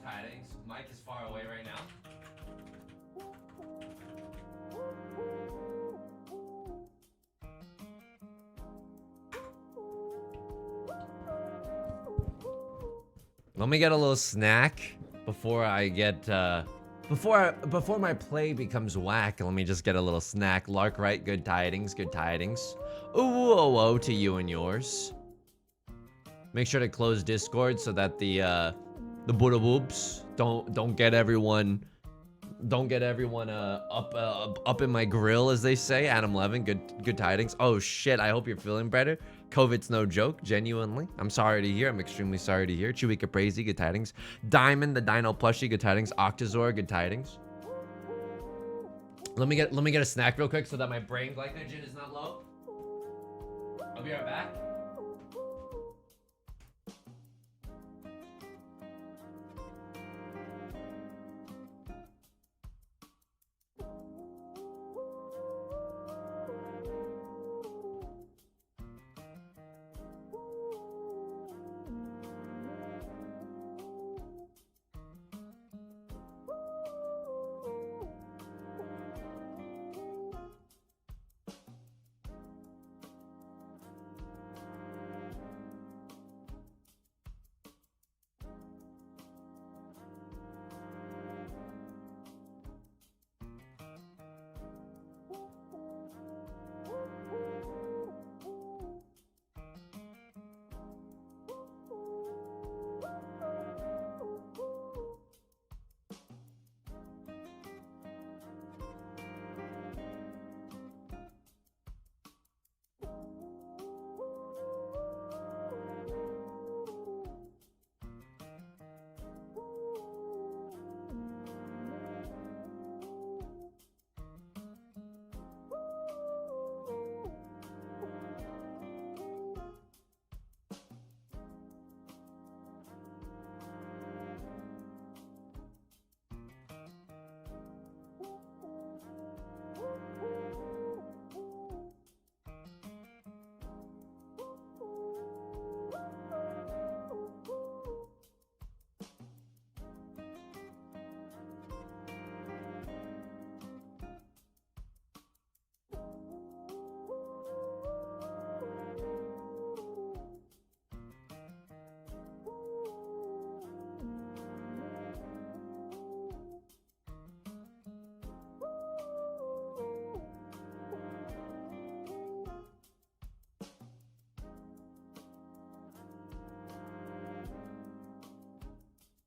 tidings. Mike is far away right now. Let me get a little snack before I get before my play becomes whack. Let me just get a little snack. Larkwright, good tidings, good tidings. Ooh, oh, oh, to you and yours. Make sure to close Discord so that the Buddha whoops don't get everyone up in my grill, as they say. Adam Levin, good tidings. Oh shit, I hope you're feeling better. COVID's no joke, genuinely. I'm sorry to hear. I'm extremely sorry to hear. Chewy Caprese, good tidings. Diamond, the Dino plushie, good tidings. Octazor, good tidings. Let me get a snack real quick so that my brain glycogen is not low. I'll be right back.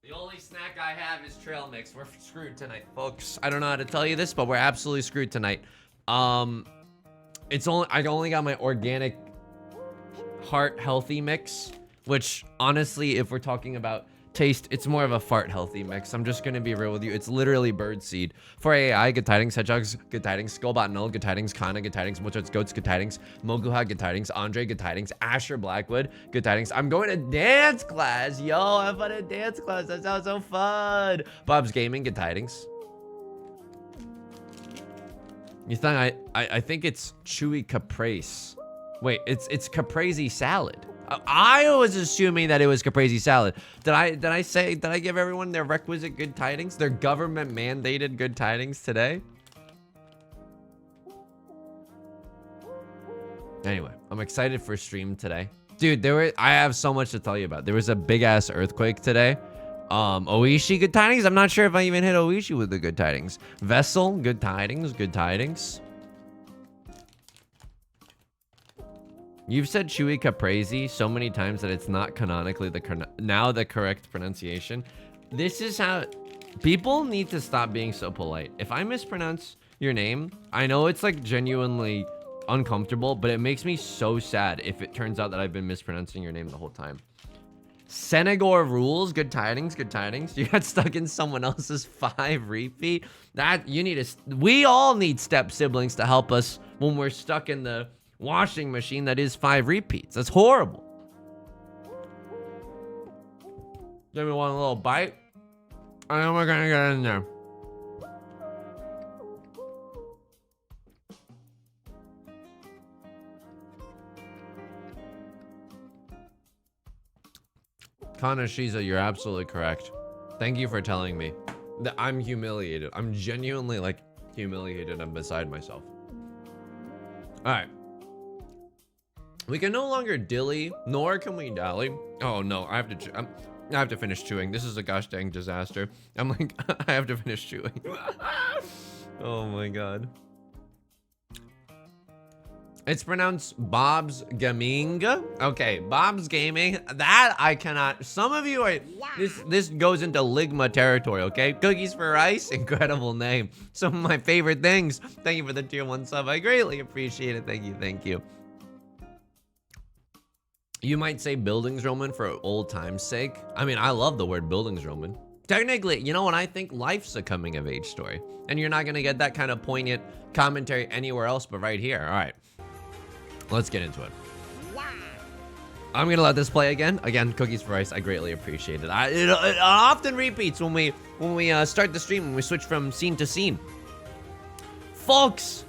The only snack I have is trail mix. We're screwed tonight, folks. I don't know how to tell you this, but we're absolutely screwed tonight. I only got my organic heart healthy mix, which honestly, if we're talking about taste, it's more of a fart healthy mix. I'm just gonna be real with you. It's literally birdseed. For AI, good tidings. Hedgehogs, good tidings. Skullbot Null, good tidings. Kana, good tidings. Mozart's Goats, good tidings. Moguha, good tidings. Andre, good tidings. Asher Blackwood, good tidings. I'm going to dance class. Yo, I'm fun at dance class. That sounds so fun. Bob's Gaming, good tidings. You think I think it's Chewy Caprese. Wait, it's caprese salad. I was assuming that it was caprese salad. Did I give everyone their requisite good tidings? Their government mandated good tidings today? Anyway, I'm excited for stream today. Dude, I have so much to tell you about. There was a big ass earthquake today. Oishi, good tidings. I'm not sure if I even hit Oishi with the good tidings. Vessel, good tidings, good tidings. You've said Chewy Caprese so many times that it's not canonically the correct pronunciation. This is how people need to stop being so polite. If I mispronounce your name, I know it's like genuinely uncomfortable, but it makes me so sad if it turns out that I've been mispronouncing your name the whole time. Senegor rules, good tidings, good tidings. You got stuck in someone else's 5 repeat. We all need step siblings to help us when we're stuck in the washing machine that is 5 repeats. That's horrible. Give me one little bite. And then we're gonna get in there. Kana Shiza, you're absolutely correct. Thank you for telling me that I'm humiliated. I'm genuinely like humiliated and beside myself. All right. We can no longer dilly, nor can we dally. Oh no, I have to finish chewing. This is a gosh dang disaster. I'm like, I have to finish chewing. Oh my god. It's pronounced Bob's Gaming. Okay, Bob's Gaming. That I cannot. Some of you are. This goes into Ligma territory. Okay, Cookies for Rice. Incredible name. Some of my favorite things. Thank you for the tier 1 sub. I greatly appreciate it. Thank you. Thank you. You might say Bildungsroman for old time's sake. I mean, I love the word Bildungsroman. Technically, you know what? I think life's a coming of age story, and you're not gonna get that kind of poignant commentary anywhere else but right here. All right. Let's get into it. I'm gonna let this play again. Again, Cookies for Rice. I greatly appreciate it. It often repeats when we start the stream, when we switch from scene to scene. Folks,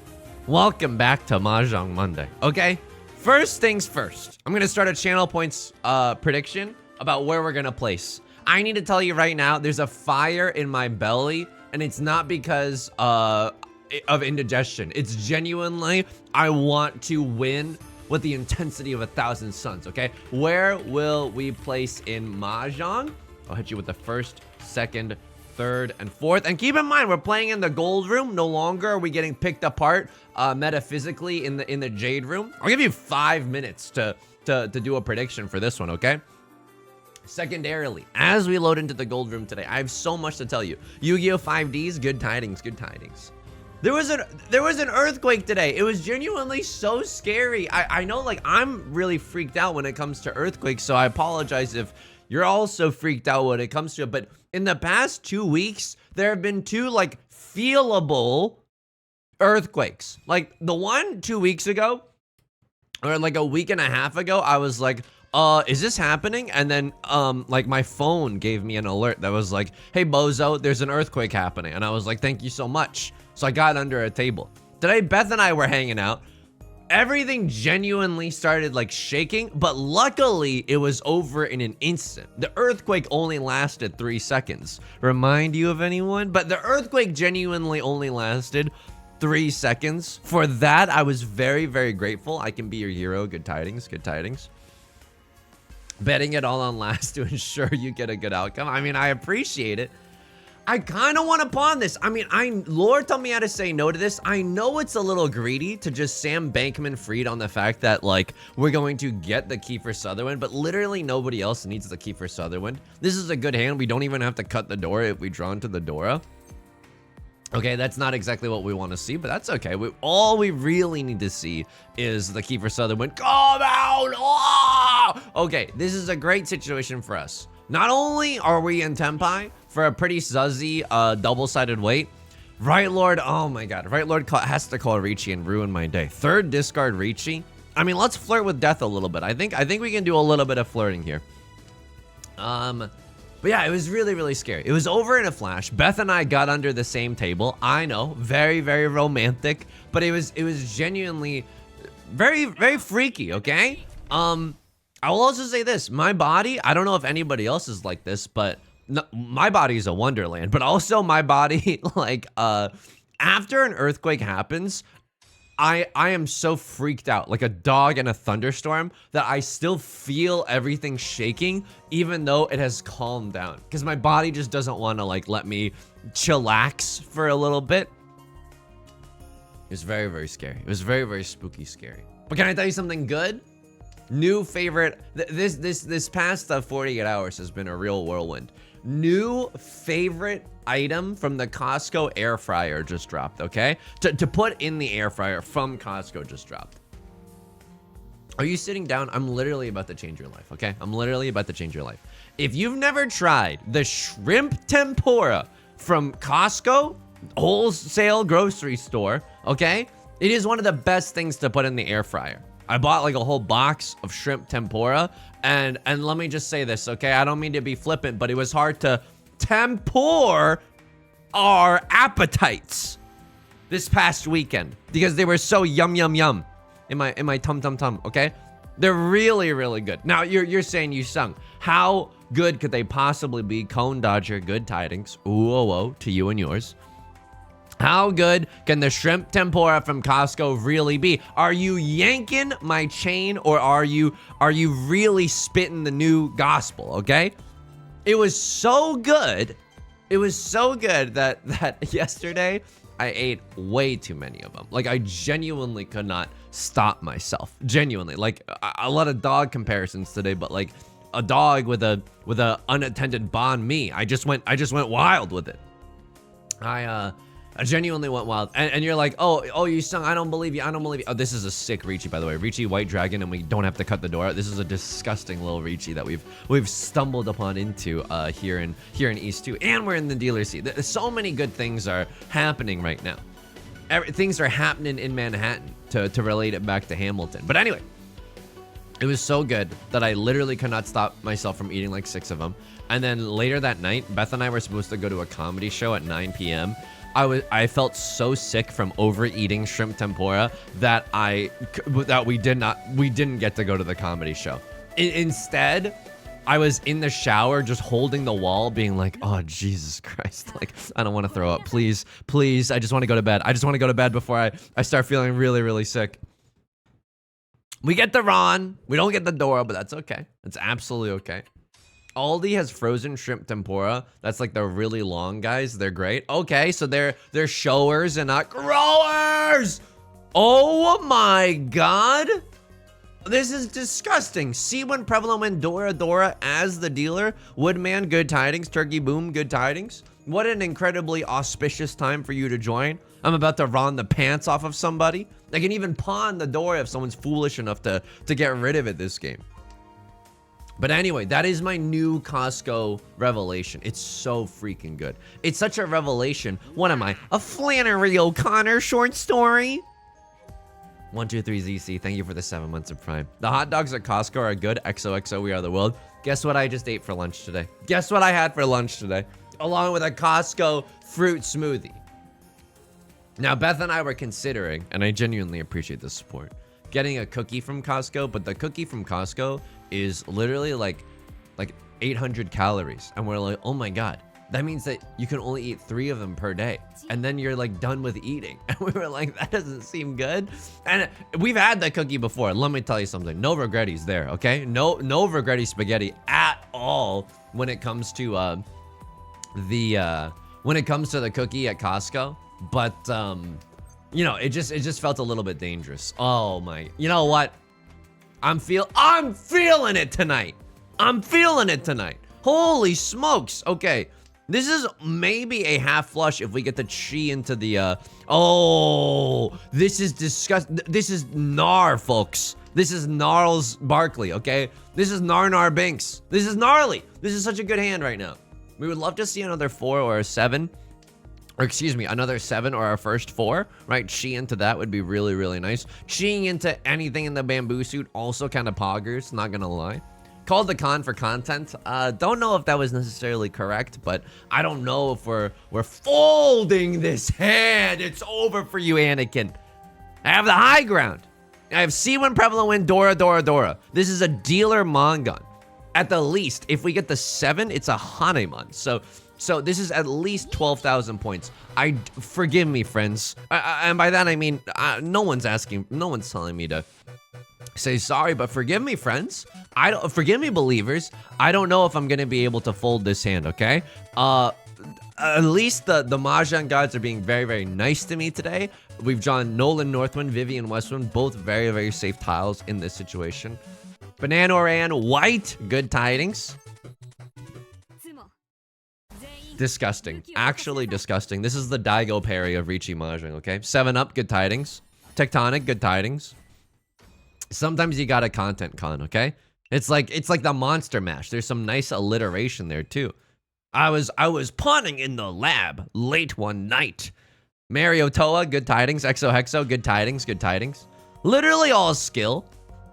welcome back to Mahjong Monday. Okay, first things first. I'm gonna start a channel points prediction about where we're gonna place. I need to tell you right now, there's a fire in my belly, and it's not because of indigestion. It's genuinely, I want to win with the intensity of 1,000 suns, okay? Where will we place in Mahjong? I'll hit you with the first, second, third, and fourth. And keep in mind, we're playing in the gold room. No longer are we getting picked apart metaphysically in the jade room. I'll give you 5 minutes to do a prediction for this one, okay? Secondarily, as we load into the gold room today, I have so much to tell you. Yu-Gi-Oh! 5Ds, good tidings, good tidings. There was an earthquake today. It was genuinely so scary. I know, like, I'm really freaked out when it comes to earthquakes, so I apologize if you're also freaked out when it comes to it. But in the past 2 weeks, there have been 2 like feelable earthquakes. Like the one 2 weeks ago, or like a week and a half ago, I was like, is this happening? And then, like my phone gave me an alert that was like, hey bozo, there's an earthquake happening. And I was like, thank you so much. So I got under a table. Today, Beth and I were hanging out. Everything genuinely started like shaking, but luckily it was over in an instant. The earthquake only lasted 3 seconds. Remind you of anyone? But the earthquake genuinely only lasted 3 seconds. For that, I was very, very grateful. I can be your hero. Good tidings, good tidings. Betting it all on last to ensure you get a good outcome. I mean, I appreciate it. I kind of want to pawn this. I mean, Lord told me how to say no to this. I know it's a little greedy to just Sam Bankman-Fried on the fact that, like, we're going to get the Kiefer Sutherland, but literally nobody else needs the Kiefer Sutherland. This is a good hand. We don't even have to cut the Dora if we draw into the Dora. Okay, that's not exactly what we want to see, but that's okay. All we really need to see is the Kiefer Sutherland. Come out! Oh! Okay, this is a great situation for us. Not only are we in Tenpai for a pretty zuzzy double-sided weight, Right Lord, oh my god, Right Lord has to call Ricci and ruin my day. Third discard Ricci. I mean, let's flirt with death a little bit. I think we can do a little bit of flirting here. But yeah, it was really, really scary. It was over in a flash. Beth and I got under the same table. I know, very, very romantic, but it was genuinely very, very freaky, okay? I will also say this, my body, I don't know if anybody else is like this, but no, my body is a wonderland, but also my body, like, after an earthquake happens, I am so freaked out, like a dog in a thunderstorm, that I still feel everything shaking, even though it has calmed down. Because my body just doesn't want to, like, let me chillax for a little bit. It was very, very scary. It was very, very spooky scary. But can I tell you something good? New favorite, this past 48 hours has been a real whirlwind. New favorite item from the Costco air fryer just dropped, okay? To put in the air fryer from Costco just dropped. Are you sitting down? I'm literally about to change your life, okay? I'm literally about to change your life. If you've never tried the shrimp tempura from Costco, wholesale grocery store, okay? It is one of the best things to put in the air fryer. I bought like a whole box of shrimp tempura, and let me just say this, okay? I don't mean to be flippant, but it was hard to tempur our appetites this past weekend because they were so yum yum yum in my tum tum tum, okay? They're really, really good. Now you're saying, you sung, how good could they possibly be? Cone Dodger, good tidings. Ooh, oh, oh, to you and yours. How good can the shrimp tempura from Costco really be? Are you yanking my chain, or are you really spitting the new gospel, okay? It was so good. It was so good that yesterday I ate way too many of them. Like, I genuinely could not stop myself. Genuinely. Like, a lot of dog comparisons today, but like a dog with a unattended banh mi. I just went wild with it. I genuinely went wild. And you're like, oh, you sung I Don't Believe You, I Don't Believe You. Oh, this is a sick Ricci, by the way. Ricci White Dragon, and we don't have to cut the door out. This is a disgusting little Ricci that we've stumbled upon into here in East 2. And we're in the dealer seat. So many good things are happening right now. Things are happening in Manhattan, to relate it back to Hamilton. But anyway, it was so good that I literally could not stop myself from eating like 6 of them. And then later that night, Beth and I were supposed to go to a comedy show at 9 p.m. I felt so sick from overeating shrimp tempura that we didn't get to go to the comedy show. Instead, I was in the shower just holding the wall, being like, oh, Jesus Christ. Like, I don't want to throw up. Please, please. I just want to go to bed. I just want to go to bed before I start feeling really, really sick. We get the Ron. We don't get the Dora, but that's okay. It's absolutely okay. Aldi has frozen shrimp tempura. That's like the really long guys. They're great. Okay, so they're showers and not growers. Oh my God. This is disgusting. Seawind, Prevalent, Dora as the dealer. Woodman, good tidings. Turkey Boom, good tidings. What an incredibly auspicious time for you to join. I'm about to run the pants off of somebody. I can even pawn the Dora if someone's foolish enough to get rid of it this game. But anyway, that is my new Costco revelation. It's so freaking good. It's such a revelation. What am I? A Flannery O'Connor short story? 123ZC, thank you for the 7 months of Prime. The hot dogs at Costco are good. XOXO, we are the world. Guess what I just ate for lunch today? Guess what I had for lunch today? Along with a Costco fruit smoothie. Now, Beth and I were considering, and I genuinely appreciate the support, getting a cookie from Costco, but the cookie from Costco is literally like 800 calories. And we're like, oh my God, that means that you can only eat 3 of them per day. And then you're like done with eating. And we were like, that doesn't seem good. And we've had that cookie before. Let me tell you something. No regretties there, okay? No regretty spaghetti at all when it comes to the cookie at Costco. But you know, it just felt a little bit dangerous. Oh my, you know what? I'm feeling it tonight. I'm feeling it tonight. Holy smokes. Okay. This is maybe a half flush if we get the chi into the, oh, this is disgusting. This is Gnar, folks. This is Gnarls Barkley, okay? This is Nar Binks. This is gnarly. This is such a good hand right now. We would love to see another 4 or a 7. Or excuse me, another 7 or our first 4, right? Chi into that would be really, really nice. Chiing into anything in the bamboo suit also kind of poggers, not gonna lie. Called the con for content. Don't know if that was necessarily correct, but I don't know if we're folding this hand. It's over for you, Anakin. I have the high ground. I have Seawind, Prevalent, Dora. This is a dealer Mongon. At the least, if we get the 7, it's a Hanemon. So this is at least 12,000 points. Forgive me, friends. And by that I mean, no one's telling me to say sorry, but forgive me, friends. Forgive me, believers. I don't know if I'm gonna be able to fold this hand, okay? At least the Mahjong gods are being very, very nice to me today. We've drawn Nolan Northwind, Vivian Westwind, both very, very safe tiles in this situation. Banana Oran White, good tidings. Disgusting. Actually disgusting. This is the Daigo parry of Ricci Mahjong, okay? 7-Up, good tidings. Tectonic, good tidings. Sometimes you got a content con, okay? It's like the Monster Mash. There's some nice alliteration there too. I was punning in the lab late one night. Mario Toa, good tidings. Exo Hexo, good tidings, good tidings. Literally all skill.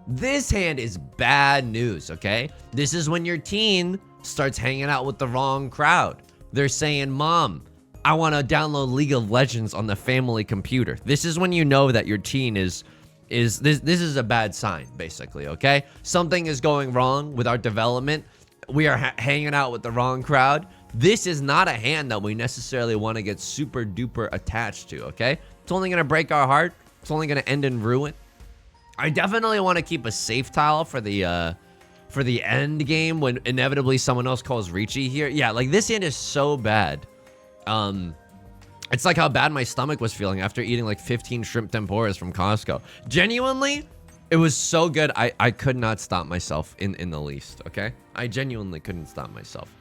This hand is bad news, okay? This is when your teen starts hanging out with the wrong crowd. They're saying, Mom, I want to download League of Legends on the family computer. This is when you know that your teen this is a bad sign, basically, okay? Something is going wrong with our development. we are hanging out with the wrong crowd. This is not a hand that we necessarily want to get super duper attached to, okay? It's only going to break our heart. It's only going to end in ruin. I definitely want to keep a safe tile for the end game when inevitably someone else calls Ricci here. Yeah, like this hand is so bad. It's like how bad my stomach was feeling after eating like 15 shrimp tempuras from Costco. Genuinely, it was so good. I could not stop myself in the least, okay? I genuinely couldn't stop myself.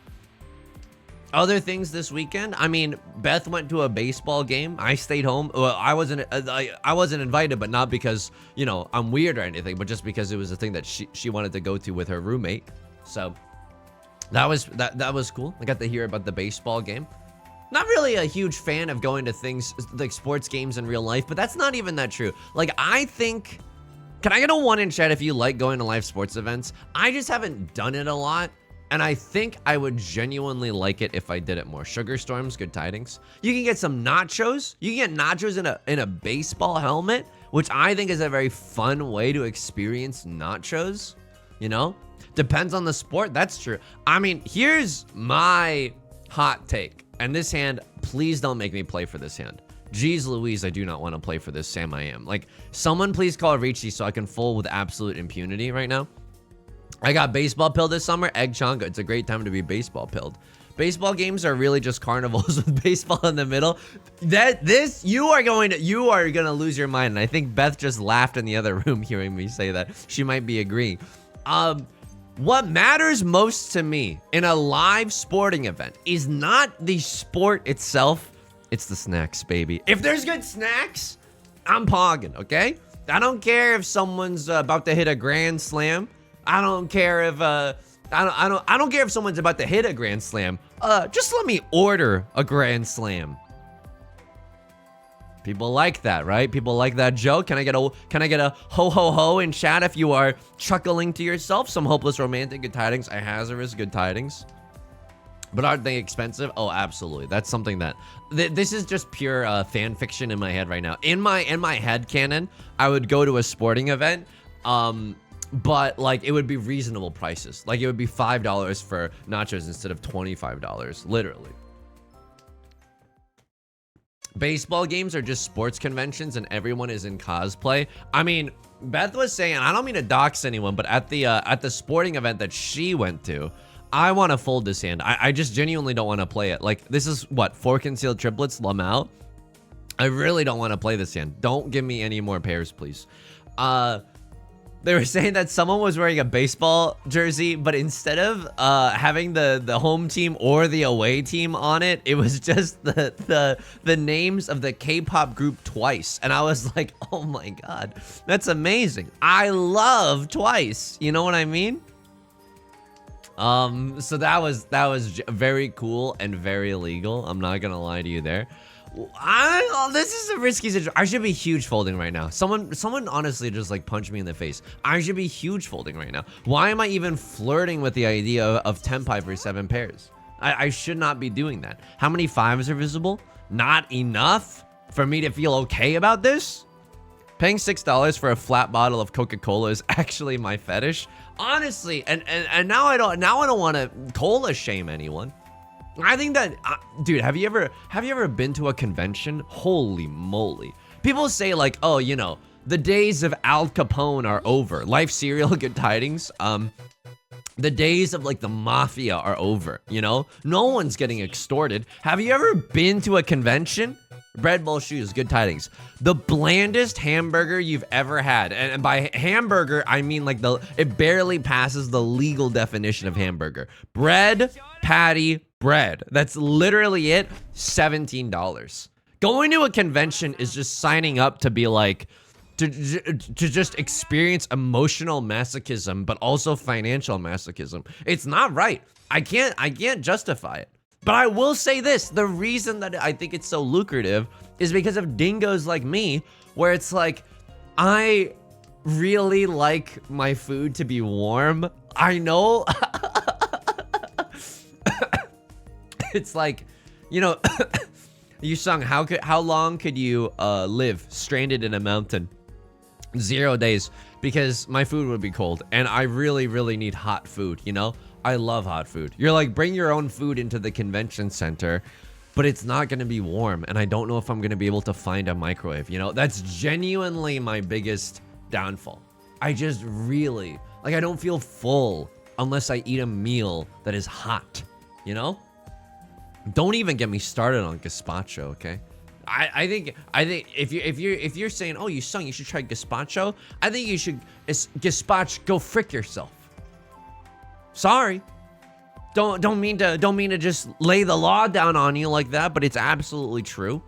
Other things this weekend, I mean, Beth went to a baseball game. I stayed home. Well, I wasn't invited, but not because, you know, I'm weird or anything, but just because it was a thing that she wanted to go to with her roommate. So that was cool. I got to hear about the baseball game. Not really a huge fan of going to things like sports games in real life, but that's not even that true. Like, I think, can I get a 1 in chat if you like going to live sports events? I just haven't done it a lot. And I think I would genuinely like it if I did it more. Sugar Storms, good tidings. You can get some nachos. You can get nachos in a baseball helmet, which I think is a very fun way to experience nachos. You know, depends on the sport. That's true. I mean, here's my hot take. And this hand, please don't make me play for this hand. Jeez Louise, I do not want to play for this Sam I am. Like, someone please call Ricci so I can fold with absolute impunity right now. I got baseball pilled this summer. Egg Chonga. It's a great time to be baseball pilled. Baseball games are really just carnivals with baseball in the middle. You are gonna lose your mind. And I think Beth just laughed in the other room hearing me say that. She might be agreeing. What matters most to me in a live sporting event is not the sport itself. It's the snacks, baby. If there's good snacks, I'm pogging, okay? I don't care if someone's about to hit a grand slam. I don't care if I don't care if someone's about to hit a grand slam. Just let me order a grand slam. People like that, right? People like that joke. Can I get a ho ho ho in chat if you are chuckling to yourself? Some hopeless romantic good tidings. I hazardous good tidings. But aren't they expensive? Oh, absolutely. That's something that this is just pure fan fiction in my head right now. In my head canon, I would go to a sporting event. But like it would be reasonable prices. Like it would be $5 for nachos instead of $25, literally. Baseball games are just sports conventions and everyone is in cosplay. I mean, Beth was saying, I don't mean to dox anyone, but at the sporting event that she went to, I want to fold this hand. I just genuinely don't want to play it. Like this is what, 4 concealed triplets, Lamau. I really don't want to play this hand. Don't give me any more pairs, please. They were saying that someone was wearing a baseball jersey, but instead of having the home team or the away team on it, it was just the names of the K-pop group Twice. And I was like, oh my god, that's amazing. I love Twice. You know what I mean? So that was very cool and very illegal. I'm not gonna lie to you there. This is a risky situation. I should be huge folding right now. Someone honestly just like punched me in the face. I should be huge folding right now. Why am I even flirting with the idea of Tenpai for 7 pairs? I should not be doing that. How many 5s are visible? Not enough for me to feel okay about this? Paying $6 for a flat bottle of Coca-Cola is actually my fetish. Honestly, and now I don't want to cola shame anyone. I think that, dude, have you ever been to a convention? Holy moly. People say like, oh, you know, the days of Al Capone are over. Life cereal, good tidings. The days of like the mafia are over, you know? No one's getting extorted. Have you ever been to a convention? Bread Bowl Shoes, good tidings. The blandest hamburger you've ever had. And by hamburger, I mean like it barely passes the legal definition of hamburger. Bread, patty, bread. That's literally it. $17. Going to a convention is just signing up to be like, to just experience emotional masochism, but also financial masochism. It's not right. I can't justify it. But I will say this, the reason that I think it's so lucrative is because of dingos like me, where it's like, I really like my food to be warm. I know. It's like, you know, you sung, how long could you live stranded in a mountain? 0 days, because my food would be cold and I really, really need hot food, you know? I love hot food. You're like, bring your own food into the convention center, but it's not going to be warm. And I don't know if I'm going to be able to find a microwave. You know, that's genuinely my biggest downfall. I just really, like, I don't feel full unless I eat a meal that is hot, you know? Don't even get me started on gazpacho, okay? I think if you're saying, oh, you should try gazpacho, I think you should gazpacho, go frick yourself. Sorry. Don't mean to just lay the law down on you like that, but it's absolutely true.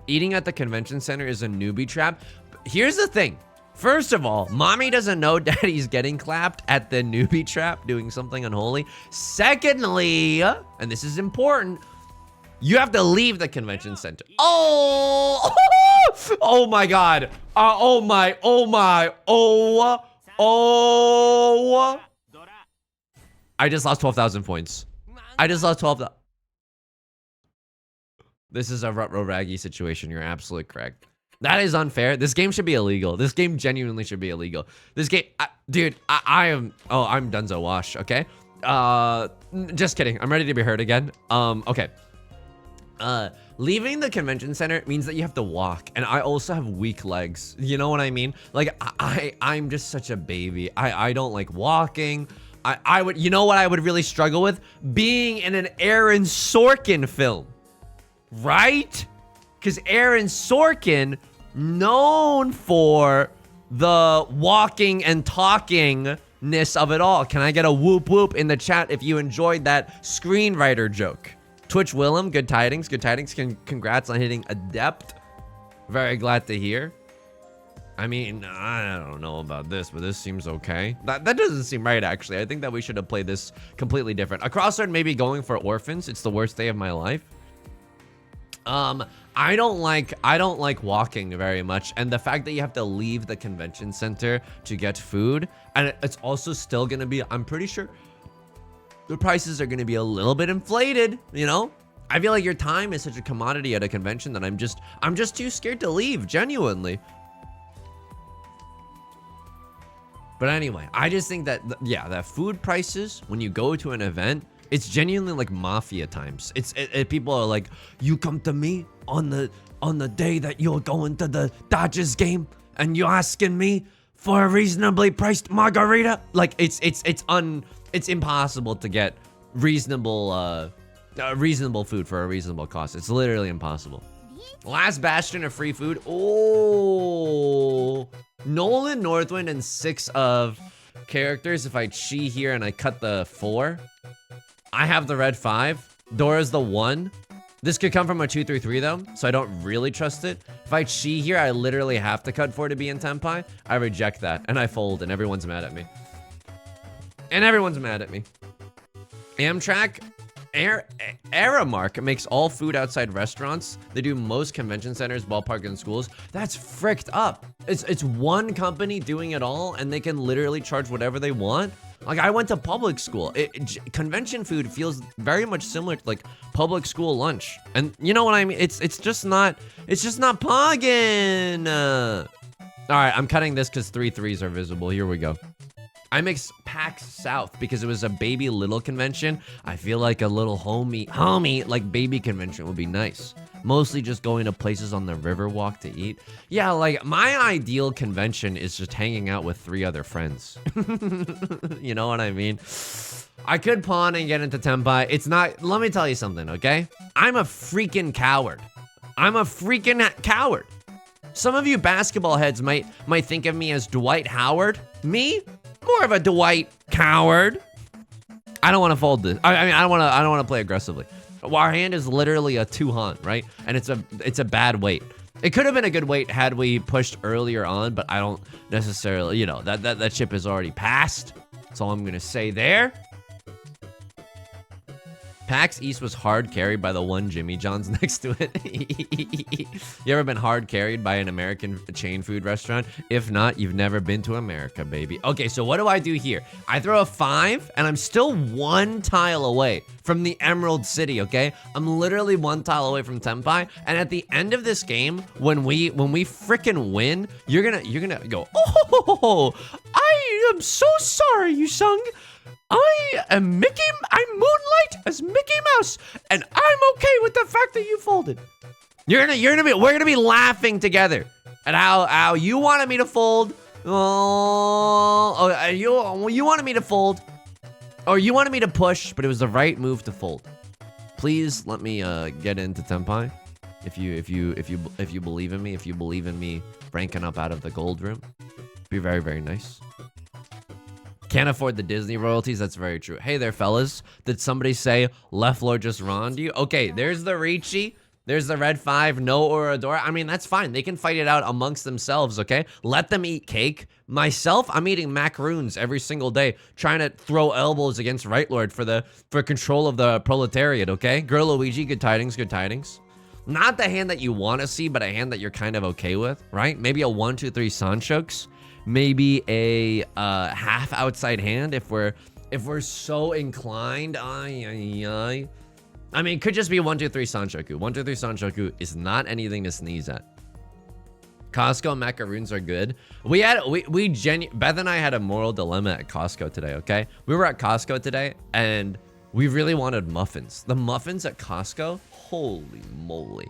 Eating at the convention center is a newbie trap. Here's the thing. First of all, mommy doesn't know daddy's getting clapped at the newbie trap doing something unholy. Secondly, and this is important, you have to leave the convention center. Oh, oh my God. Oh. I just lost 12,000 points. I just lost 12,000. This is a Rutro Raggy situation. You're absolutely correct. That is unfair. This game should be illegal. This game genuinely should be illegal. This game, dude, I'm Dunzo Wash, okay? Just kidding. I'm ready to be hurt again. Okay. Leaving the convention center means that you have to walk, and I also have weak legs. You know what I mean? Like, I'm just such a baby. I don't like walking. I would, you know what I would really struggle with? Being in an Aaron Sorkin film, right? Because Aaron Sorkin, known for the walking and talkingness of it all. Can I get a whoop whoop in the chat if you enjoyed that screenwriter joke? Twitch Willem, good tidings. Good tidings. Congrats on hitting Adept. Very glad to hear. I mean, I don't know about this, but this seems okay. That doesn't seem right, actually. I think that we should have played this completely different. A crossroad maybe going for orphans. It's the worst day of my life. I don't like walking very much, and the fact that you have to leave the convention center to get food, and it's also still gonna be, I'm pretty sure the prices are gonna be a little bit inflated, you know? I feel like your time is such a commodity at a convention that I'm just too scared to leave, genuinely. But anyway, I just think that, yeah, that food prices, when you go to an event, it's genuinely like mafia times. People are like, you come to me on the day that you're going to the Dodgers game, and you're asking me for a reasonably priced margarita. Like, it's impossible to get reasonable food for a reasonable cost. It's literally impossible. Last bastion of free food. Oh, Nolan Northwind and 6 of characters. If I chi here and I cut the 4, I have the red 5. Dora's the 1. This could come from a 2-3-3 though, so I don't really trust it. If I chi here, I literally have to cut 4 to be in Tenpai. I reject that, and I fold, and everyone's mad at me. Amtrak, Aramark makes all food outside restaurants. They do most convention centers, ballparks, and schools. That's fricked up. It's one company doing it all, and they can literally charge whatever they want. Like, I went to public school. Convention food feels very much similar to like public school lunch, and you know what I mean. It's just not poggin. All right, I'm cutting this because 3 3s are visible. Here we go. I mixed PAX South because it was a baby little convention. I feel like a little homie like baby convention would be nice. Mostly just going to places on the Riverwalk to eat. Yeah, like my ideal convention is just hanging out with 3 other friends. You know what I mean? I could pawn and get into Tenpai. It's not, let me tell you something, okay? I'm a freaking coward. Some of you basketball heads might think of me as Dwight Howard. Me? More of a Dwight Coward. I don't want to fold this. I mean, I don't want to play aggressively. Our hand is literally a 2-han, right? And it's a bad weight. It could have been a good weight had we pushed earlier on, but I don't necessarily, you know, that chip is already passed. That's all I'm gonna say there. PAX East was hard carried by the 1 Jimmy John's next to it. You ever been hard carried by an American chain food restaurant? If not, you've never been to America, baby. Okay, so what do I do here? I throw a 5, and I'm still 1 tile away from the Emerald City, okay? I'm literally 1 tile away from Tenpai, and at the end of this game, when we frickin' win, you're gonna go, oh, I am so sorry, Yusung. I'm Moonlight as Mickey Mouse, and I'm okay with the fact that you folded. We're gonna be laughing together at how you wanted me to fold. You wanted me to fold, or you wanted me to push, but it was the right move to fold. Please let me get into Tenpai, if you believe in me, if you believe in me ranking up out of the gold room. Be very, very nice. Can't afford the Disney royalties. That's very true. Hey there, fellas. Did somebody say Left Lord just wronged you? Okay, there's the Ricci. There's the red 5, no Oradora. I mean, that's fine. They can fight it out amongst themselves, okay? Let them eat cake. Myself, I'm eating macaroons every single day, trying to throw elbows against Right Lord for control of the proletariat, okay? Girl Luigi, good tidings, good tidings. Not the hand that you want to see, but a hand that you're kind of okay with, right? Maybe a 1, 2, 3 Sanchokes. Maybe a half outside hand if we're so inclined. I mean, it could just be 1, 2, 3 Sanchoku. 1, 2, 3 Sanchoku is not anything to sneeze at. Costco macaroons are good. Beth and I had a moral dilemma at Costco today, okay? We were at Costco today and we really wanted muffins. The muffins at Costco, holy moly.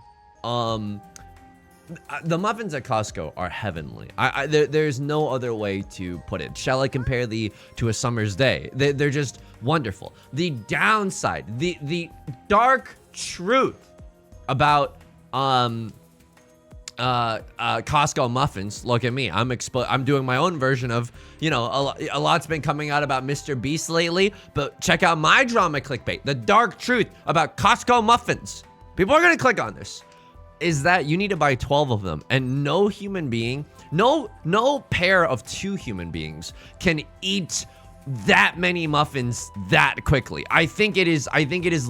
The muffins at Costco are heavenly. There's no other way to put it. Shall I compare thee to a summer's day? They're just wonderful. The downside, the dark truth about Costco muffins. Look at me. I'm doing my own version of, you know, a lot's been coming out about Mr. Beast lately, but check out my drama clickbait. The dark truth about Costco muffins. People are gonna click on this. Is that you need to buy 12 of them, and no human being, no pair of 2 human beings can eat that many muffins that quickly. I think it is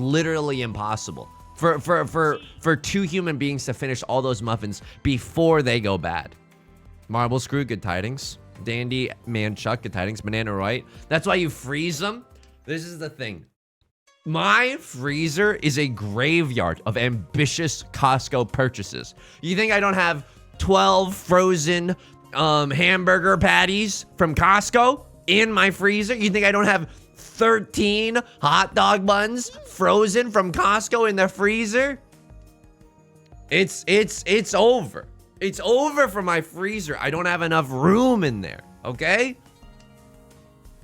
literally impossible for 2 human beings to finish all those muffins before they go bad. Marble Screw, good tidings. Dandy Man Chuck, good tidings. Banana Right. That's why you freeze them. This is the thing. My freezer is a graveyard of ambitious Costco purchases. You think I don't have 12 frozen hamburger patties from Costco in my freezer? You think I don't have 13 hot dog buns frozen from Costco in the freezer? It's over. It's over for my freezer. I don't have enough room in there, okay?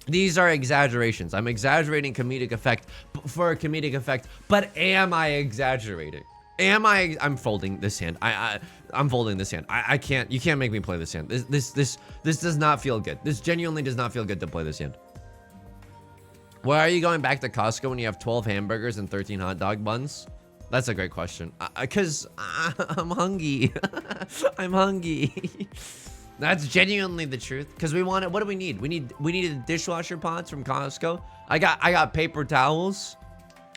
These are exaggerations. I'm exaggerating comedic effect for a comedic effect, but am I exaggerating? I'm folding this hand. I'm folding this hand. I can't, you can't make me play this hand. This does not feel good. This genuinely does not feel good to play this hand. Why are you going back to Costco when you have 12 hamburgers and 13 hot dog buns? That's a great question. Cause I'm hungry. I'm hungry. That's genuinely the truth. Cause we wanted, what do we need? We needed dishwasher pods from Costco. I got paper towels.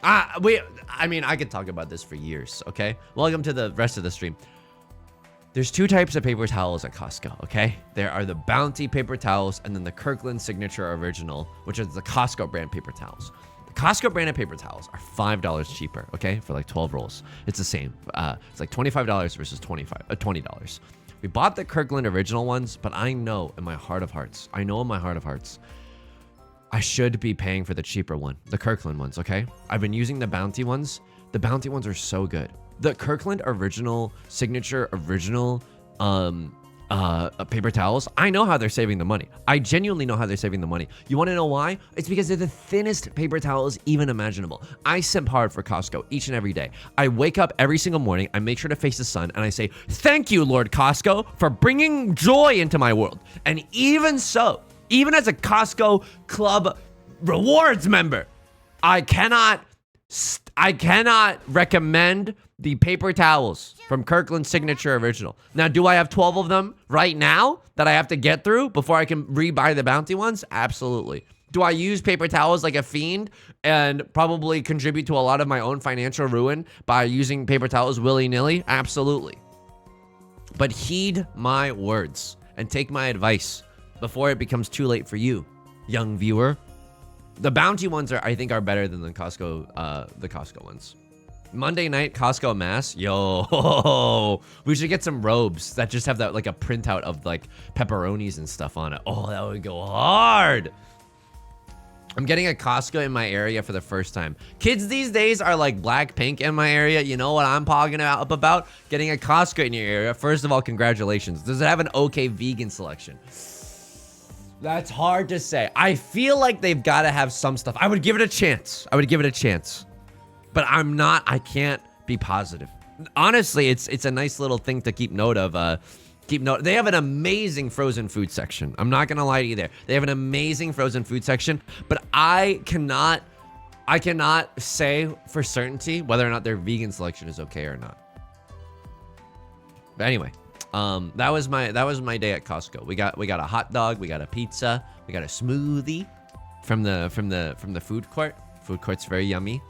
I mean, I could talk about this for years, okay? Welcome to the rest of the stream. There's 2 types of paper towels at Costco, okay? There are the Bounty paper towels and then the Kirkland Signature Original, which is the Costco brand paper towels. The Costco branded paper towels are $5 cheaper, okay? For like 12 rolls. It's the same. It's like $25 versus $20. We bought the Kirkland original ones, but I know in my heart of hearts, I should be paying for the cheaper one, the Kirkland ones, okay? I've been using the Bounty ones. The Bounty ones are so good. The Kirkland original, signature original paper towels, I know how they're saving the money. I genuinely know how they're saving the money. You want to know why? It's because they're the thinnest paper towels even imaginable. I simp hard for Costco each and every day. I wake up every single morning, I make sure to face the sun, and I say, thank you, Lord Costco, for bringing joy into my world. And even so, even as a Costco Club rewards member, I cannot recommend the paper towels from Kirkland Signature Original. Now, do I have 12 of them right now that I have to get through before I can rebuy the Bounty ones? Absolutely. Do I use paper towels like a fiend and probably contribute to a lot of my own financial ruin by using paper towels willy-nilly? Absolutely. But heed my words and take my advice before it becomes too late for you, young viewer. The Bounty ones I think are better than the Costco ones. Monday night Costco mass. Yo, we should get some robes that just have that like a printout of like pepperonis and stuff on it. Oh, that would go hard. I'm getting a Costco in my area for the first time. Kids these days are like Blackpink in my area. You know what I'm talking about? Getting a Costco in your area. First of all, congratulations. Does it have an okay vegan selection? That's hard to say. I feel like they've got to have some stuff. I would give it a chance. But I can't be positive. Honestly, it's a nice little thing to keep note of. They have an amazing frozen food section. I'm not gonna lie to you there. They have an amazing frozen food section, but I cannot say for certainty whether or not their vegan selection is okay or not. But anyway, that was my day at Costco. We got a hot dog, we got a pizza, we got a smoothie from the food court. Food court's very yummy.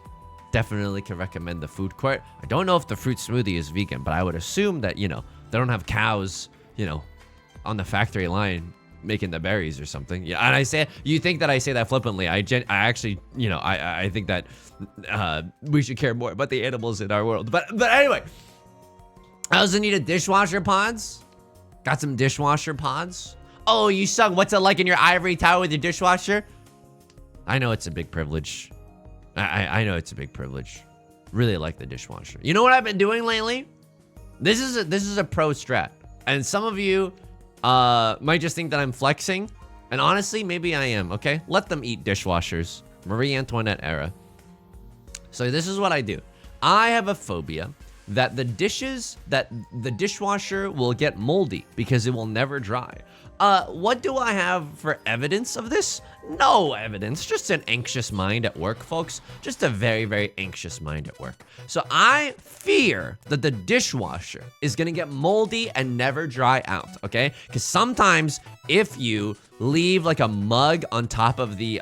Definitely can recommend the food court. I don't know if the fruit smoothie is vegan, but I would assume that, you know, they don't have cows, you know, on the factory line making the berries or something. Yeah, and you think that I say that flippantly. I actually, you know, I think that we should care more about the animals in our world. But anyway, I also needed dishwasher pods. Got some dishwasher pods. Oh, you suck. What's it like in your ivory tower with your dishwasher? I know it's a big privilege. I know it's a big privilege. Really like the dishwasher. You know what I've been doing lately? This is a pro strat. And some of you might just think that I'm flexing. And honestly, maybe I am, okay? Let them eat dishwashers. Marie Antoinette era. So this is what I do. I have a phobia that the dishwasher will get moldy because it will never dry. What do I have for evidence of this? No evidence, just an anxious mind at work, folks. Just a very, very anxious mind at work. So I fear that the dishwasher is gonna get moldy and never dry out, okay? Because sometimes if you leave like a mug on top of the,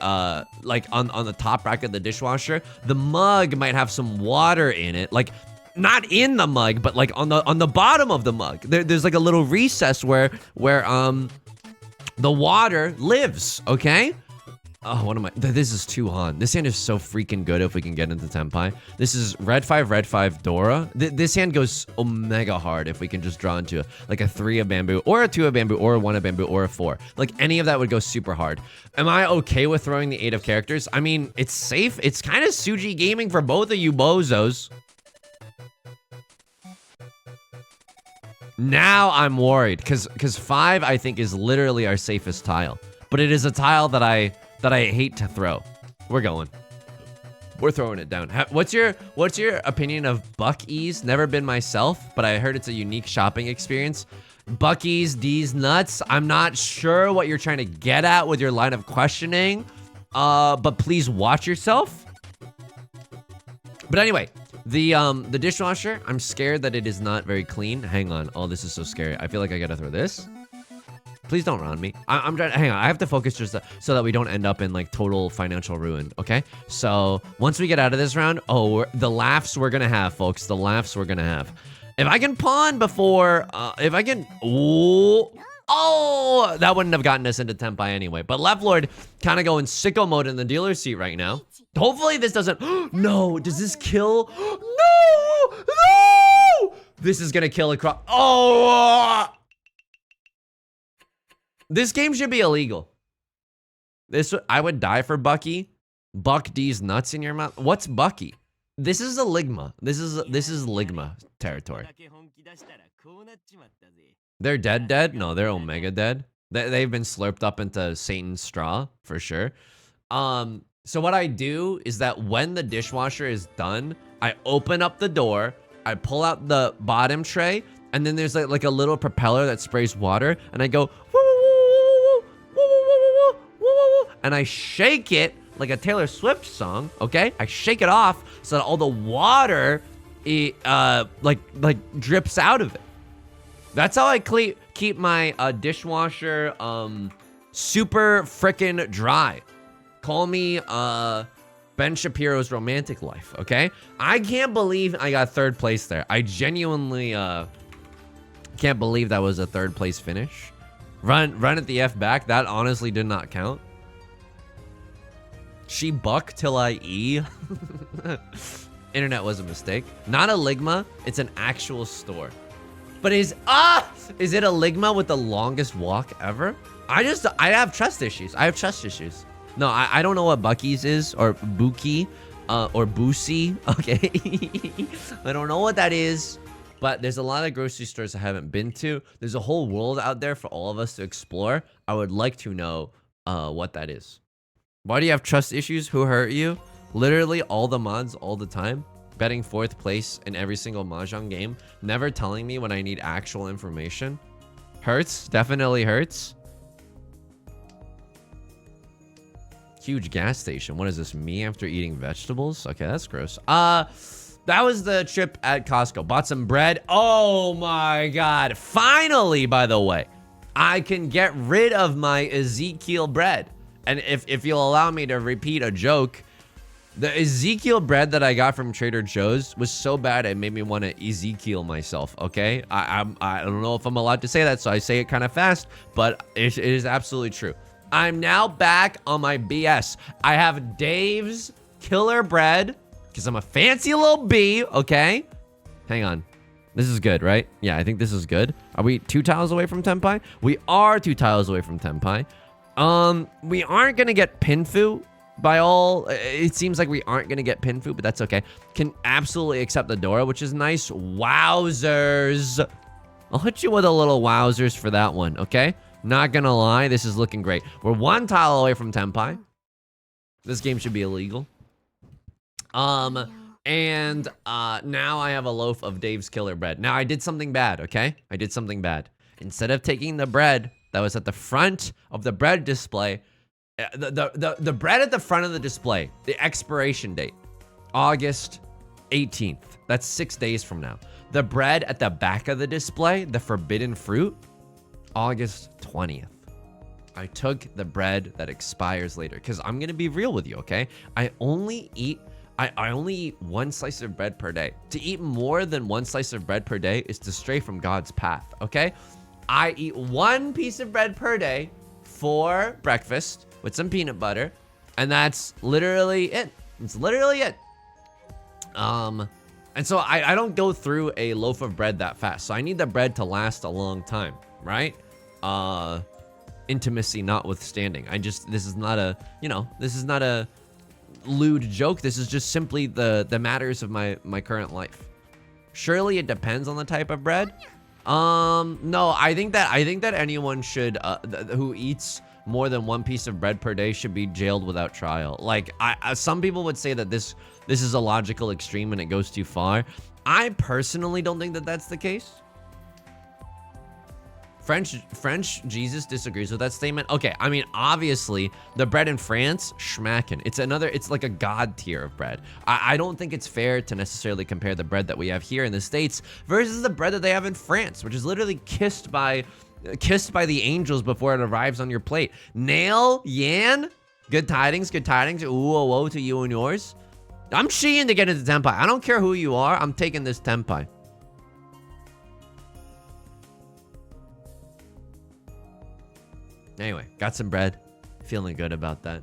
like on the top rack of the dishwasher, the mug might have some water in it, like not in the mug, but like on the bottom of the mug. There's like a little recess where the water lives, okay? Oh, what am I? This is too on. This hand is so freaking good if we can get into Tenpai. This is red 5, Dora. This hand goes omega hard if we can just draw into like a 3 of bamboo, or a 2 of bamboo, or a 1 of bamboo, or a 4. Like any of that would go super hard. Am I okay with throwing the 8 of characters? I mean, it's safe. It's kind of Suji gaming for both of you bozos. Now I'm worried because 5 I think is literally our safest tile, but it is a tile that I hate to throw. We're going. We're throwing it down. What's your opinion of Buc-ee's? Never been myself, but I heard it's a unique shopping experience. Buc-ee's, D's nuts. I'm not sure what you're trying to get at with your line of questioning, but please watch yourself. But anyway. The dishwasher, I'm scared that it is not very clean. Hang on. Oh, this is so scary. I feel like I gotta throw this. Please don't round me. I'm trying. Hang on. I have to focus just so that we don't end up in like total financial ruin. Okay. So once we get out of this round, the laughs we're gonna have, folks. The laughs we're gonna have. If I can pawn before, if I can, oh, that wouldn't have gotten us into Tenpai anyway. But Left Lord kind of going sicko mode in the dealer's seat right now. Hopefully this doesn't, no, does this kill? No! This is gonna kill across, this game should be illegal. I would die for Bucky. Buck D's nuts in your mouth. What's Bucky? This is a Ligma. This is Ligma territory. They're dead? No, they're Omega dead. They've been slurped up into Satan's straw, for sure. So what I do is that when the dishwasher is done, I open up the door, I pull out the bottom tray, and then there's like a little propeller that sprays water, and I go, and I shake it like a Taylor Swift song, okay? I shake it off so that all the water, like drips out of it. That's how I keep my dishwasher super frickin' dry. Call me Ben Shapiro's Romantic Life, okay? I can't believe I got 3rd place there. I genuinely can't believe that was a 3rd place finish. Run at the F back. That honestly did not count. She buck till I E. Internet was a mistake. Not a Ligma. It's an actual store. But is it a Ligma with the longest walk ever? I have trust issues. No, I don't know what Buc-ee's is, or Buki, or Boosie. Okay. I don't know what that is, but there's a lot of grocery stores I haven't been to. There's a whole world out there for all of us to explore. I would like to know what that is. Why do you have trust issues? Who hurt you? Literally all the mods all the time. Betting 4th place in every single Mahjong game. Never telling me when I need actual information. Hurts. Definitely hurts. Huge gas station. What is this? Me after eating vegetables? Okay, that's gross. That was the trip at Costco. Bought some bread. Oh my god. Finally, by the way, I can get rid of my Ezekiel bread. And if you'll allow me to repeat a joke, the Ezekiel bread that I got from Trader Joe's was so bad it made me want to Ezekiel myself, okay? I don't know if I'm allowed to say that, so I say it kind of fast, but it is absolutely true. I'm now back on my BS. I have Dave's Killer Bread, because I'm a fancy little bee, okay? Hang on. This is good, right? Yeah, I think this is good. Are we 2 tiles away from Tenpai? We are 2 tiles away from Tenpai. We aren't going to get Pinfu by all. It seems like we aren't going to get Pinfu, but that's okay. Can absolutely accept the Dora, which is nice. Wowzers. I'll hit you with a little wowzers for that one, okay? Not going to lie, this is looking great. We're 1 tile away from Tenpai. This game should be illegal. And now I have a loaf of Dave's Killer Bread. Now, I did something bad, okay? I did something bad. Instead of taking the bread that was at the front of the bread display, the bread at the front of the display, the expiration date, August 18th. That's 6 days from now. The bread at the back of the display, the forbidden fruit, August 20th. I took the bread that expires later because I'm going to be real with you, okay? I only eat 1 slice of bread per day. To eat more than 1 slice of bread per day is to stray from God's path, okay? I eat 1 piece of bread per day for breakfast with some peanut butter, and that's literally it. It's literally it. And so I don't go through a loaf of bread that fast. So I need the bread to last a long time, right? Intimacy notwithstanding. This is not a, this is not a lewd joke. This is just simply the matters of my current life. Surely it depends on the type of bread. No, I think that anyone should who eats more than 1 piece of bread per day should be jailed without trial. Like, some people would say that this is a logical extreme and it goes too far. I personally don't think that that's the case. French Jesus disagrees with that statement. Okay, I mean, obviously, the bread in France, schmacken. It's like a god tier of bread. I don't think it's fair to necessarily compare the bread that we have here in the States versus the bread that they have in France, which is literally kissed by the angels before it arrives on your plate. Nail, Yan, good tidings, good tidings. Ooh, woe to you and yours. I'm cheating to get into Tenpai. I don't care who you are. I'm taking this Tenpai. Anyway, got some bread. Feeling good about that.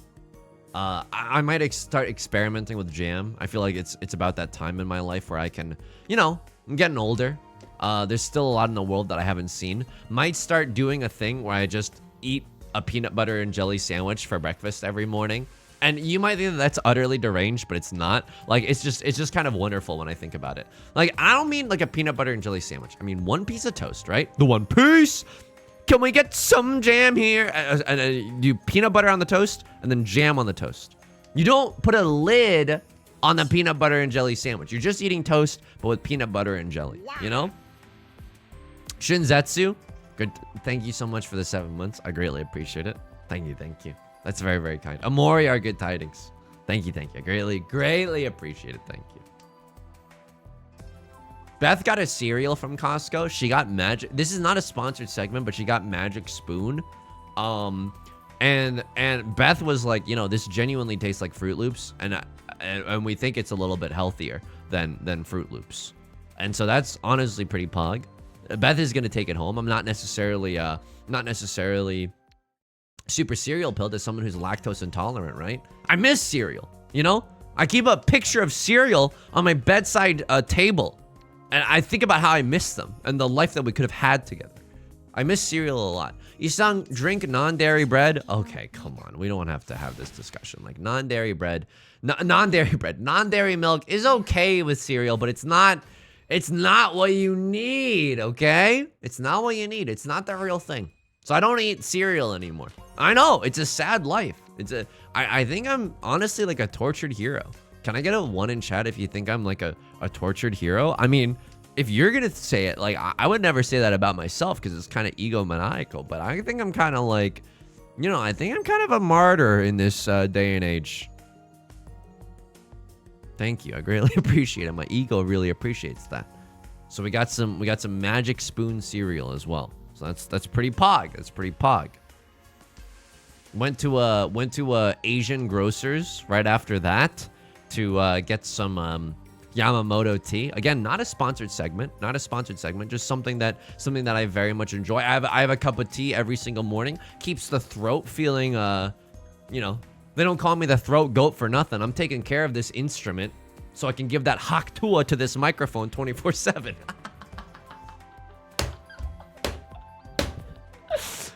I might start experimenting with jam. I feel like it's about that time in my life where I can, I'm getting older. There's still a lot in the world that I haven't seen. Might start doing a thing where I just eat a peanut butter and jelly sandwich for breakfast every morning. And you might think that that's utterly deranged, but it's not. Like, it's just kind of wonderful when I think about it. Like, I don't mean like a peanut butter and jelly sandwich. I mean 1 piece of toast, right? The 1 piece. Can we get some jam here? And do peanut butter on the toast and then jam on the toast. You don't put a lid on the peanut butter and jelly sandwich. You're just eating toast, but with peanut butter and jelly, you know? Shinzetsu, good. Thank you so much for the 7 months. I greatly appreciate it. Thank you. That's very, very kind. Amori are good tidings. Thank you. I greatly appreciate it. Thank you. Beth got a cereal from Costco. She got magic. This is not a sponsored segment, but she got Magic Spoon. And Beth was like, this genuinely tastes like Fruit Loops, and we think it's a little bit healthier than Fruit Loops. And so that's honestly pretty pog. Beth is gonna take it home. I'm not necessarily super cereal pilled as someone who's lactose intolerant, right? I miss cereal, I keep a picture of cereal on my bedside table. And I think about how I miss them and the life that we could have had together. I miss cereal a lot. Isang, drink non-dairy bread. Okay, come on. We don't have to have this discussion. Like non-dairy bread, non-dairy milk is okay with cereal, but it's not what you need, okay? It's not what you need. It's not the real thing. So I don't eat cereal anymore. I know, it's a sad life. I think I'm honestly like a tortured hero. Can I get a 1 in chat if you think I'm like a tortured hero? I mean, if you're gonna say it, like I would never say that about myself because it's kind of egomaniacal, but I think I'm kind of like, you know, I think I'm kind of a martyr in this day and age. Thank you, I greatly appreciate it. My ego really appreciates that. So we got some Magic Spoon cereal as well. So that's pretty pog. That's pretty pog. Went to Asian grocers right after that to get some Yamamoto tea. Again, not a sponsored segment, just something that I very much enjoy. I have a cup of tea every single morning. Keeps the throat feeling you know, they don't call me the throat goat for nothing. I'm taking care of this instrument so I can give that haktua to this microphone 24/7.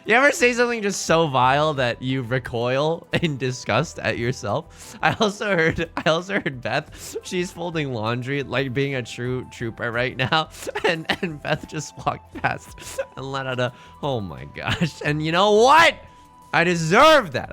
You ever say something just so vile that you recoil in disgust at yourself? I also heard Beth. She's folding laundry, like being a true trooper right now, and Beth just walked past and let out a, oh my gosh. And you know what? I deserve that.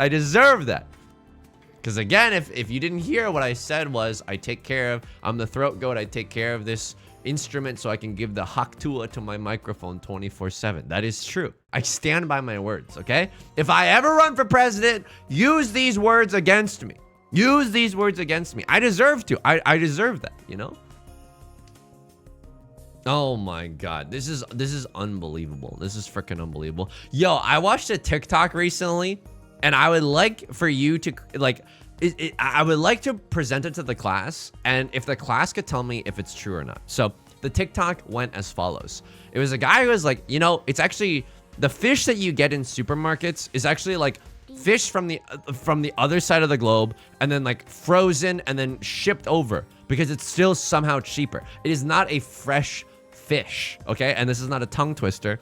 Because again, if you didn't hear, what I said was I'm the throat goat. I take care of this instrument so I can give the haktua to my microphone 24/7. That is true. I stand by my words, okay? If I ever run for president, use these words against me. I deserve to. I deserve that, you know? Oh my god. This is unbelievable. This is freaking unbelievable. Yo, I watched a TikTok recently, and I would like for you to like I would like to present it to the class, and if the class could tell me if it's true or not. So the TikTok went as follows. It was a guy who was like, you know, it's actually the fish that you get in supermarkets is actually like fish from the other side of the globe, and then like frozen and then shipped over because it's still somehow cheaper. It is not a fresh fish, okay? And this is not a tongue twister.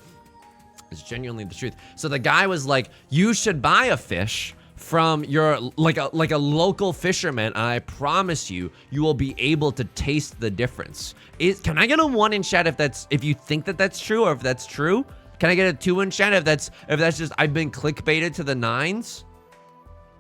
It's genuinely the truth. So the guy was like, you should buy a fish from your like a local fisherman, and I promise you will be able to taste the difference. Can I get a 1 in chat if you think that's true, or if that's true? Can I get a 2 in chat if that's just I've been clickbaited to the 9s?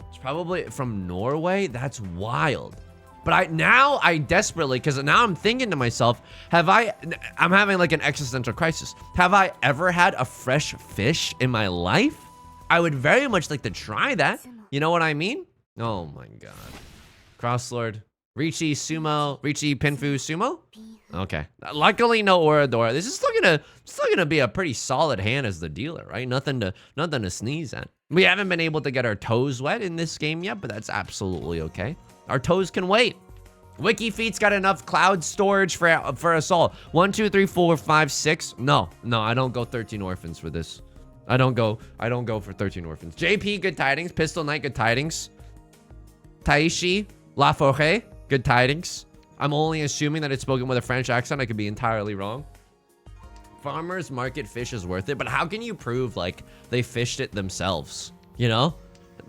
It's probably from Norway. That's wild. But I desperately, because now I'm thinking to myself, I'm having like an existential crisis. Have I ever had a fresh fish in my life? I would very much like to try that. You know what I mean? Oh my god. Crosslord. Richi Pinfu Sumo? Okay. Luckily no Oradora. This is still gonna be a pretty solid hand as the dealer, right? Nothing to sneeze at. We haven't been able to get our toes wet in this game yet, but that's absolutely okay. Our toes can wait. WikiFeet's got enough cloud storage for us all. 1, 2, 3, 4, 5, 6. No, I don't go 13 orphans for this. I don't go for 13 orphans. JP, good tidings. Pistol Knight, good tidings. Taishi, La Forêt, good tidings. I'm only assuming that it's spoken with a French accent. I could be entirely wrong. Farmers market fish is worth it, but how can you prove like they fished it themselves? You know?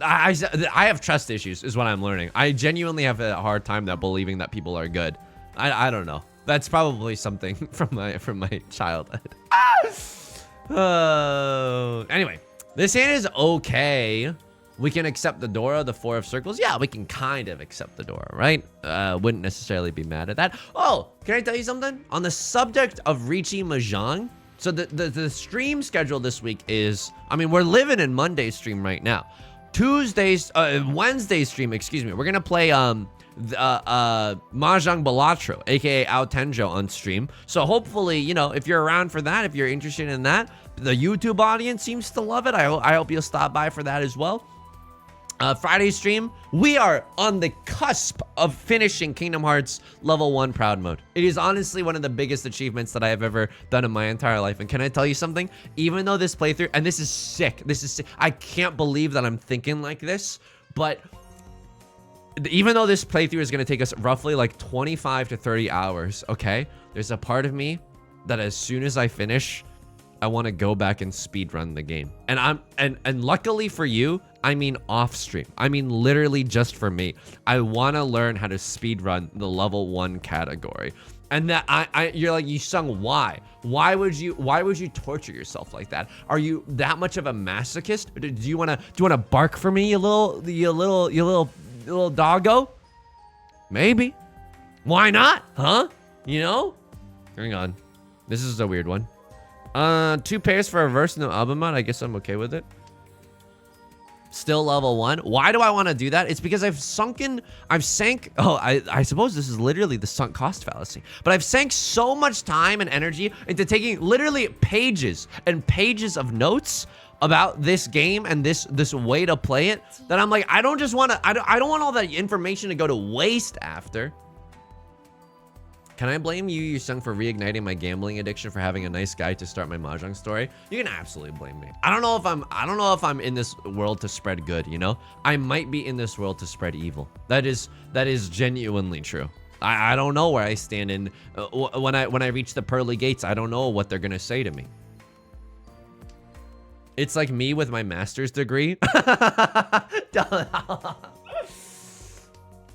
I have trust issues is what I'm learning. I genuinely have a hard time believing that people are good. I don't know. That's probably something from my childhood. Anyway, this hand is okay. We can accept the Dora, the 4 of circles. Yeah, we can kind of accept the Dora, right? Wouldn't necessarily be mad at that. Oh, can I tell you something? On the subject of Richi Mahjong, so the stream schedule this week is, I mean, we're living in Monday's stream right now. Wednesday's stream, excuse me. We're gonna play Mahjong Balatro, aka Ao Tenjo, on stream. So hopefully, you know, if you're around for that, if you're interested in that, the YouTube audience seems to love it. I hope you'll stop by for that as well. Friday stream, we are on the cusp of finishing Kingdom Hearts Level 1 Proud Mode. It is honestly one of the biggest achievements that I have ever done in my entire life. And can I tell you something? Even though this playthrough, and this is sick, I can't believe that I'm thinking like this, but even though this playthrough is going to take us roughly like 25 to 30 hours, okay? There's a part of me that as soon as I finish, I want to go back and speed run the game. And luckily for you, I mean off stream. I mean literally just for me. I want to learn how to speed run the level 1 category. And that you're like, Yusung, why? Why would you torture yourself like that? Are you that much of a masochist? Do you wanna bark for me, you little doggo? Maybe. Why not? Huh? You know? Hang on. This is a weird one. 2 pairs for a verse, no album mod. I guess I'm okay with it. Still level 1. Why do I want to do that? It's because I've sank. Oh, I suppose this is literally the sunk cost fallacy. But I've sank so much time and energy into taking literally pages and pages of notes about this game and this way to play it that I'm like, I don't want all that information to go to waste after. Can I blame you, Yusung, for reigniting my gambling addiction for having a nice guy to start my mahjong story? You can absolutely blame me. I don't know if I'm in this world to spread good, you know? I might be in this world to spread evil. That is genuinely true. I don't know where I stand in when I reach the pearly gates. I don't know what they're gonna say to me. It's like me with my master's degree.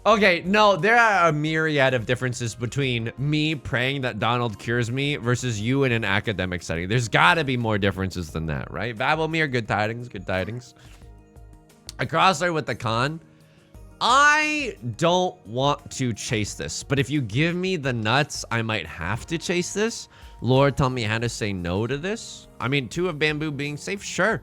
Okay, no, there are a myriad of differences between me praying that Donald cures me versus you in an academic setting. There's gotta be more differences than that, right? Vabomir, good tidings, good tidings. A crosshair with the con. I don't want to chase this, but if you give me the nuts, I might have to chase this. Lord, tell me how to say no to this. I mean, 2 of bamboo being safe, sure.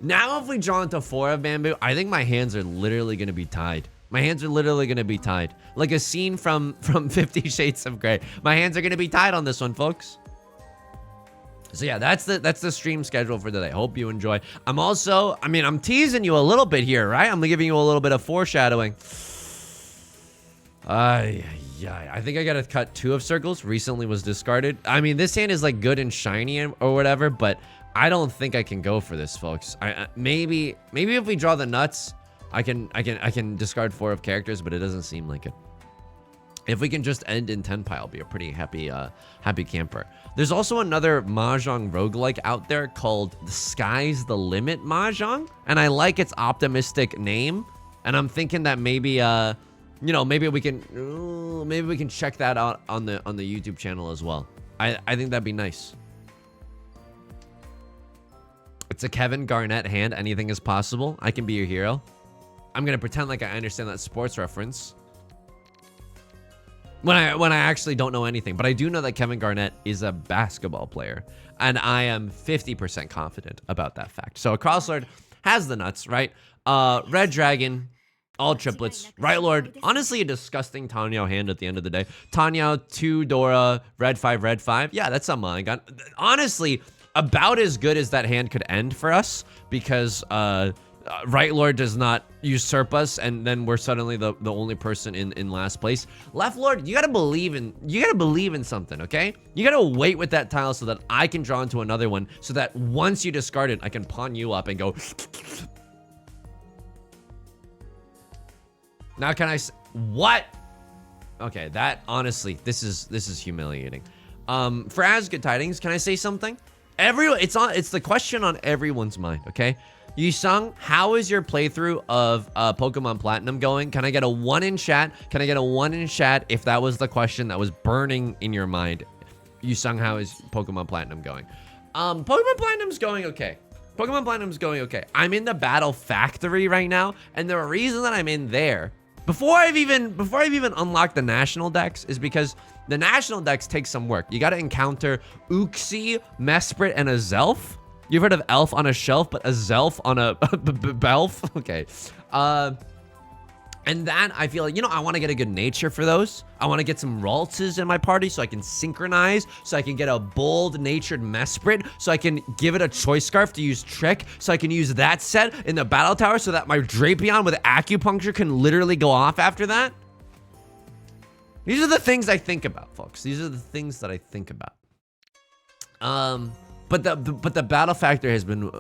Now if we draw into 4 of bamboo, I think my hands are literally gonna be tied. My hands are literally going to be tied. Like a scene from 50 Shades of Grey. My hands are going to be tied on this one, folks. So yeah, that's the stream schedule for today. Hope you enjoy. I'm teasing you a little bit here, right? I'm giving you a little bit of foreshadowing. Yeah, I think I got to cut 2 of circles. Recently was discarded. I mean, this hand is like good and shiny or whatever, but I don't think I can go for this, folks. Maybe if we draw the nuts, I can discard 4 of characters, but it doesn't seem like it. If we can just end in 10 pile, I'll be a pretty happy camper. There's also another mahjong roguelike out there called The Sky's the Limit Mahjong, and I like its optimistic name. And I'm thinking that maybe maybe we can check that out on the YouTube channel as well. I think that'd be nice. It's a Kevin Garnett hand. Anything is possible. I can be your hero. I'm gonna pretend like I understand that sports reference when I actually don't know anything, but I do know that Kevin Garnett is a basketball player, and I am 50% confident about that fact. So a Crosslord has the nuts, right? Red Dragon, all triplets, Right Lord. Honestly, a disgusting Tanyao hand at the end of the day. Tanyao, 2 Dora, red 5. Yeah, that's something I got. Honestly, about as good as that hand could end for us, because Right Lord does not usurp us, and then we're suddenly the only person in last place. Left Lord, you gotta believe in something, okay? You gotta wait with that tile so that I can draw into another one, so that once you discard it, I can pawn you up and go. Now can I what? Okay, that honestly, this is humiliating. For As Good Tidings, can I say something? It's the question on everyone's mind, okay? Yusung, how is your playthrough of Pokemon Platinum going? Can I get a 1 in chat? Can I get a 1 in chat if that was the question that was burning in your mind? Yusung, how is Pokemon Platinum going? Pokemon Platinum's going okay. Pokemon Platinum's going okay. I'm in the Battle Factory right now, and the reason that I'm in there, before I've even unlocked the national decks, is because the national decks take some work. You gotta encounter Uxie, Mesprit, and a Zelf. You've heard of Elf on a Shelf, but a Zelf on a Belf? Okay. And that, I feel like, I want to get a good nature for those. I want to get some Raltzes in my party so I can synchronize, so I can get a bold natured Mesprit, so I can give it a Choice Scarf to use Trick, so I can use that set in the Battle Tower so that my Drapion with Acupuncture can literally go off after that. These are the things I think about, folks. These are the things that I think about. but the battle factor has been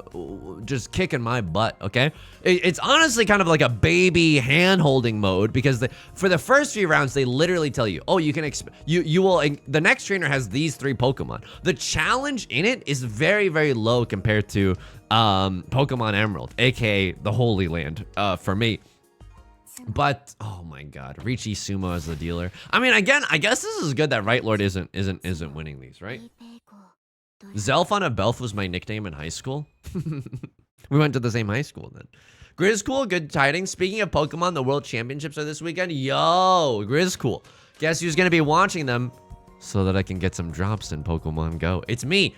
just kicking my butt. Okay, it's honestly kind of like a baby hand holding mode, because for the first few rounds they literally tell you, oh, you can you will, the next trainer has these 3 Pokemon. The challenge in it is very, very low compared to Pokemon Emerald, aka the Holy Land, for me. But oh my God, Richie Sumo as the dealer. I mean, again, I guess this is good that Right Lord isn't winning these, right? Zelfon of Belf was my nickname in high school. We went to the same high school then. Grizcool, good tidings. Speaking of Pokemon, the World Championships are this weekend. Yo, Grizcool. Guess who's gonna be watching them so that I can get some drops in Pokemon Go? It's me.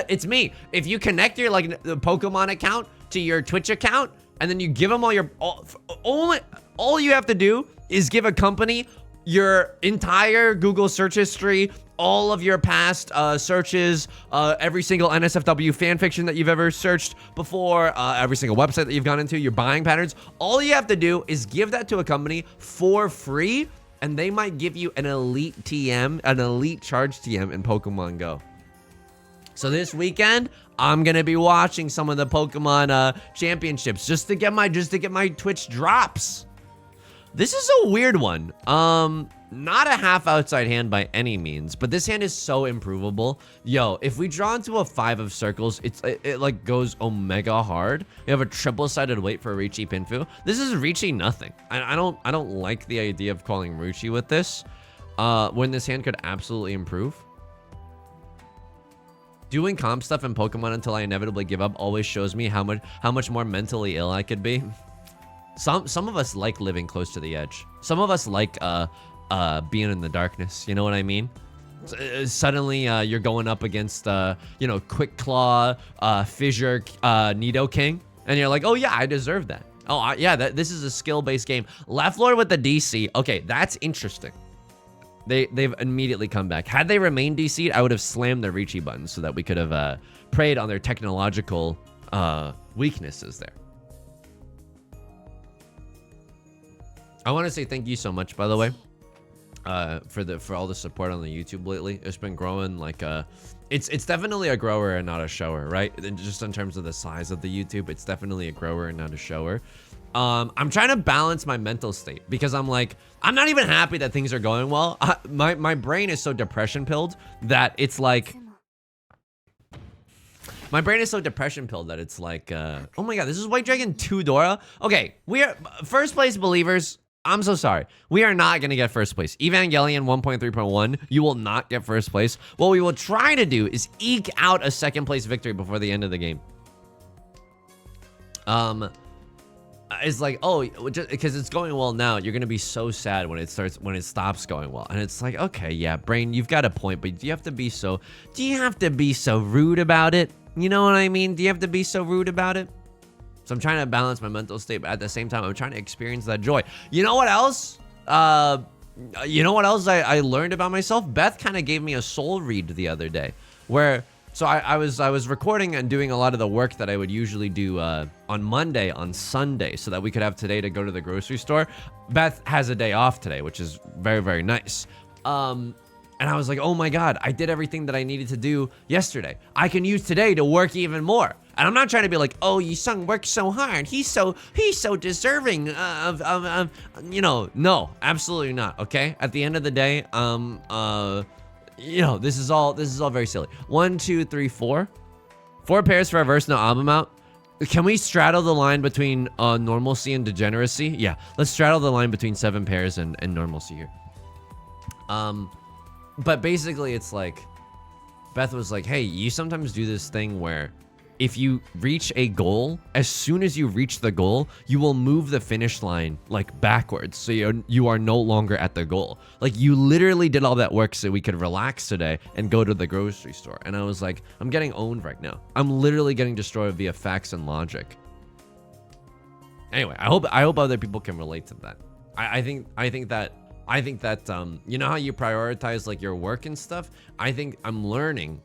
It's me. If you connect your the Pokemon account to your Twitch account, and then you give them all your all you have to do is give a company your entire Google search history, all of your past searches, every single NSFW fanfiction that you've ever searched before, every single website that you've gone into, your buying patterns. All you have to do is give that to a company for free, and they might give you an elite TM, an elite charge TM in Pokemon Go. So this weekend, I'm gonna be watching some of the Pokemon championships just to get my Twitch drops. This is a weird one. Not a half outside hand by any means, but this hand is so improvable. Yo, if we draw into a 5 of circles, it like goes omega hard. We have a triple-sided weight for Riichi Pinfu. This is Riichi nothing. I don't like the idea of calling Riichi with this, when this hand could absolutely improve. Doing comp stuff in Pokemon until I inevitably give up always shows me how much more mentally ill I could be. Some of us like living close to the edge. Some of us like being in the darkness. You know what I mean? Suddenly you're going up against you know, Quick Claw, Fissure, Nidoking, and you're like, oh yeah, I deserve that. Oh yeah, this is a skill-based game. Left Lord with the DC. Okay, that's interesting. They've immediately come back. Had they remained DC'd, I would have slammed the Riichi button so that we could have preyed on their technological weaknesses there. I want to say thank you so much, by the way, for all the support on the YouTube lately. It's been growing like it's definitely a grower and not a shower, right? And just in terms of the size of the YouTube, it's definitely a grower and not a shower. I'm trying to balance my mental state because I'm like, I'm not even happy that things are going well. My brain is so depression pilled that it's like, my brain is so depression pilled that it's like, oh my God, this is White Dragon 2 Dora. Okay, we are first place believers. I'm so sorry. We are not going to get first place. Evangelion 1.3.1, you will not get first place. What we will try to do is eke out a second place victory before the end of the game. It's like, oh, just because it's going well now, you're gonna be so sad when it stops going well. And it's like, okay, yeah, brain, you've got a point, but do you have to be so rude about it? You know what I mean? Do you have to be so rude about it? So I'm trying to balance my mental state, but at the same time, I'm trying to experience that joy. You know what else? You know what else I learned about myself? Beth kind of gave me a soul read the other day, where so I was recording and doing a lot of the work that I would usually do on Monday, on Sunday, so that we could have today to go to the grocery store. Beth has a day off today, which is very, very nice. And I was like, oh my God, I did everything that I needed to do yesterday. I can use today to work even more. And I'm not trying to be like, oh, Yi-Sung worked so hard. He's so deserving of you know, no, absolutely not. Okay. At the end of the day, you know, this is all very silly. 1, 2, 3, 4. 4 pairs for reverse, no album out. Can we straddle the line between normalcy and degeneracy? Yeah, let's straddle the line between 7 pairs and normalcy here. But basically it's like, Beth was like, hey, you sometimes do this thing where if you reach a goal, as soon as you reach the goal, you will move the finish line like backwards. So you are no longer at the goal. Like you literally did all that work so we could relax today and go to the grocery store. And I was like, I'm getting owned right now. I'm literally getting destroyed via facts and logic. Anyway, I hope other people can relate to that. I think that you know how you prioritize like your work and stuff. I think I'm learning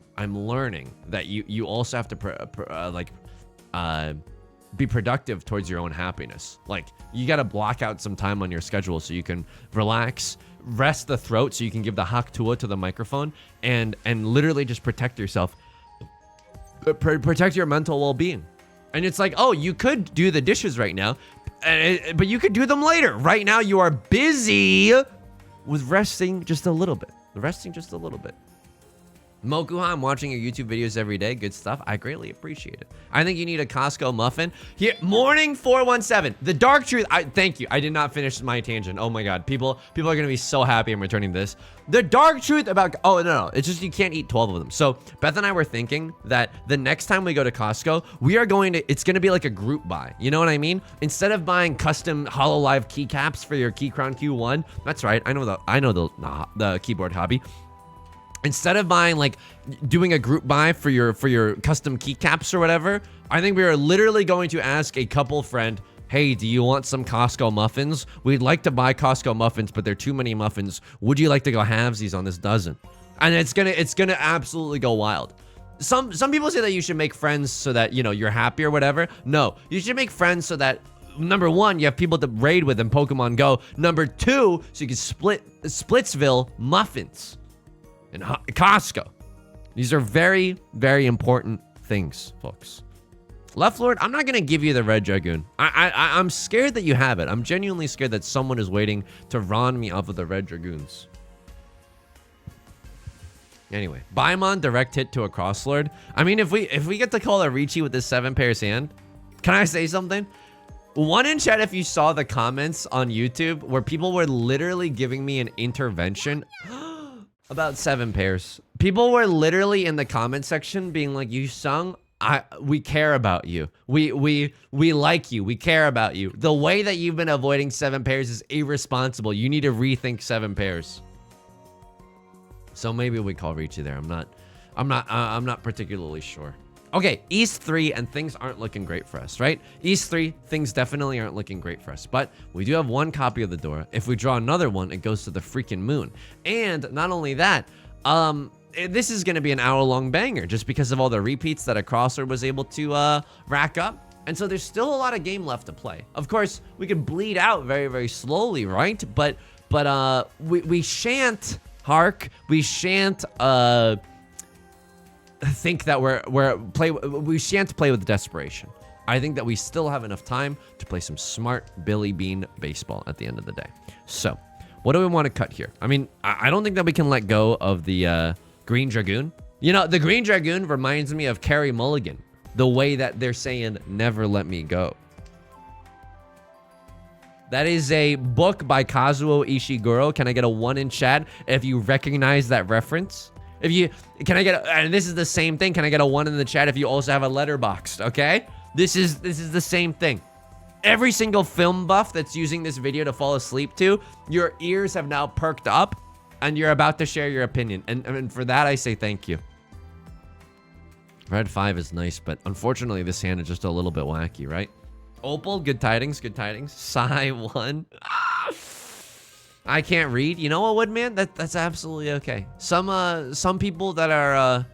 that you also have to be productive towards your own happiness. Like you got to block out some time on your schedule so you can relax, rest the throat so you can give the Haktua to the microphone and literally just protect yourself protect your mental well-being. And it's like, oh, you could do the dishes right now, but you could do them later. Right now, you are busy with resting just a little bit. Mokuha, I'm watching your YouTube videos every day. Good stuff. I greatly appreciate it. I think you need a Costco muffin. Here, morning 417. The dark truth. Thank you. I did not finish my tangent. Oh my God. People are going to be so happy I'm returning this. The dark truth about, oh no. It's just you can't eat 12 of them. So Beth and I were thinking that the next time we go to Costco, it's going to be like a group buy. You know what I mean? Instead of buying custom HoloLive keycaps for your Keychron Q1. That's right. I know the keyboard hobby. Instead of doing a group buy for your custom keycaps or whatever, I think we are literally going to ask a couple friend, hey, do you want some Costco muffins? We'd like to buy Costco muffins, but there are too many muffins. Would you like to go halvesies on this dozen? And it's gonna absolutely go wild. Some people say that you should make friends so that, you know, you're happy or whatever. No, you should make friends so that, number one, you have people to raid with in Pokemon Go. Number two, so you can split Splitsville muffins. And Costco. These are very, very important things, folks. Left Lord, I'm not going to give you the Red Dragoon. I'm scared that you have it. I'm genuinely scared that someone is waiting to Ron me off of the Red Dragoons. Anyway, Baimon direct hit to a Crosslord. I mean, if we get to call a Ricci with this 7 pairs hand, can I say something? One in chat if you saw the comments on YouTube where people were literally giving me an intervention about 7 pairs. People were literally in the comment section being like, "You Sung, we care about you. We like you. We care about you. The way that you've been avoiding 7 pairs is irresponsible. You need to rethink 7 pairs." So maybe we call Ricci there. I'm not particularly sure. Okay, East 3, and things aren't looking great for us, right? East 3, things definitely aren't looking great for us, but we do have 1 copy of the Dora. If we draw another one, it goes to the freaking moon. And not only that, this is going to be an hour-long banger just because of all the repeats that a Crosser was able to rack up. And so there's still a lot of game left to play. Of course, we can bleed out very, very slowly, right? But we shan't, Hark, we shan't, think that we shan't play with desperation. I think that we still have enough time to play some smart Billy Bean baseball at the end of the day. So, what do we want to cut here? I mean, I don't think that we can let go of the Green Dragoon. You know, the Green Dragoon reminds me of Carey Mulligan. The way that they're saying, "Never let me go." That is a book by Kazuo Ishiguro. Can I get a 1 in chat if you recognize that reference? And this is the same thing. Can I get a 1 in the chat if you also have a Letterboxd? Okay, this is the same thing. Every single film buff that's using this video to fall asleep to, your ears have now perked up, and you're about to share your opinion. And for that, I say thank you. Red 5 is nice, but unfortunately, this hand is just a little bit wacky, right? Opal, good tidings, good tidings. Psy 1. I can't read. You know what, Woodman? That's absolutely okay. Some people that are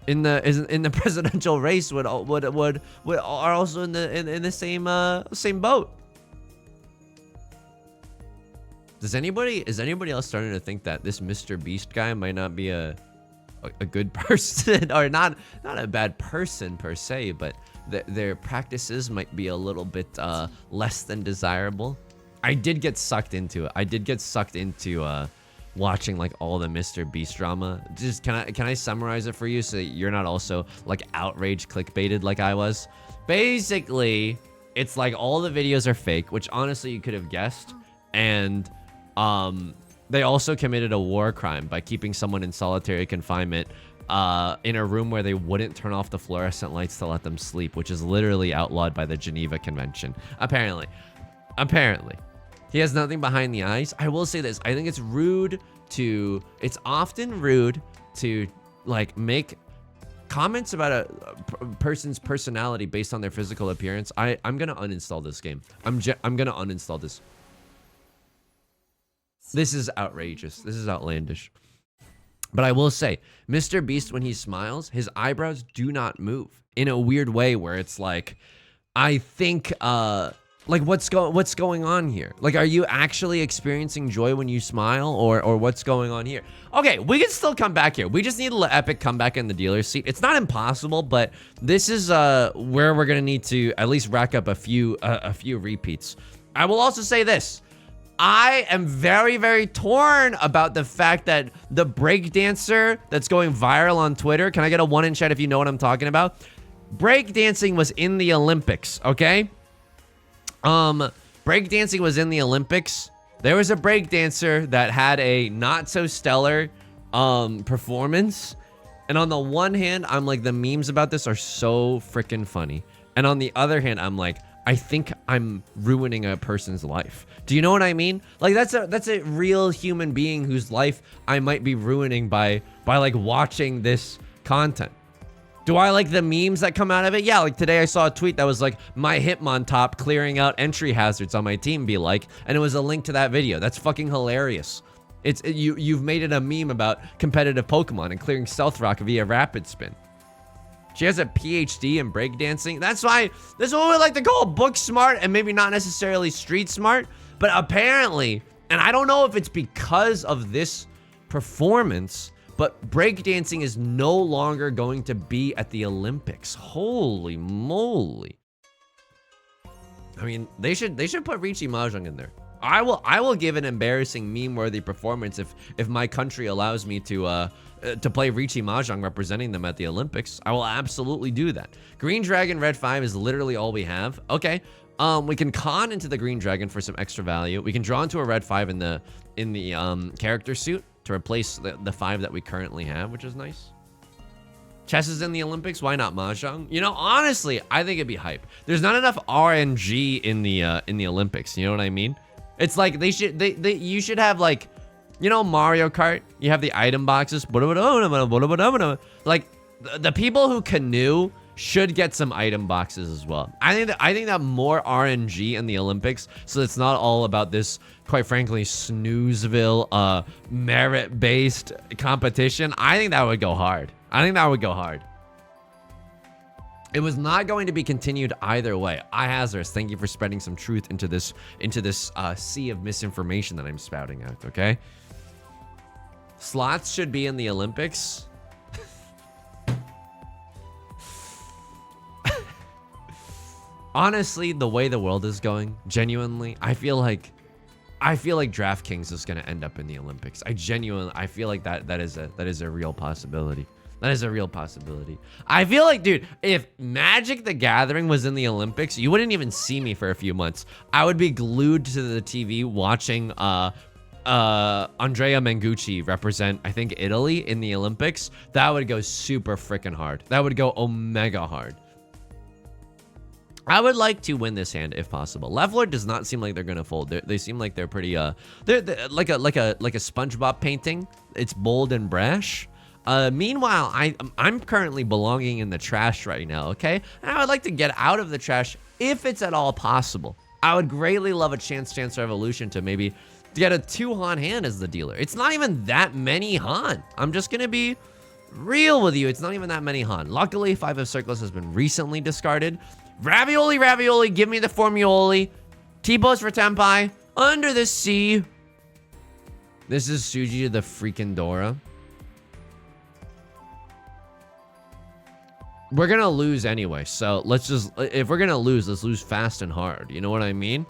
in the presidential race are also in the same boat. Is anybody else starting to think that this Mr. Beast guy might not be a good person, or not a bad person per se, but their practices might be a little bit less than desirable? I did get sucked into it. I did get sucked into watching like all the Mr. Beast drama. Just can I summarize it for you so that you're not also like outraged clickbaited like I was? Basically, it's like all the videos are fake, which honestly you could have guessed, and they also committed a war crime by keeping someone in solitary confinement in a room where they wouldn't turn off the fluorescent lights to let them sleep, which is literally outlawed by the Geneva Convention. Apparently. He has nothing behind the eyes. I will say this. I think it's often rude to like make comments about a person's personality based on their physical appearance. I'm going to uninstall this game. I'm going to uninstall this. This is outrageous. This is outlandish. But I will say, Mr. Beast, when he smiles, his eyebrows do not move in a weird way where it's like, I think Like, what's going on here? Like, are you actually experiencing joy when you smile, or what's going on here? Okay, we can still come back here. We just need to let Epic come back in the dealer's seat. It's not impossible, but this is where we're gonna need to at least rack up a few repeats. I will also say this. I am very, very torn about the fact that the breakdancer that's going viral on Twitter, can I get a 1 in chat if you know what I'm talking about? Breakdancing was in the Olympics, okay? Breakdancing was in the Olympics. There was a breakdancer that had a not so stellar performance. And on the one hand, I'm like, the memes about this are so freaking funny. And on the other hand, I'm like, I think I'm ruining a person's life. Do you know what I mean? Like, that's a real human being whose life I might be ruining by like watching this content. Do I like the memes that come out of it? Yeah, like today I saw a tweet that was like, my Hitmontop clearing out entry hazards on my team be like, and it was a link to that video. That's fucking hilarious. You've made it a meme about competitive Pokemon and clearing Stealth Rock via Rapid Spin. She has a PhD in breakdancing. That's why this is what we like to call book smart and maybe not necessarily street smart. But apparently, and I don't know if it's because of this performance, but breakdancing is no longer going to be at the Olympics. Holy moly. I mean, they should put Richie Mahjong in there. I will give an embarrassing meme-worthy performance if my country allows me to play Richie Mahjong representing them at the Olympics. I will absolutely do that. Green Dragon Red 5 is literally all we have. Okay. We can con into the Green Dragon for some extra value. We can draw into a Red 5 in the character suit to replace the 5 that we currently have, which is nice. Chess is in the Olympics. Why not Mahjong? You know, honestly, I think it'd be hype. There's not enough RNG in the Olympics. You know what I mean? It's like you should have, like, you know, Mario Kart. You have the item boxes. Like the people who canoe should get some item boxes as well. I think that more RNG in the Olympics, so it's not all about this, quite frankly, snoozeville merit-based competition. I think that would go hard. It was not going to be continued either way. iHazardous, thank you for spreading some truth into this sea of misinformation that I'm spouting out, okay? Slots should be in the Olympics. Honestly, the way the world is going, genuinely, I feel like DraftKings is going to end up in the Olympics. I feel like that is a real possibility. That is a real possibility. I feel like, dude, if Magic the Gathering was in the Olympics, you wouldn't even see me for a few months. I would be glued to the TV watching Andrea Mengucci represent, I think, Italy in the Olympics. That would go super freaking hard. That would go omega hard. I would like to win this hand if possible. Left Lord does not seem like they're gonna fold. They seem like they're pretty they're like a SpongeBob painting. It's bold and brash. Meanwhile, I'm currently belonging in the trash right now, okay? And I would like to get out of the trash if it's at all possible. I would greatly love a Chance Revolution to maybe get a 2 Han hand as the dealer. It's not even that many Han. I'm just gonna be real with you. It's not even that many Han. Luckily, 5 of Circles has been recently discarded. Ravioli, give me the Formuoli. T-Pose for Tenpai. Under the Sea. This is Suji to the freaking Dora. We're gonna lose anyway, so if we're gonna lose, let's lose fast and hard. You know what I mean?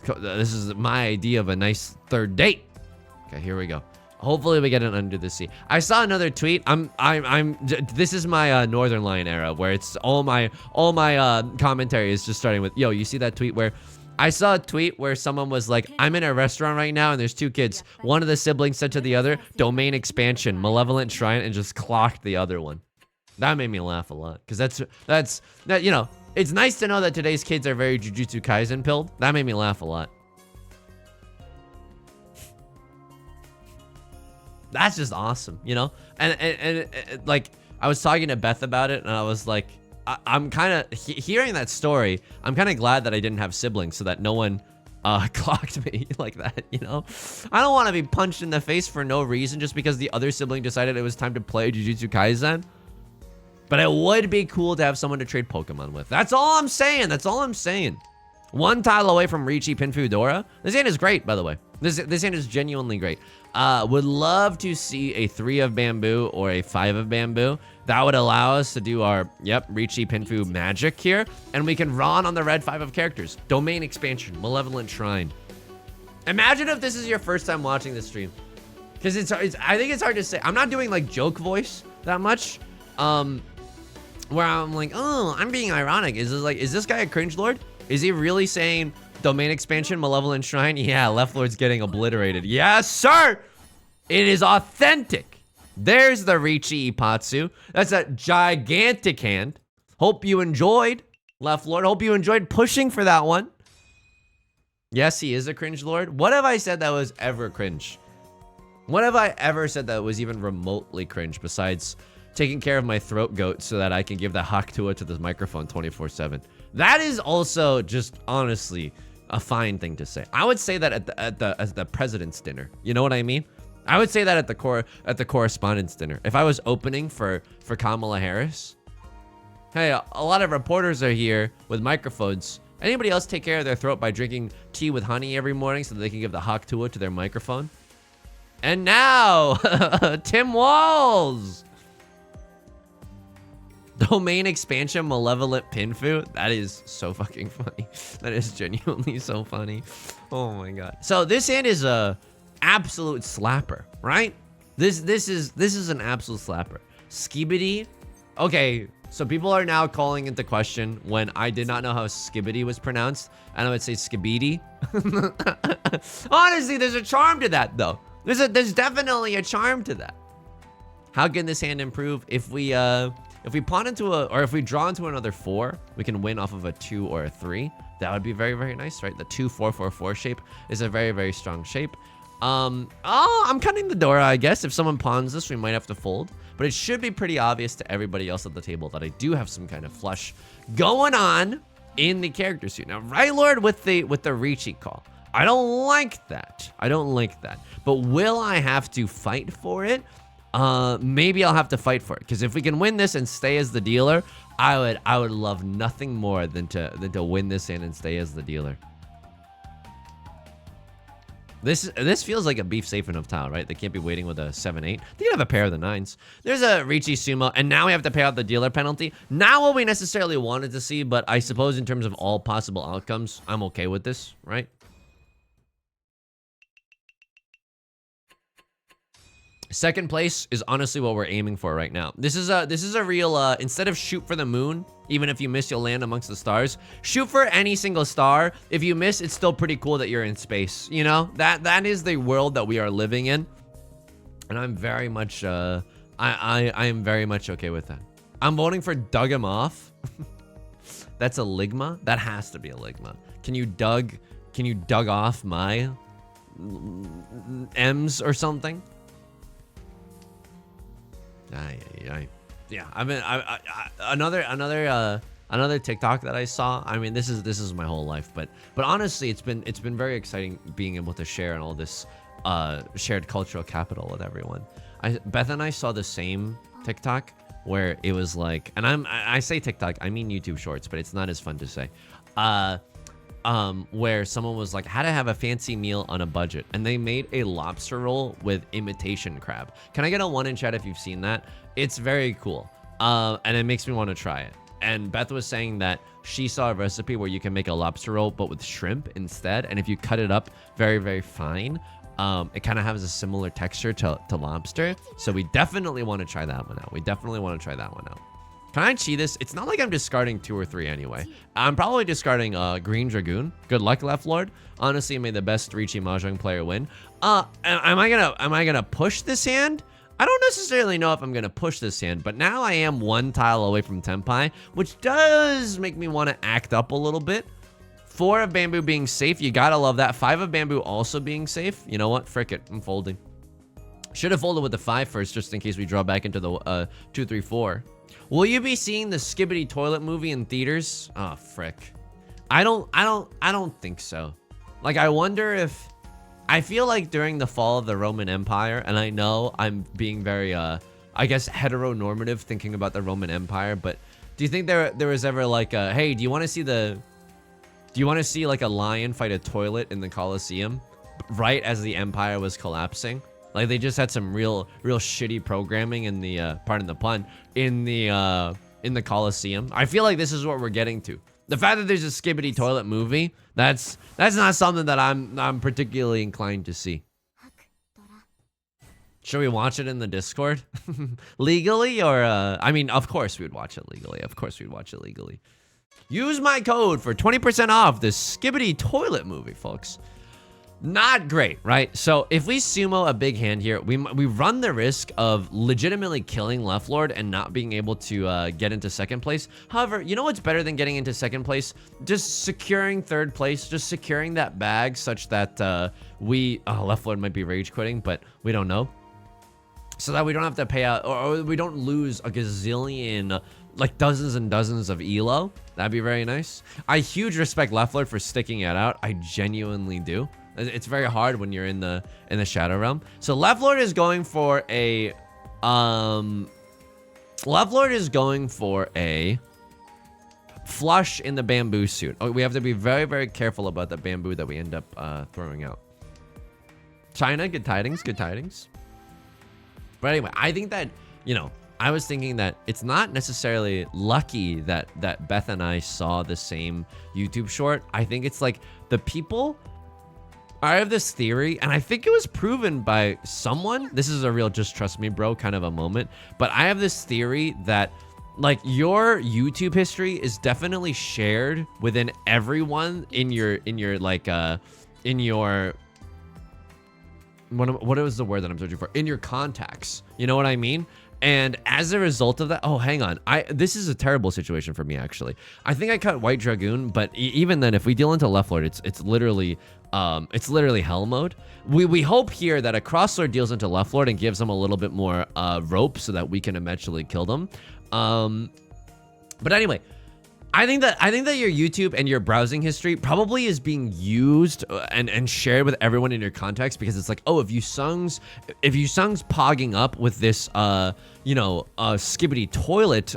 This is my idea of a nice third date. Okay, here we go. Hopefully we get an Under the Sea. I saw another tweet. This is my Northern Lion era, where it's all my commentary is just starting with, yo, you see that tweet where I saw a tweet where someone was like, I'm in a restaurant right now and there's 2 kids. One of the siblings said to the other, domain expansion, malevolent shrine, and just clocked the other one. That made me laugh a lot, because that's you know, it's nice to know that today's kids are very Jujutsu Kaisen pilled. That made me laugh a lot. That's just awesome, you know? And like, I was talking to Beth about it, and I was like, I'm kind of, hearing that story, I'm kind of glad that I didn't have siblings so that no one clocked me like that, you know? I don't want to be punched in the face for no reason just because the other sibling decided it was time to play Jujutsu Kaisen. But it would be cool to have someone to trade Pokemon with. That's all I'm saying. That's all I'm saying. One tile away from Ricci Pinfu Dora. This hand is great, by the way. This hand is genuinely great. Would love to see a 3 of bamboo or a 5 of bamboo. That would allow us to do our, Ricci Pinfu magic here. And we can run on the red 5 of characters. Domain expansion, Malevolent Shrine. Imagine if this is your first time watching this stream. Because I think it's hard to say. I'm not doing like joke voice that much. Where I'm like, oh, I'm being ironic. Is this guy a cringe lord? Is he really saying domain expansion, Malevolent Shrine? Yeah, left lord's getting obliterated. Yes, sir! It is authentic. There's the Ricci Ipatsu. That's a gigantic hand. Hope you enjoyed, left lord. Hope you enjoyed pushing for that one. Yes, he is a cringe lord. What have I said that was ever cringe? What have I ever said that was even remotely cringe besides taking care of my throat goat so that I can give the Haktua to this microphone 24/7? That is also just honestly a fine thing to say. I would say that at the president's dinner. You know what I mean? I would say that at the correspondence dinner. If I was opening for Kamala Harris, hey, a lot of reporters are here with microphones. Anybody else take care of their throat by drinking tea with honey every morning so that they can give the Haktua to their microphone? And now, Tim Walls. Domain expansion, Malevolent Pinfu. That is so fucking funny. That is genuinely so funny. Oh my god. So this hand is a absolute slapper, right? This is an absolute slapper. Skibidi. Okay, so people are now calling into question when I did not know how Skibidi was pronounced, and I would say Skibidi. Honestly, there's a charm to that though. There's definitely a charm to that. How can this hand improve? If we pawn into if we draw into another 4, we can win off of a 2 or a 3. That would be very, very nice, right? The 2-4-4-4 shape is a very, very strong shape. I'm cutting the Dora, I guess. If someone pawns this, we might have to fold. But it should be pretty obvious to everybody else at the table that I do have some kind of flush going on in the character suit. Now, right lord with the Ricci call. I don't like that. I don't like that. But will I have to fight for it? Maybe I'll have to fight for it, because if we can win this and stay as the dealer, I would love nothing more than to win this in and stay as the dealer. This feels like a beef safe enough tile, right? They can't be waiting with a 7-8. They can have a pair of the 9s. There's a Ricci Sumo, and now we have to pay out the dealer penalty. Not what we necessarily wanted to see, but I suppose in terms of all possible outcomes, I'm okay with this, right? Second place is honestly what we're aiming for right now. This is a real instead of shoot for the moon, even if you miss you'll land amongst the stars, shoot for any single star. If you miss, it's still pretty cool that you're in space, you know? That is the world that we are living in. And I'm very much I am very much okay with that. I'm voting for Dug Him Off. That's a Ligma? That has to be a Ligma. Can you dug off my M's or something? Yeah, I mean, another TikTok that I saw. I mean, this is my whole life, but honestly, it's been very exciting being able to share and all this shared cultural capital with everyone. Beth and I saw the same TikTok where it was like, and I say TikTok, I mean YouTube Shorts, but it's not as fun to say. Where someone was like, how to have a fancy meal on a budget, and they made a lobster roll with imitation crab. Can I get a 1 in chat if you've seen that? It's very cool, and it makes me want to try it. And Beth was saying that she saw a recipe where you can make a lobster roll but with shrimp instead, and if you cut it up very, very fine, it kind of has a similar texture to lobster. So we definitely want to try that one out. Can I cheat this? It's not like I'm discarding 2 or 3 anyway. I'm probably discarding Green Dragoon. Good luck, left lord. Honestly, may the best Ricci Mahjong player win. Am I gonna push this hand? I don't necessarily know if I'm gonna push this hand, but now I am 1 tile away from Tenpai, which does make me want to act up a little bit. 4 of bamboo being safe, you gotta love that. 5 of bamboo also being safe. You know what? Frick it, I'm folding. Should have folded with the 5 first, just in case we draw back into the 2, 3, 4. Will you be seeing the Skibidi Toilet movie in theaters? Oh, frick. I don't think so. Like, I wonder if... I feel like during the fall of the Roman Empire, and I know I'm being very, I guess, heteronormative thinking about the Roman Empire, but do you think there was ever like a, hey, do you want to see the Do you want to see like a lion fight a toilet in the Colosseum right as the Empire was collapsing? Like they just had some real shitty programming in the pardon the pun, in the Colosseum. I feel like this is what we're getting to. The fact that there's a Skibidi Toilet movie, that's not something that I'm particularly inclined to see. Should we watch it in the Discord? Legally or I mean, of course we would watch it legally. Of course we'd watch it legally. Use my code for 20% off this Skibidi Toilet movie, folks. Not great, right? So if we sumo a big hand here, we run the risk of legitimately killing Leftlord and not being able to get into second place. However, you know what's better than getting into second place? Just securing third place, just securing that bag such that Leftlord might be rage quitting, but we don't know. So that we don't have to pay out, or we don't lose a gazillion, like dozens and dozens of elo. That'd be very nice. I huge respect Leftlord for sticking it out. I genuinely do. It's very hard when you're in the Shadow Realm. So Leftlord is going for a flush in the bamboo suit. Oh, we have to be very careful about the bamboo that we end up throwing out. China, good tidings, good tidings. But anyway, I think that, you know, I was thinking that it's not necessarily lucky that Beth and I saw the same YouTube short. I think it's like the people. I have this theory, and I think it was proven by someone. This is a real just trust me, bro, kind of a moment. But I have this theory that, like, your YouTube history is definitely shared within everyone in your what was the word that I'm searching for? In your contacts. You know what I mean? And as a result of that, oh, hang on. This is a terrible situation for me, actually. I think I cut White Dragoon, but even then, if we deal into Leftlord, it's literally hell mode. We hope here that a Crosslord deals into Leftlord and gives them a little bit more rope so that we can eventually kill them. But anyway, I think that your YouTube and your browsing history probably is being used and shared with everyone in your contacts, because it's like, oh, if you sung's pogging up with this Skibidi Toilet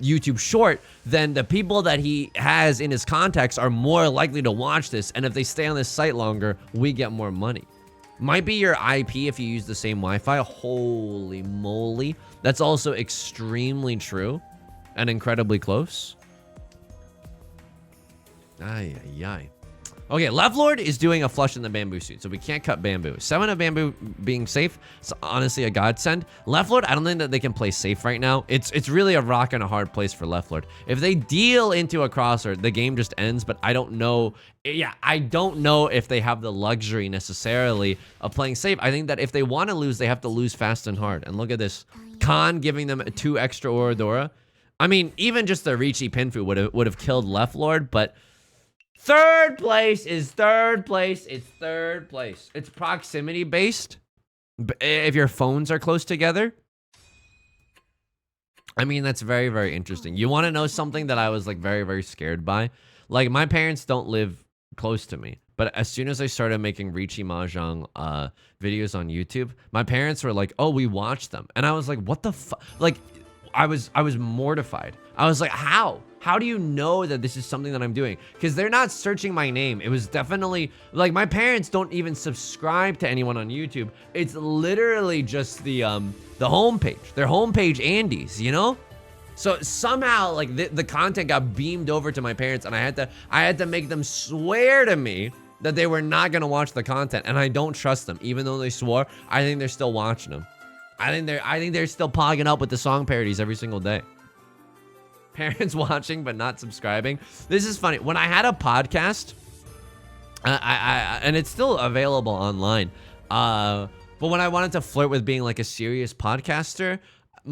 YouTube short, then the people that he has in his contacts are more likely to watch this, and if they stay on this site longer, we get more money. Might be your IP if you use the same Wi-Fi. Holy moly, that's also extremely true. And incredibly close. Ay. Okay, Leftlord is doing a flush in the bamboo suit, so we can't cut bamboo. 7 of bamboo being safe, it's honestly a godsend. Leftlord, I don't think that they can play safe right now. It's really a rock and a hard place for Leftlord. If they deal into a crosser, the game just ends, but I don't know. Yeah, I don't know if they have the luxury necessarily of playing safe. I think that if they want to lose, they have to lose fast and hard. And look at this. Khan giving them 2 extra Orodora. I mean, even just the Ricci Pinfu would have killed Leftlord, but third place is third place. It's third place. It's proximity based. If your phones are close together. I mean, that's very interesting. You want to know something that I was like very scared by? Like, my parents don't live close to me, but as soon as I started making Ricci Mahjong videos on YouTube, my parents were like, "Oh, we watched them," and I was like, "What the fuck?" Like, I was mortified. I was like, how do you know that this is something that I'm doing? Because they're not searching my name. It was definitely like, my parents don't even subscribe to anyone on YouTube. It's literally just the homepage, their homepage Andes, you know? So somehow, like, the content got beamed over to my parents, and I had to make them swear to me that they were not gonna watch the content, and I don't trust them. Even though they swore, I think they're still watching them. I think they're still pogging up with the song parodies every single day. Parents watching but not subscribing. This is funny. When I had a podcast, and it's still available online, but when I wanted to flirt with being like a serious podcaster,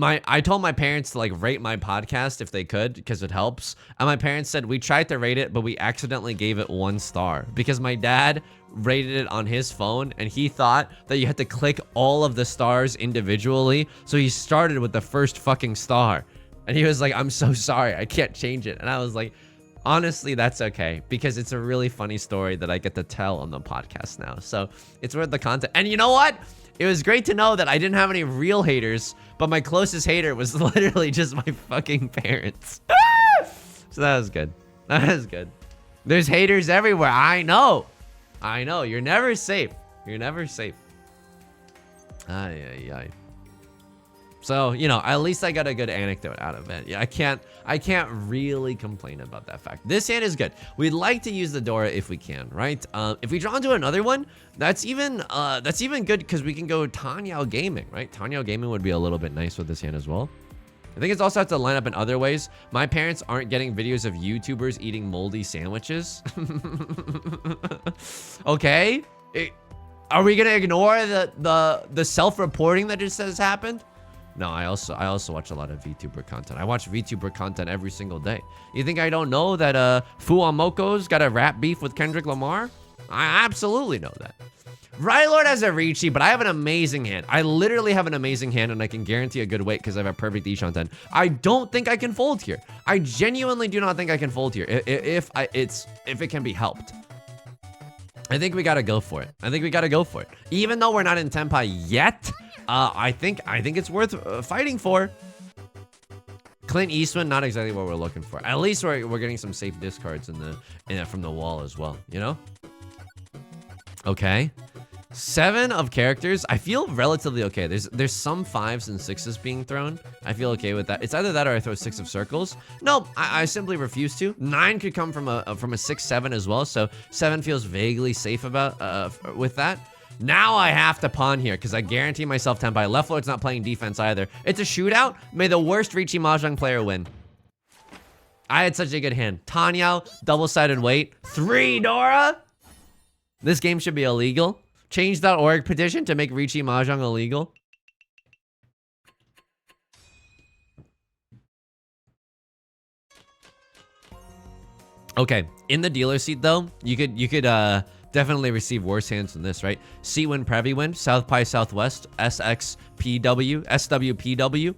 I told my parents to like rate my podcast if they could, because it helps. And my parents said we tried to rate it, but we accidentally gave it 1 star because my dad rated it on his phone, and he thought that you had to click all of the stars individually. So he started with the first fucking star, and he was like, "I'm so sorry, I can't change it." And I was like, honestly, that's okay, because it's a really funny story that I get to tell on the podcast now. So it's worth the content. And you know what? It was great to know that I didn't have any real haters, but my closest hater was literally just my fucking parents. So that was good. That is good. There's haters everywhere. I know. I know. You're never safe. You're never safe. Ay, ay, ay. So, you know, at least I got a good anecdote out of it. Yeah, I can't really complain about that fact. This hand is good. We'd like to use the Dora if we can, right? If we draw into another one, that's even good because we can go Tanyao Gaming, right? Tanyao Gaming would be a little bit nice with this hand as well. I think it's also have to line up in other ways. My parents aren't getting videos of YouTubers eating moldy sandwiches. Okay. Are we gonna ignore the self-reporting that just has happened? No, I also watch a lot of VTuber content. I watch VTuber content every single day. You think I don't know that Fuwamoko's got a rap beef with Kendrick Lamar? I absolutely know that. Rylord has a Ricci, but I have an amazing hand. I literally have an amazing hand, and I can guarantee a good weight because I have a perfect Ishanten. I don't think I can fold here. I genuinely do not think I can fold here if it can be helped. I think we gotta go for it. I think we gotta go for it. Even though we're not in Tenpai yet, I think it's worth fighting for. Clint Eastwood, not exactly what we're looking for. At least we're getting some safe discards from the wall as well, you know? Okay. 7 of characters. I feel relatively okay. There's some 5s and 6s being thrown. I feel okay with that. It's either that or I throw 6 of circles. No, I simply refuse to. 9 could come from a 6-7 as well. So 7 feels vaguely safe about with that. Now I have to pawn here because I guarantee myself Tenpai. Left Lord's not playing defense either. It's a shootout. May the worst Ricci Mahjong player win. I had such a good hand. Tanyao, double-sided weight. 3 Dora. This game should be illegal. Change.org petition to make Ricci Mahjong illegal. Okay, in the dealer seat though, you could definitely receive worse hands than this, right? Seatwin Previwin, South Pi Southwest, SXPW, SWPW.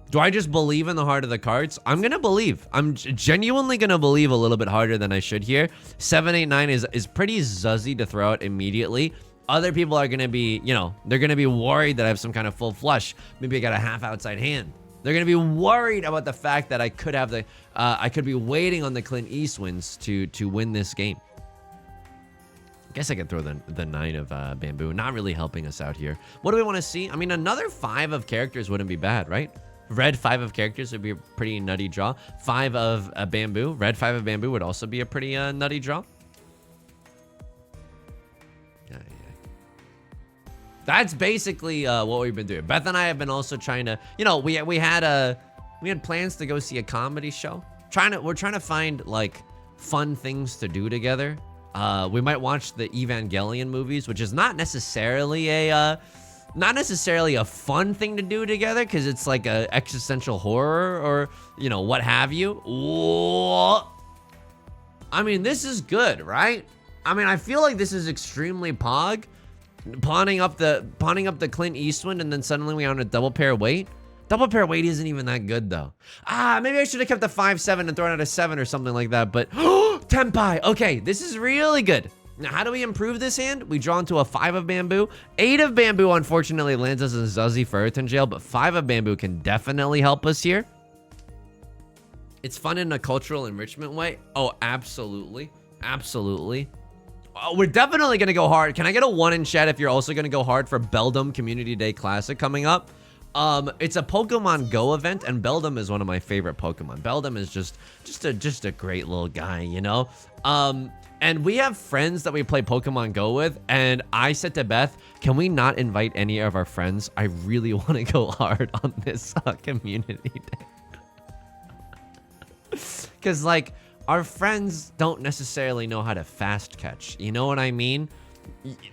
Do I just believe in the heart of the cards? I'm gonna believe. I'm genuinely gonna believe a little bit harder than I should here. 7, 8, 9 is pretty zuzzy to throw out immediately. Other people are gonna be, you know, they're gonna be worried that I have some kind of full flush. Maybe I got a half outside hand. They're gonna be worried about the fact that I could have the, I could be waiting on the Clint Eastwinds to win this game. I guess I could throw the 9 of bamboo, not really helping us out here. What do we want to see? I mean, another 5 of characters wouldn't be bad, right? Red 5 of characters would be a pretty nutty draw. 5 of bamboo, red 5 of bamboo would also be a pretty nutty draw. That's basically what we've been doing. Beth and I have been also trying to, you know, we had plans to go see a comedy show. We're trying to find like fun things to do together. We might watch the Evangelion movies, which is not necessarily a fun thing to do together because it's like a existential horror or, you know, what have you. Whoa. I mean, this is good, right? I mean, I feel like this is extremely pog. Pawning up the Clint Eastwood and then suddenly we on a double pair weight. Double pair weight isn't even that good though. Maybe I should have kept the 5-7 and thrown out a 7 or something like that, but Tenpai. Okay, this is really good. Now, how do we improve this hand? We draw into a 5 of bamboo. 8 of bamboo, unfortunately, lands us in Zuzzy Ferritin jail, but 5 of bamboo can definitely help us here. It's fun in a cultural enrichment way. Oh, absolutely. Absolutely. Oh, we're definitely going to go hard. Can I get a 1 in chat if you're also going to go hard for Beldum Community Day Classic coming up? It's a Pokemon Go event, and Beldum is one of my favorite Pokemon. Beldum is just a great little guy, you know? And we have friends that we play Pokemon Go with, and I said to Beth, can we not invite any of our friends? I really want to go hard on this community day. Because, like, our friends don't necessarily know how to fast catch. You know what I mean?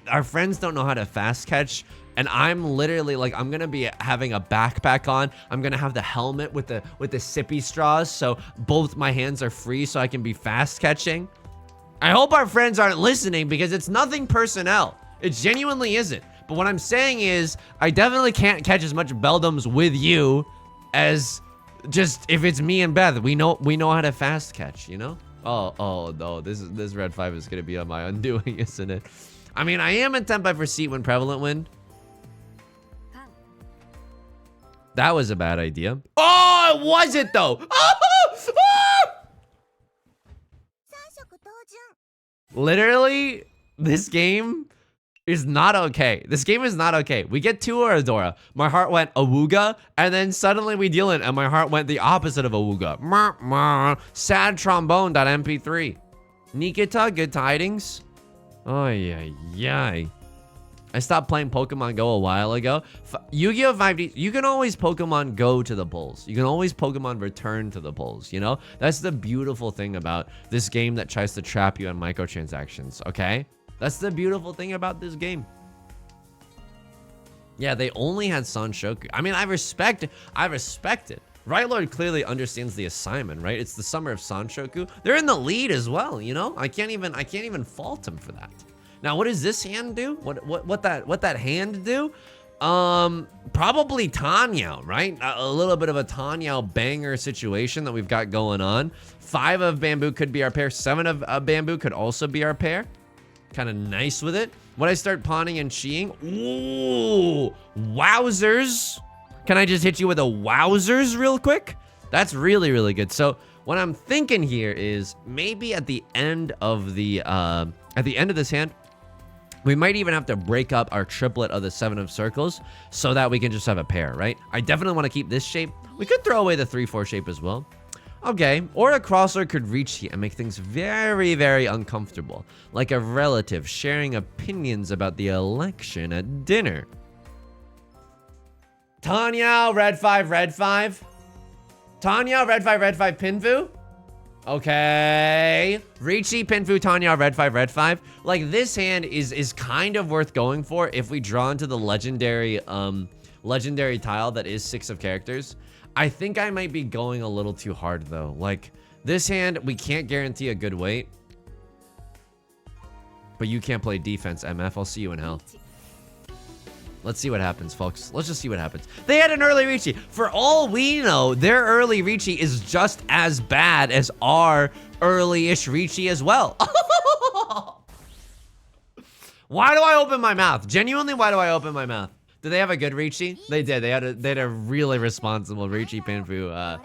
Our friends don't know how to fast catch. And I'm literally like, I'm gonna be having a backpack on. I'm gonna have the helmet with the sippy straws, so both my hands are free so I can be fast catching. I hope our friends aren't listening because it's nothing personnel. It genuinely isn't. But what I'm saying is, I definitely can't catch as much Beldums with you as just if it's me and Beth. We know how to fast catch, you know? Oh no, this red 5 is gonna be on my undoing, isn't it? I mean, I am in Tenpai for Seatwin Prevalent Wind. That was a bad idea. Oh, it wasn't though. Literally, this game is not okay. This game is not okay. We get two Oradora. My heart went Awooga, and then suddenly we deal it, and my heart went the opposite of Awooga. Sad trombone.mp3. Nikita, good tidings. Oh, yeah. I stopped playing Pokemon Go a while ago. Yu-Gi-Oh! 5D, you can always Pokemon Go to the polls. You can always Pokemon return to the polls, you know? That's the beautiful thing about this game that tries to trap you on microtransactions, okay? That's the beautiful thing about this game. Yeah, they only had Sanshoku. I mean, I respect it. Right Lord clearly understands the assignment, right? It's the summer of Sanshoku. They're in the lead as well, you know? I can't even fault him for that. Now, what does this hand do? What that hand do? Probably Tanyao, right? A little bit of a Tanyao banger situation that we've got going on. 5 of Bamboo could be our pair. 7 of Bamboo could also be our pair. Kind of nice with it. When I start pawning and cheeing, ooh, wowzers. Can I just hit you with a wowzers real quick? That's really, really good. So what I'm thinking here is maybe at the end of this hand, we might even have to break up our triplet of the 7 of circles so that we can just have a pair, right? I definitely want to keep this shape. We could throw away the 3-4 shape as well. Okay, or a crosser could reach here and make things very, very uncomfortable. Like a relative sharing opinions about the election at dinner. Tanya, red 5, red 5. Tanya, red 5, Pinfu. Okay. Ricci, Pinfu, Tanya, red 5, red 5. Like, this hand is kind of worth going for if we draw into the legendary tile that is 6 of characters. I think I might be going a little too hard, though. Like, this hand, we can't guarantee a good weight. But you can't play defense, MF. I'll see you in hell. Let's see what happens, folks. Let's just see what happens. They had an early Ricci. For all we know, their early Ricci is just as bad as our early-ish Ricci as well. Why do I open my mouth? Genuinely, why do I open my mouth? Do they have a good Ricci? They did. They had a really responsible Ricci Pinfu,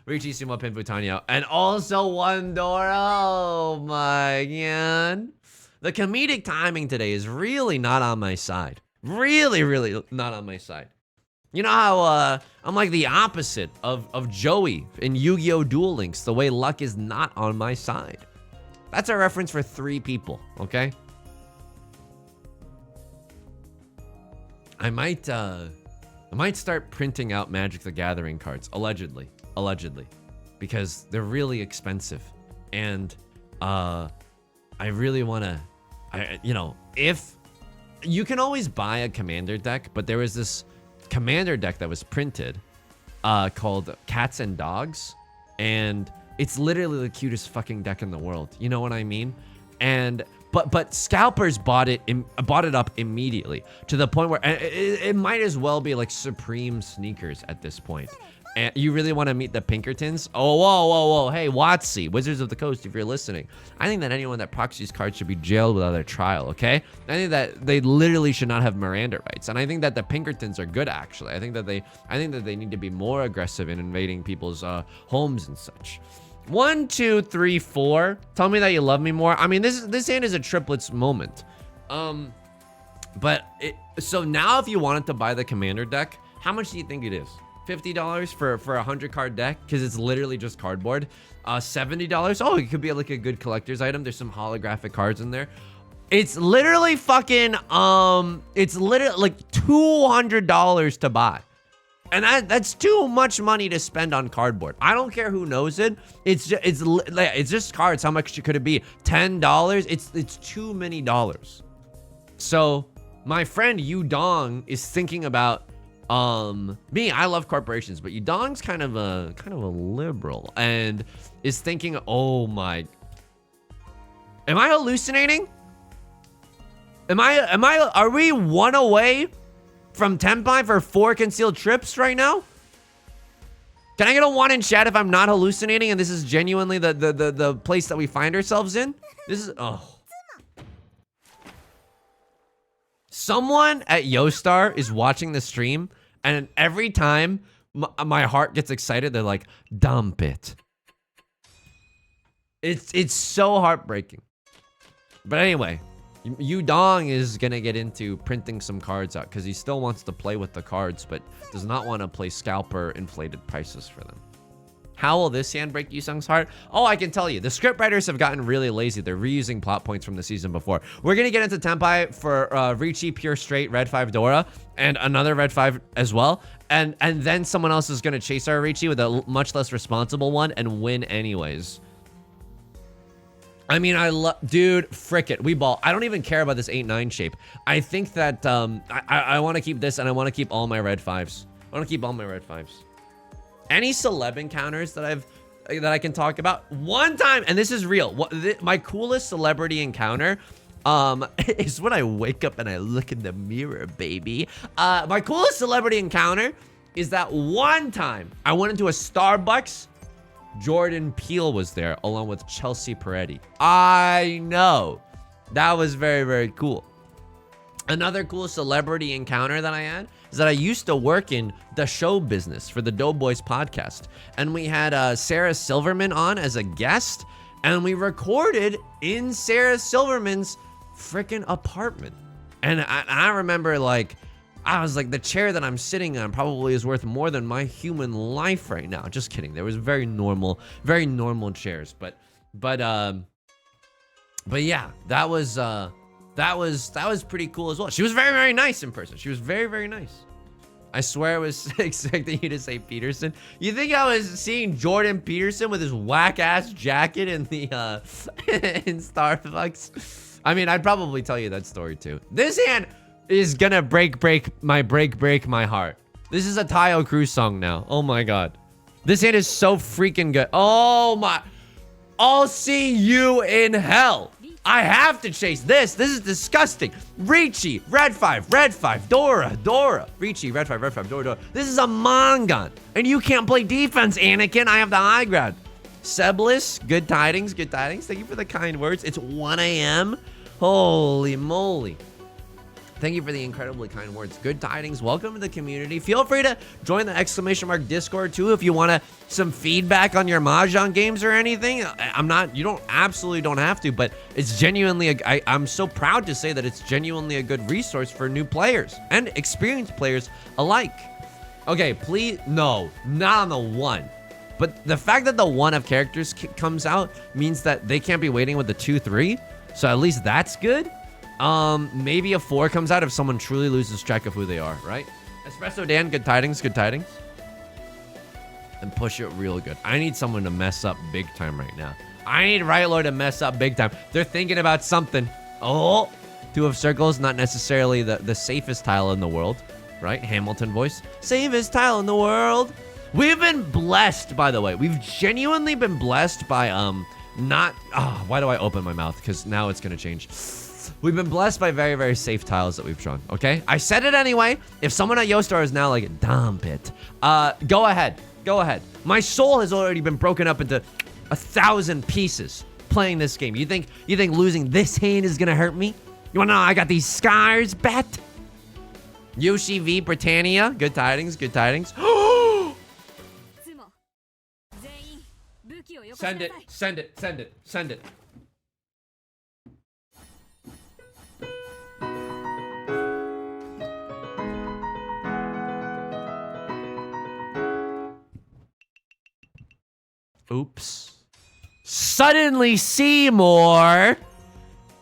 Ricci Sumo Pinfu Tanya, and also one Dora. Oh my god. The comedic timing today is really not on my side. Really, really not on my side. You know how I'm like the opposite of Joey in Yu-Gi-Oh! Duel Links, the way luck is not on my side. That's a reference for 3 people, okay? I might start printing out Magic the Gathering cards, allegedly, because they're really expensive, and I really want to, you know, if you can always buy a commander deck, but there was this commander deck that was printed called Cats and Dogs, and it's literally the cutest fucking deck in the world. You know what I mean? And but scalpers bought it up immediately to the point where it might as well be like Supreme sneakers at this point. And you really want to meet the Pinkertons? Oh, whoa. Hey, Watsy, Wizards of the Coast, if you're listening. I think that anyone that proxies cards should be jailed without a trial, okay? I think that they literally should not have Miranda rights. And I think that the Pinkertons are good, actually. I think that they need to be more aggressive in invading people's homes and such. 1, 2, 3, 4. Tell me that you love me more. I mean, this hand is a triplets moment. So now if you wanted to buy the commander deck, how much do you think it is? $50 for a 100 card deck, because it's literally just cardboard. $70. Oh, it could be like a good collector's item. There's some holographic cards in there. It's literally fucking it's literally like $200 to buy. And that's too much money to spend on cardboard. I don't care who knows it. It's just cards. How much could it be? $10? It's too many dollars. So my friend Yudong is thinking about me. I love corporations, but Yudong's kind of a liberal and is thinking, oh my, am I hallucinating? Are we 1 away from Tenpai for 4 concealed trips right now? Can I get a 1 in chat if I'm not hallucinating and this is genuinely the place that we find ourselves in? This is, oh. Someone at Yostar is watching the stream, and every time my heart gets excited, they're like, dump it. It's so heartbreaking. But anyway, Yudong is gonna get into printing some cards out because he still wants to play with the cards, but does not want to play scalper inflated prices for them. How will this hand break Yusung's heart? Oh, I can tell you. The scriptwriters have gotten really lazy. They're reusing plot points from the season before. We're going to get into Tenpai for Ricci, Pure Straight, Red 5 Dora, and another Red 5 as well. And then someone else is going to chase our Ricci with a much less responsible one and win anyways. I mean, dude, frick it. We ball. I don't even care about this 8-9 shape. I think that I want to keep this, and I want to keep all my Red 5s. I want to keep all my Red 5s. Any celeb encounters that I can talk about? One time, and this is real. My coolest celebrity encounter is when I wake up and I look in the mirror, baby. My coolest celebrity encounter is that one time I went into a Starbucks. Jordan Peele was there along with Chelsea Peretti. I know. That was very, very cool. Another cool celebrity encounter that I had is that I used to work in the show business for the Doughboys podcast. And we had Sarah Silverman on as a guest. And we recorded in Sarah Silverman's freaking apartment. And I remember, like, I was like, the chair that I'm sitting on probably is worth more than my human life right now. Just kidding. There was very normal chairs. But yeah, that was pretty cool as well. She was very, very nice in person. She was very, very nice. I swear I was expecting you to say Peterson. You think I was seeing Jordan Peterson with his whack-ass jacket in the in Starbucks? I mean, I'd probably tell you that story too. This hand is gonna break my heart. This is a Tayo Cruz song now. Oh my god. This hand is so freaking good. Oh my. I'll see you in hell. I have to chase this. This is disgusting. Ricci, Red 5, Dora. Ricci, Red 5, Dora. This is a Mongon. And you can't play defense, Anakin. I have the high ground. Seblis, good tidings. Thank you for the kind words. It's 1 a.m. Holy moly. Thank you for the incredibly kind words. Good tidings. Welcome to the community. Feel free to join the ! Discord too if you want some feedback on your Mahjong games or anything. You absolutely don't have to, but it's genuinely, I'm so proud to say that it's genuinely a good resource for new players and experienced players alike. Okay, please, no, not on the 1. But the fact that the 1 of characters comes out means that they can't be waiting with the 2-3. So at least that's good. Maybe a 4 comes out if someone truly loses track of who they are, right? Espresso Dan, good tidings. And push it real good. I need someone to mess up big time right now. I need Riot Lord to mess up big time. They're thinking about something. Oh, 2 of circles, not necessarily the safest tile in the world, right? Hamilton voice. Safest tile in the world. We've been blessed, by the way. We've genuinely been blessed by, why do I open my mouth? Because now it's gonna change. We've been blessed by very, very safe tiles that we've drawn, okay? I said it anyway. If someone at Yostar is now like, dump it. Go ahead. My soul has already been broken up into 1,000 pieces playing this game. You think losing this hand is gonna hurt me? You wanna know I got these scars, bet? Yoshi V Britannia, good tidings. Send it. Oops. Suddenly Seymour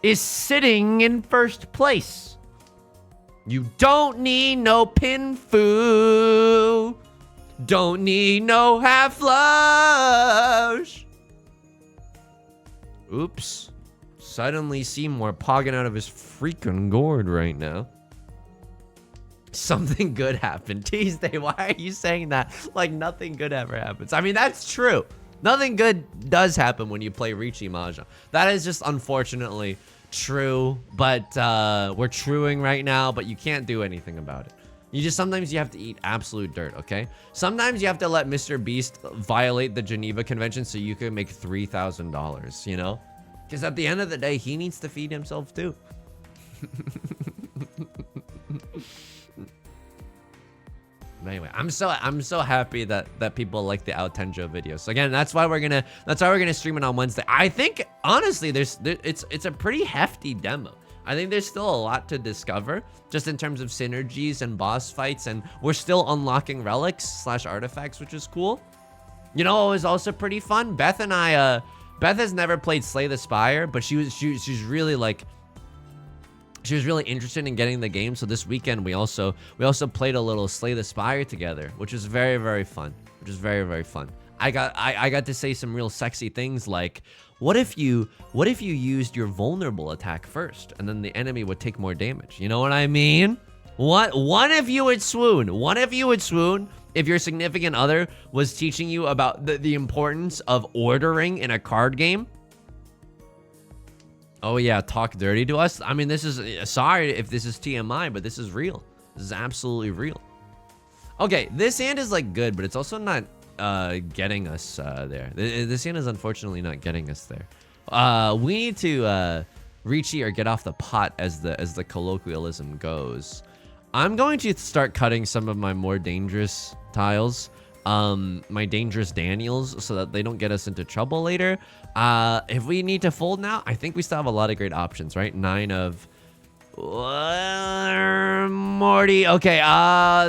is sitting in first place. You don't need no Pinfu. Don't need no half flush. Oops. Suddenly Seymour pogging out of his freaking gourd right now. Something good happened. Tuesday, why are you saying that like nothing good ever happens? I mean, that's true. Nothing good does happen when you play Ricci Mahjong. That is just unfortunately true, but we're truing right now, but you can't do anything about it. Sometimes you have to eat absolute dirt, okay? Sometimes you have to let Mr. Beast violate the Geneva Convention so you can make $3,000, you know? Because at the end of the day, he needs to feed himself too. Anyway, I'm so happy that people like the Altenjo videos. So again, that's why we're gonna stream it on Wednesday. I think honestly, it's a pretty hefty demo. I think there's still a lot to discover just in terms of synergies and boss fights, and we're still unlocking relics / artifacts, which is cool. You know, it was also pretty fun. Beth and I, Beth has never played Slay the Spire, but she's really like. She was really interested in getting the game, so this weekend we also played a little Slay the Spire together, which was very, very fun. I got to say some real sexy things like, what if you used your vulnerable attack first, and then the enemy would take more damage? You know what I mean? What if you would swoon? What if you would swoon if your significant other was teaching you about the importance of ordering in a card game? Oh yeah, talk dirty to us. I mean, this is, sorry if this is TMI, but this is real. This is absolutely real. Okay, this hand is like good, but it's also not getting us there. This hand is unfortunately not getting us there. We need to Ricci or get off the pot, as the colloquialism goes. I'm going to start cutting some of my more dangerous tiles. My dangerous Daniels, so that they don't get us into trouble later. If we need to fold now, I think we still have a lot of great options, right? 9 of Morty. Okay,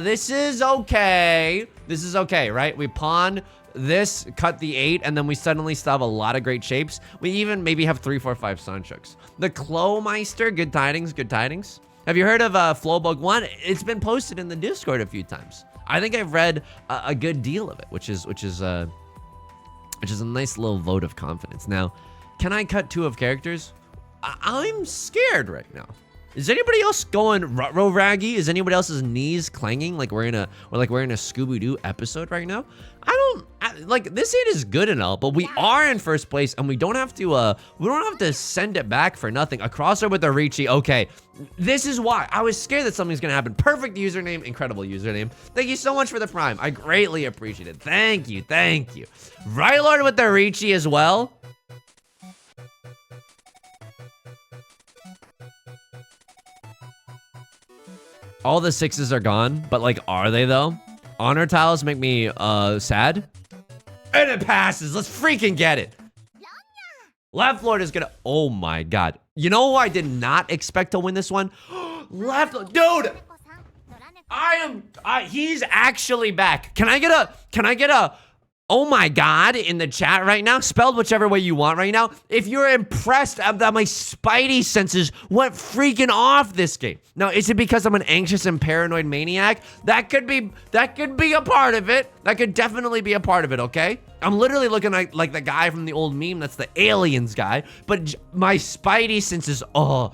this is okay. This is okay, right? We pawn this, cut the 8, and then we suddenly still have a lot of great shapes. We even maybe have 3, 4, 5 Sunchooks. The Clomeister, good tidings, good tidings. Have you heard of Flowbug 1? It's been posted in the Discord a few times. I think I've read a good deal of it, which is a nice little vote of confidence. Now, can I cut 2 of characters? I'm scared right now. Is anybody else going rutro raggy? Is anybody else's knees clanging like we're in a Scooby-Doo episode right now? Like, this hand is good and all, but we are in first place, and we don't have to send it back for nothing. A crossover with the Ricci. Okay, this is why I was scared that something's gonna happen. Perfect username, incredible username. Thank you so much for the prime. I greatly appreciate it. Thank you, thank you. Right Lord with the Ricci as well. All the 6s are gone, but like, are they though? Honor tiles make me sad. And it passes. Let's freaking get it. Left Lord is gonna, oh my god. You know who I did not expect to win this one? Left Lord, dude. He's actually back. Can I get a oh my god in the chat right now? Spelled whichever way you want right now. If you're impressed that my spidey senses went freaking off this game. Now, is it because I'm an anxious and paranoid maniac? That could be a part of it. That could definitely be a part of it, okay? I'm literally looking like the guy from the old meme, that's the aliens guy, but my spidey senses, oh,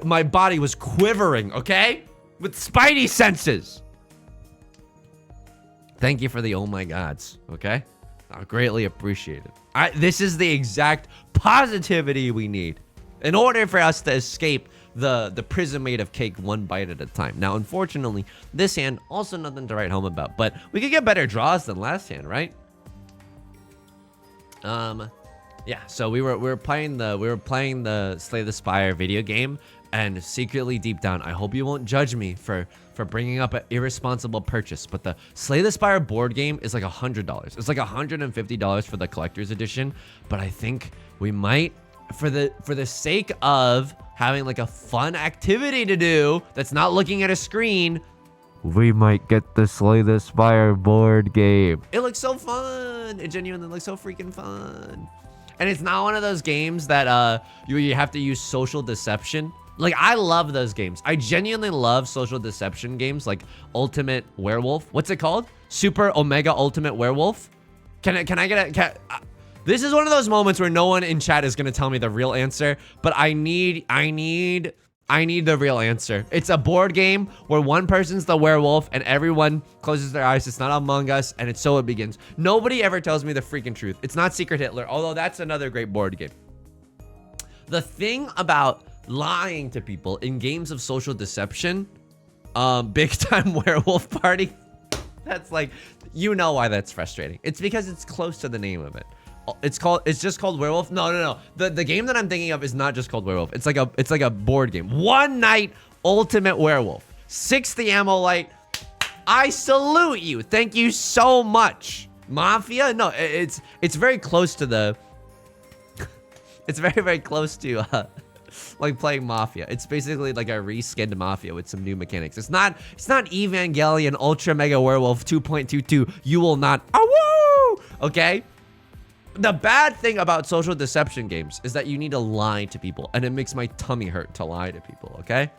my body was quivering, okay? With spidey senses. Thank you for the oh my gods, okay? I greatly appreciate it. This is the exact positivity we need in order for us to escape the prison made of cake one bite at a time. Now, unfortunately, this hand, also nothing to write home about, but we could get better draws than last hand, right? Yeah, so we were playing the Slay the Spire video game, and secretly deep down, I hope you won't judge me for bringing up an irresponsible purchase, but the Slay the Spire board game is like $100. It's like $150 for the collector's edition, but I think we might, for the sake of having like a fun activity to do that's not looking at a screen, we might get the Slay the Spire board game. It looks so fun. It genuinely looks so freaking fun. And it's not one of those games that you have to use social deception. Like, I love those games. I genuinely love social deception games like Ultimate Werewolf. What's it called? Super Omega Ultimate Werewolf? Can I get a... This is one of those moments where no one in chat is gonna tell me the real answer, but I need the real answer. It's a board game where one person's the werewolf and everyone closes their eyes. It's not Among Us, and it's so it begins. Nobody ever tells me the freaking truth. It's not Secret Hitler, although that's another great board game. The thing about lying to people in games of social deception, big time werewolf party, that's like, you know why that's frustrating. It's because it's close to the name of it. It's just called Werewolf. No. The game that I'm thinking of is not just called Werewolf. It's like a board game. One Night Ultimate Werewolf. 60 ammo light. I salute you. Thank you so much. Mafia? No, it's very close to the... It's very, very close to like playing Mafia. It's basically like a reskinned Mafia with some new mechanics. It's not Evangelion Ultra Mega Werewolf 2.22. You will not... Awoo! Okay? The bad thing about social deception games is that you need to lie to people, and it makes my tummy hurt to lie to people, okay?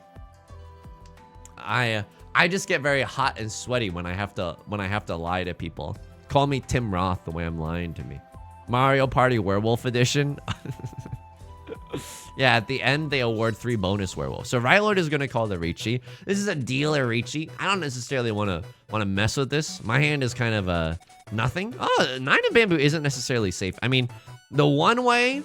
I just get very hot and sweaty when I have to lie to people. Call me Tim Roth the way I'm lying to me. Mario Party Werewolf Edition. Yeah, at the end they award 3 bonus werewolves. So Rylord is gonna call the Ricci. This is a dealer Ricci. I don't necessarily wanna mess with this. My hand is kind of nothing. Oh, 9 of Bamboo isn't necessarily safe. I mean, the one way,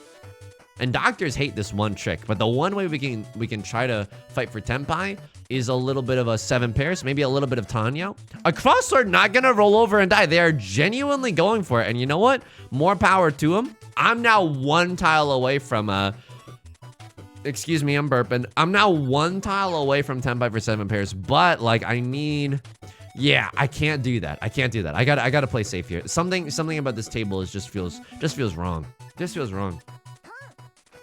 and doctors hate this one trick, but the one way we can try to fight for Tenpai is a little bit of a 7 pairs, maybe a little bit of Tanyo. A crossword not gonna roll over and die. They are genuinely going for it, and you know what? More power to them. I'm now 1 tile away from excuse me, I'm burping. I'm now 1 tile away from Tenpai for 7 pairs, but like I need... Yeah, I can't do that. I can't do that. I gotta play safe here. Something about this table is just feels wrong. Just feels wrong.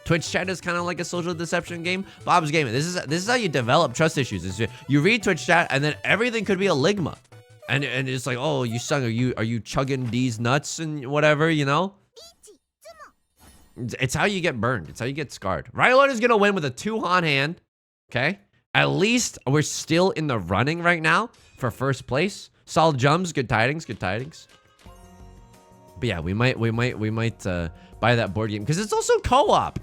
Twitch chat is kind of like a social deception game. Bob's Gaming. This is how you develop trust issues. Is you read Twitch chat and then everything could be a ligma, and it's like, oh, you son, are you chugging these nuts and whatever, you know? It's how you get burned. It's how you get scarred. Rylord is gonna win with a 2-Han hand. Okay, at least we're still in the running right now for first place. Solid jumps. Good tidings. Good tidings. But yeah, we might buy that board game because it's also co-op.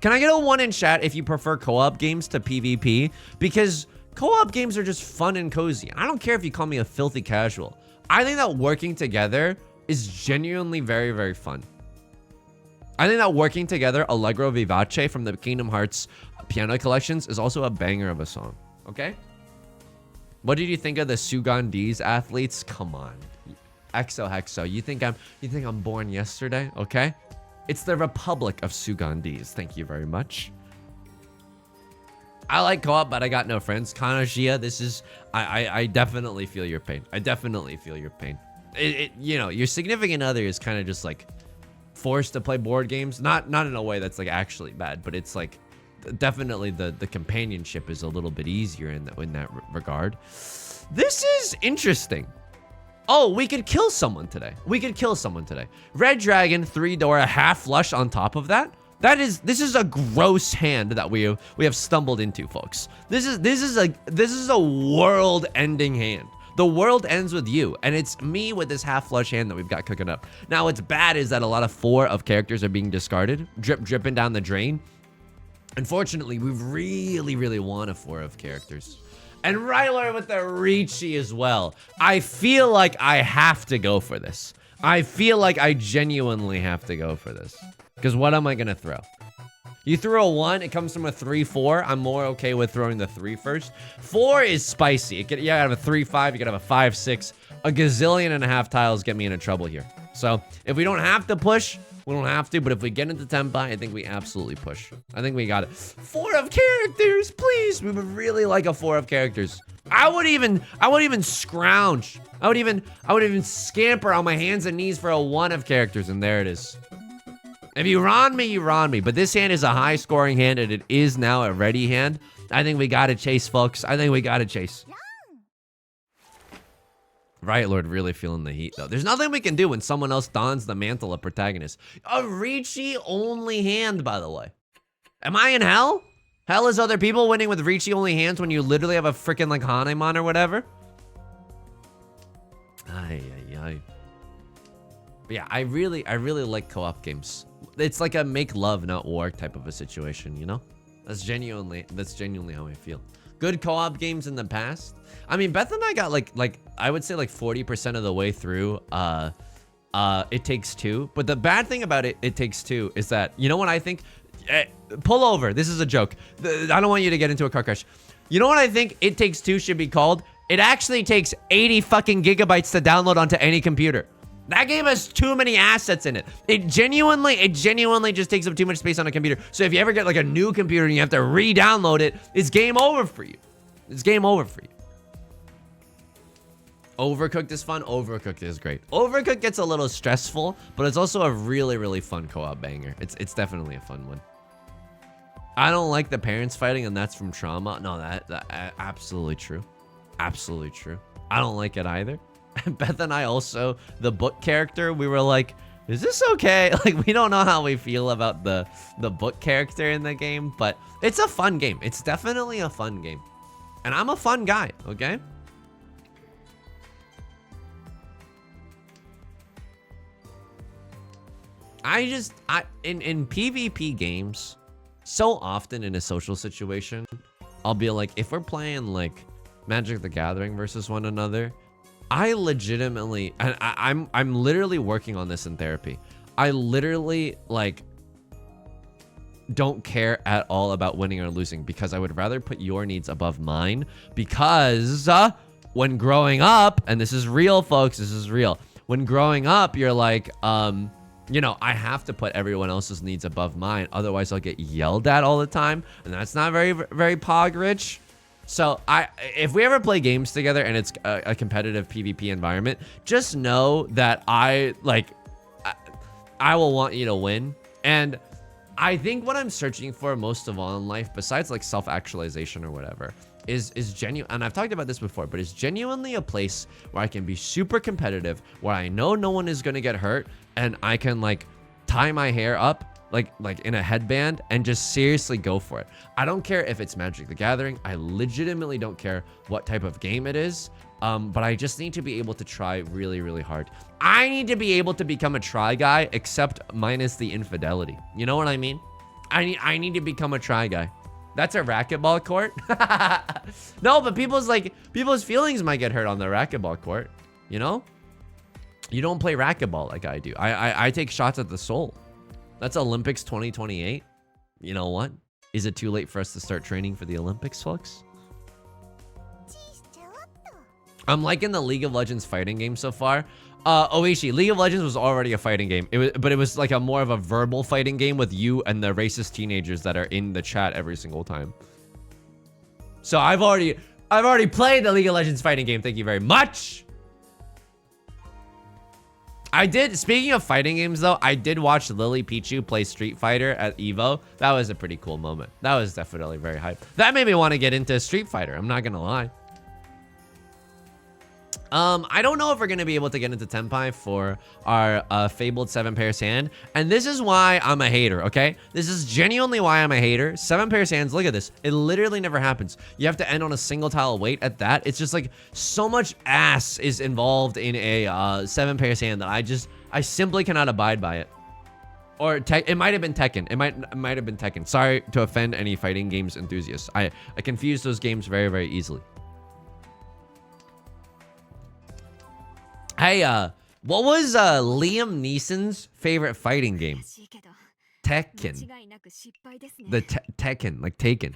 Can I get a 1 in chat if you prefer co-op games to PvP? Because co-op games are just fun and cozy. I don't care if you call me a filthy casual. I think that working together is genuinely very, very fun. I think that working together, Allegro Vivace from the Kingdom Hearts piano collections is also a banger of a song. Okay? What did you think of the Sugandese athletes? Come on. Exo. You think I'm born yesterday? Okay? It's the Republic of Sugandese. Thank you very much. I like co-op, but I got no friends. Kanashia, this is... I definitely feel your pain. I definitely feel your pain. You know, your significant other is kind of just like forced to play board games. Not in a way that's like actually bad, but it's like definitely the companionship is a little bit easier in that regard. This is interesting. Oh, we could kill someone today. Red Dragon, 3-door, a half flush on top of that. This is a gross hand that we have stumbled into, folks. This is a world-ending hand. The world ends with you, and it's me with this half flush hand that we've got cooking up. Now, what's bad is that a lot of 4 of characters are being discarded, dripping down the drain. Unfortunately, we really want a 4 of characters. And Rylord with the Ricci as well. I feel like I have to go for this. I feel like I genuinely have to go for this. Because what am I going to throw? You threw a 1, it comes from a 3-4. I'm more okay with throwing the 3 first. 4 is spicy. You gotta have a 3-5, you gotta have a 5-6. A gazillion and a half tiles get me into trouble here. So, if we don't have to push, we don't have to. But if we get into Tenpai, I think we absolutely push. I think we got it. 4 of characters, please. We would really like a 4 of characters. I would even scrounge. I would even scamper on my hands and knees for a 1 of characters, and there it is. If you ron me, you ron me. But this hand is a high-scoring hand, and it is now a ready hand. I think we gotta chase, folks. I think we gotta chase. Rylord really feeling the heat, though. There's nothing we can do when someone else dons the mantle of protagonist. A Ricci-only hand, by the way. Am I in hell? Hell is other people winning with Ricci-only hands when you literally have a freaking like Hanemon or whatever? Ay. But yeah, I really like co-op games. It's like a make love, not war type of a situation, you know? That's genuinely how I feel. Good co-op games in the past. I mean, Beth and I got like I would say like 40% of the way through It Takes Two. But the bad thing about It Takes Two is that, you know what I think? Pull over. This is a joke. I don't want you to get into a car crash. You know what I think It Takes Two should be called? It actually takes 80 fucking gigabytes to download onto any computer. That game has too many assets in it. It genuinely just takes up too much space on a computer. So if you ever get like a new computer and you have to re-download it, it's game over for you. It's game over for you. Overcooked is fun. Overcooked is great. Overcooked gets a little stressful, but it's also a really, really fun co-op banger. It's definitely a fun one. I don't like the parents fighting, and that's from trauma. No, that absolutely true. Absolutely true. I don't like it either. Beth and I also, the book character, we were like, is this okay? Like, we don't know how we feel about the book character in the game, but it's a fun game. It's definitely a fun game. And I'm a fun guy, okay? In PvP games, so often in a social situation, I'll be like, if we're playing like Magic the Gathering versus one another, I legitimately, and I'm literally working on this in therapy. I literally like don't care at all about winning or losing, because I would rather put your needs above mine, because when growing up, and this is real, folks, this is real. When growing up, you're like, you know, I have to put everyone else's needs above mine. Otherwise, I'll get yelled at all the time. And that's not very, very pog rich. So if we ever play games together and it's a competitive PvP environment, just know that I will want you to win. And I think what I'm searching for most of all in life, besides like self-actualization or whatever, is genuine. And I've talked about this before, but it's genuinely a place where I can be super competitive, where I know no one is going to get hurt, and I can like tie my hair up like in a headband and just seriously go for it. I don't care if it's Magic the Gathering. I legitimately don't care what type of game it is. But I just need to be able to try really, really hard. I need to be able to become a try guy, except minus the infidelity. You know what I mean? I need to become a try guy. That's a racquetball court. No, but people's feelings might get hurt on the racquetball court. You know? You don't play racquetball like I do. I take shots at the soul. That's Olympics 2028. You know what? Is it too late for us to start training for the Olympics, folks? I'm liking the League of Legends fighting game so far. Oishi, League of Legends was already a fighting game. But it was like a more of a verbal fighting game with you and the racist teenagers that are in the chat every single time. So I've already played the League of Legends fighting game. Thank you very much. Speaking of fighting games though, I did watch Lily Pichu play Street Fighter at EVO. That was a pretty cool moment. That was definitely very hype. That made me want to get into Street Fighter. I'm not gonna lie. I don't know if we're gonna be able to get into Tenpai for our fabled 7 pairs hand, and this is why I'm a hater, okay? This is genuinely why I'm a hater. 7 pairs hands, look at this. It literally never happens. You have to end on a single tile wait at that. It's just like so much ass is involved in a 7 pairs hand that I simply cannot abide by it. Or it might have been Tekken. It might have been Tekken. Sorry to offend any fighting games enthusiasts. I confuse those games very, very easily. Hey, what was Liam Neeson's favorite fighting game? Tekken. The Tekken, like Taken.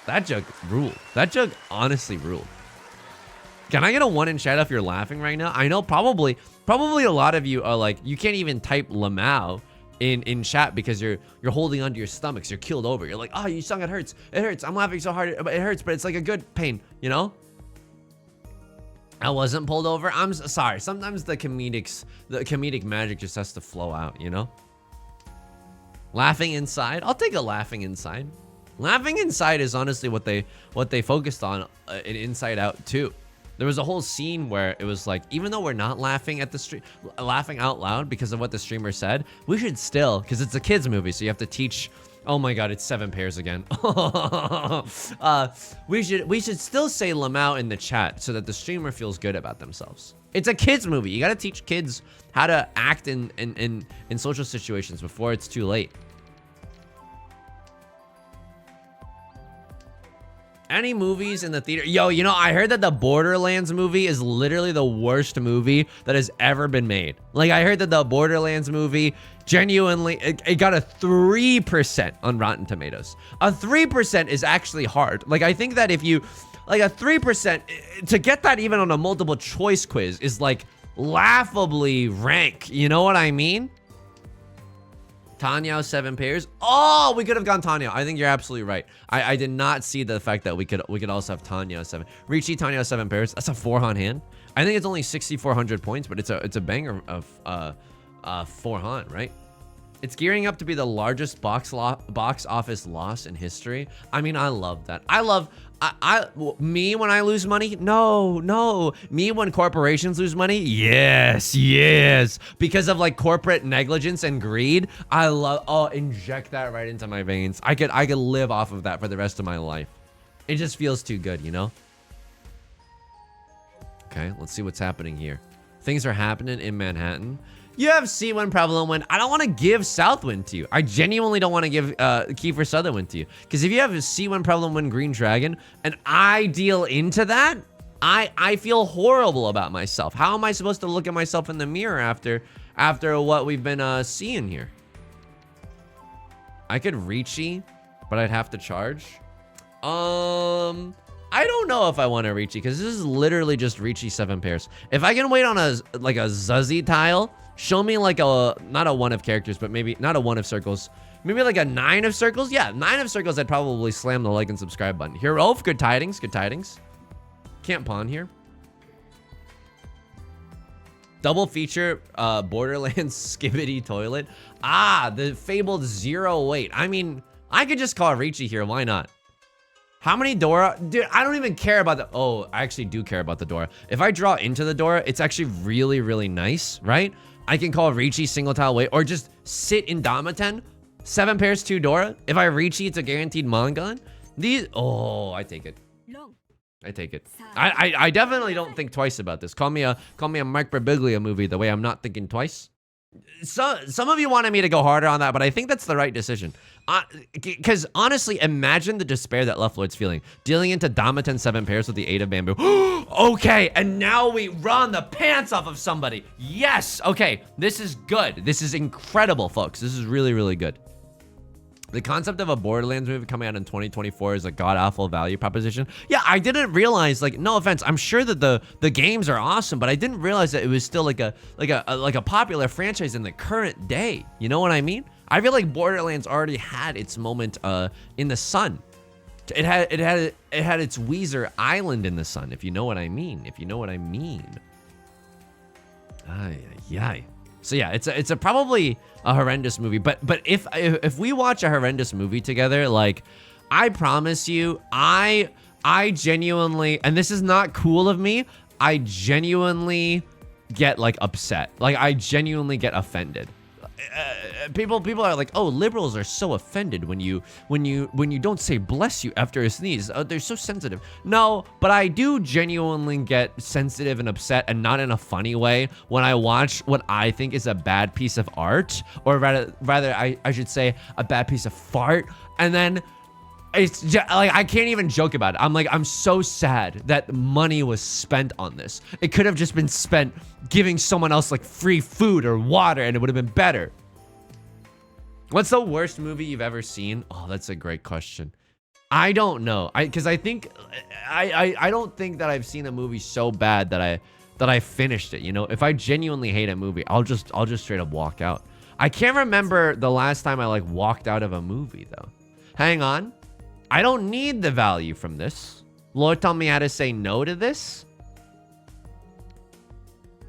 That joke ruled. That joke honestly ruled. Can I get a 1 in chat if you're laughing right now? I know probably a lot of you are like, you can't even type Lamau in chat because you're holding onto your stomachs. You're keeled over. You're like, oh, you sung, it hurts. It hurts. I'm laughing so hard, it hurts, but it's like a good pain, you know? I wasn't pulled over. I'm sorry. Sometimes the comedic magic just has to flow out, you know? Laughing inside. I'll take a laughing inside. Laughing inside is honestly what they focused on in Inside Out 2. There was a whole scene where it was like, even though we're not laughing at the stream, laughing out loud because of what the streamer said, we should still, because it's a kids movie, so you have to teach. Oh my god, it's 7 pairs again. We should still say Lamau in the chat so that the streamer feels good about themselves. It's a kids movie. You gotta teach kids how to act in social situations before it's too late. Any movies in the theater? Yo, you know, I heard that the Borderlands movie is literally the worst movie that has ever been made. Like, I heard that the Borderlands movie genuinely, it got a 3% on Rotten Tomatoes. A 3% is actually hard. Like, I think that if you, like a 3%, to get that even on a multiple choice quiz is like laughably rank. You know what I mean? Tanyo 7 pairs. Oh, we could have gone Tanyo. I think you're absolutely right. I did not see the fact that we could also have Tanyo 7. Ricci, Tanyo 7 pairs. That's a 4-han hand. I think it's only 6,400 points, but it's a banger of 4-han, right? It's gearing up to be the largest box office loss in history. I mean, I love that. Me when I lose money? No. Me when corporations lose money? Yes. Because of like corporate negligence and greed. Inject that right into my veins. I could live off of that for the rest of my life. It just feels too good, you know? Okay, let's see what's happening here. Things are happening in Manhattan. You have C1 Prevalent Wind. I don't want to give Southwind to you. I genuinely don't want to give Kiefer Sutherland to you. Because if you have a C1 Prevalent Wind Green Dragon and I deal into that, I feel horrible about myself. How am I supposed to look at myself in the mirror after what we've been seeing here? I could Ricci, but I'd have to charge. I don't know if I want to Ricci because this is literally just Ricci 7 pairs. If I can wait on a Zuzzy tile, show me like not a 1 of characters, but maybe not a 1 of circles. Maybe like a 9 of circles. Yeah, 9 of circles. I'd probably slam the like and subscribe button. Here, Rolf, good tidings. Can't pawn here. Double feature Borderlands Skibidi Toilet. The fabled 0 weight. I mean, I could just call Ricci here. Why not? How many Dora? Dude, I don't even care about the... Oh, I actually do care about the Dora. If I draw into the Dora, it's actually really, really nice, right? I can call Ricci single tile weight or just sit in Damaten. 7 pairs, 2 Dora. If I Ricci, it's a guaranteed Mongon. These... Oh, I take it. I take it. I definitely don't think twice about this. Call me a Mike Birbiglia movie the way I'm not thinking twice. So, some of you wanted me to go harder on that, but I think that's the right decision. Because honestly, imagine the despair that Left Lord's feeling. Dealing into Damaten 7 pairs with the 8 of bamboo. Okay, and now we run the pants off of somebody. Yes, okay, this is good. This is incredible, folks. This is really, really good. The concept of a Borderlands movie coming out in 2024 is a god-awful value proposition. Yeah, I didn't realize, like, no offense, I'm sure that the games are awesome, but I didn't realize that it was still like a popular franchise in the current day. You know what I mean? I feel like Borderlands already had its moment in the sun. It had its Weezer Island in the sun, if you know what I mean. Ay. So yeah, it's probably a horrendous movie. But if we watch a horrendous movie together, like, I promise you, I genuinely, and this is not cool of me, I genuinely get like upset. Like, I genuinely get offended. People are like, oh, liberals are so offended when you don't say bless you after a sneeze. They're so sensitive. No, but I do genuinely get sensitive and upset, and not in a funny way, when I watch what I think is a bad piece of art, or rather I should say a bad piece of fart, and then it's just, like, I can't even joke about it. I'm like, I'm so sad that money was spent on this. It could have just been spent giving someone else like free food or water, and it would have been better. What's the worst movie you've ever seen? Oh, that's a great question. I don't know. Because I think I don't think that I've seen a movie so bad that I finished it. You know, if I genuinely hate a movie, I'll just straight up walk out. I can't remember the last time I like walked out of a movie though. Hang on. I don't need the value from this. Lord, tell me how to say no to this.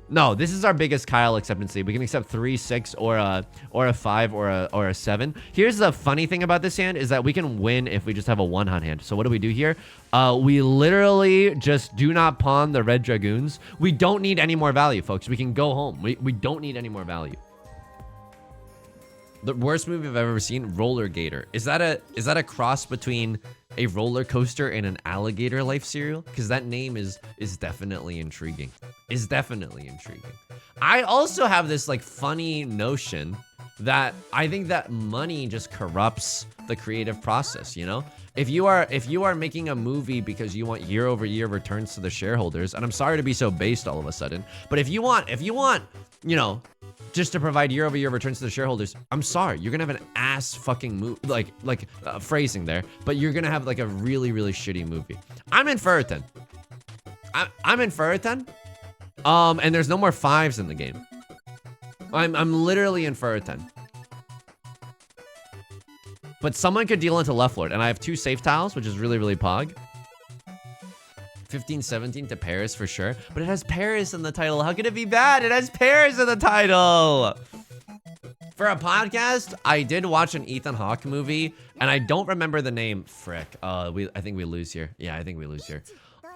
No, this is our biggest Kyle acceptance lead. We can accept 3, 6, or a 5, or a 7. Here's the funny thing about this hand is that we can win if we just have a 1-on hand. So what do we do here? We literally just do not pawn the red dragoons. We don't need any more value, folks. We can go home. We don't need any more value. The worst movie I've ever seen, Roller Gator. Is that a cross between a roller coaster and an alligator life cereal? Because that name is definitely intriguing. I also have this like funny notion that I think that money just corrupts the creative process, you know? If you are making a movie because you want year-over-year returns to the shareholders, and I'm sorry to be so based all of a sudden, but if you want, you know, just to provide year-over-year returns to the shareholders, I'm sorry, you're gonna have an ass fucking movie, like phrasing there, but you're gonna have like a really, really shitty movie. I'm in Ferriton. I'm in Ferriton. And there's no more 5s in the game. I'm literally in Ferriton. But someone could deal into left lord, and I have 2 safe tiles, which is really, really pog. 15-17 to Paris for sure, but it has Paris in the title. How could it be bad? It has Paris in the title. For a podcast, I did watch an Ethan Hawke movie, and I don't remember the name. Frick. I think we lose here. Yeah, I think we lose here.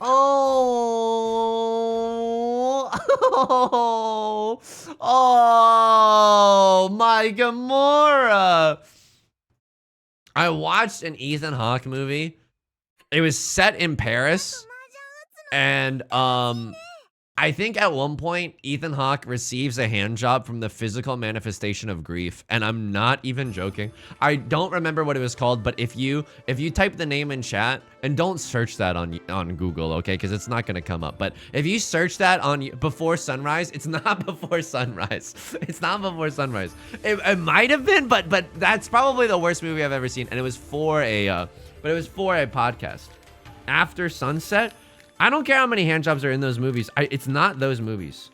Oh, my Gamora. I watched an Ethan Hawke movie. It was set in Paris. And I think at one point Ethan Hawke receives a hand job from the physical manifestation of grief, and I'm not even joking. I don't remember what it was called, but if you type the name in chat, and don't search that on Google, okay? Because it's not gonna come up. But if you search that on Before Sunrise, it's not Before Sunrise. It's not Before Sunrise. It might have been, but that's probably the worst movie I've ever seen, and it was for a podcast. After Sunset. I don't care how many hand jobs are in those movies. It's not those movies.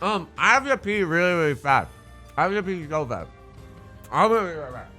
I have to pee really, really fast. I have to pee so fast. I'll be right back.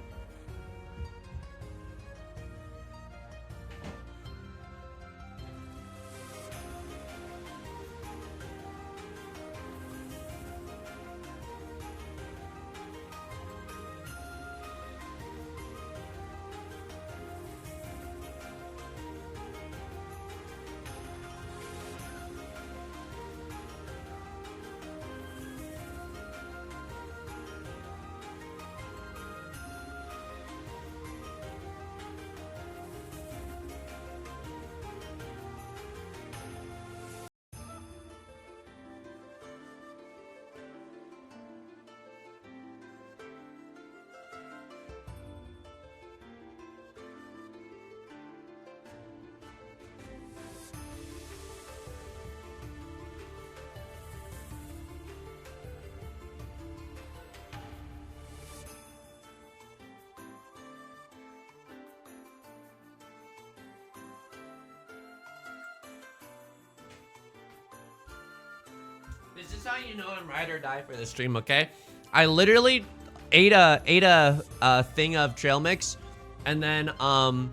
This is how you know I'm ride or die for the stream, okay? I literally ate a thing of trail mix, and then oh,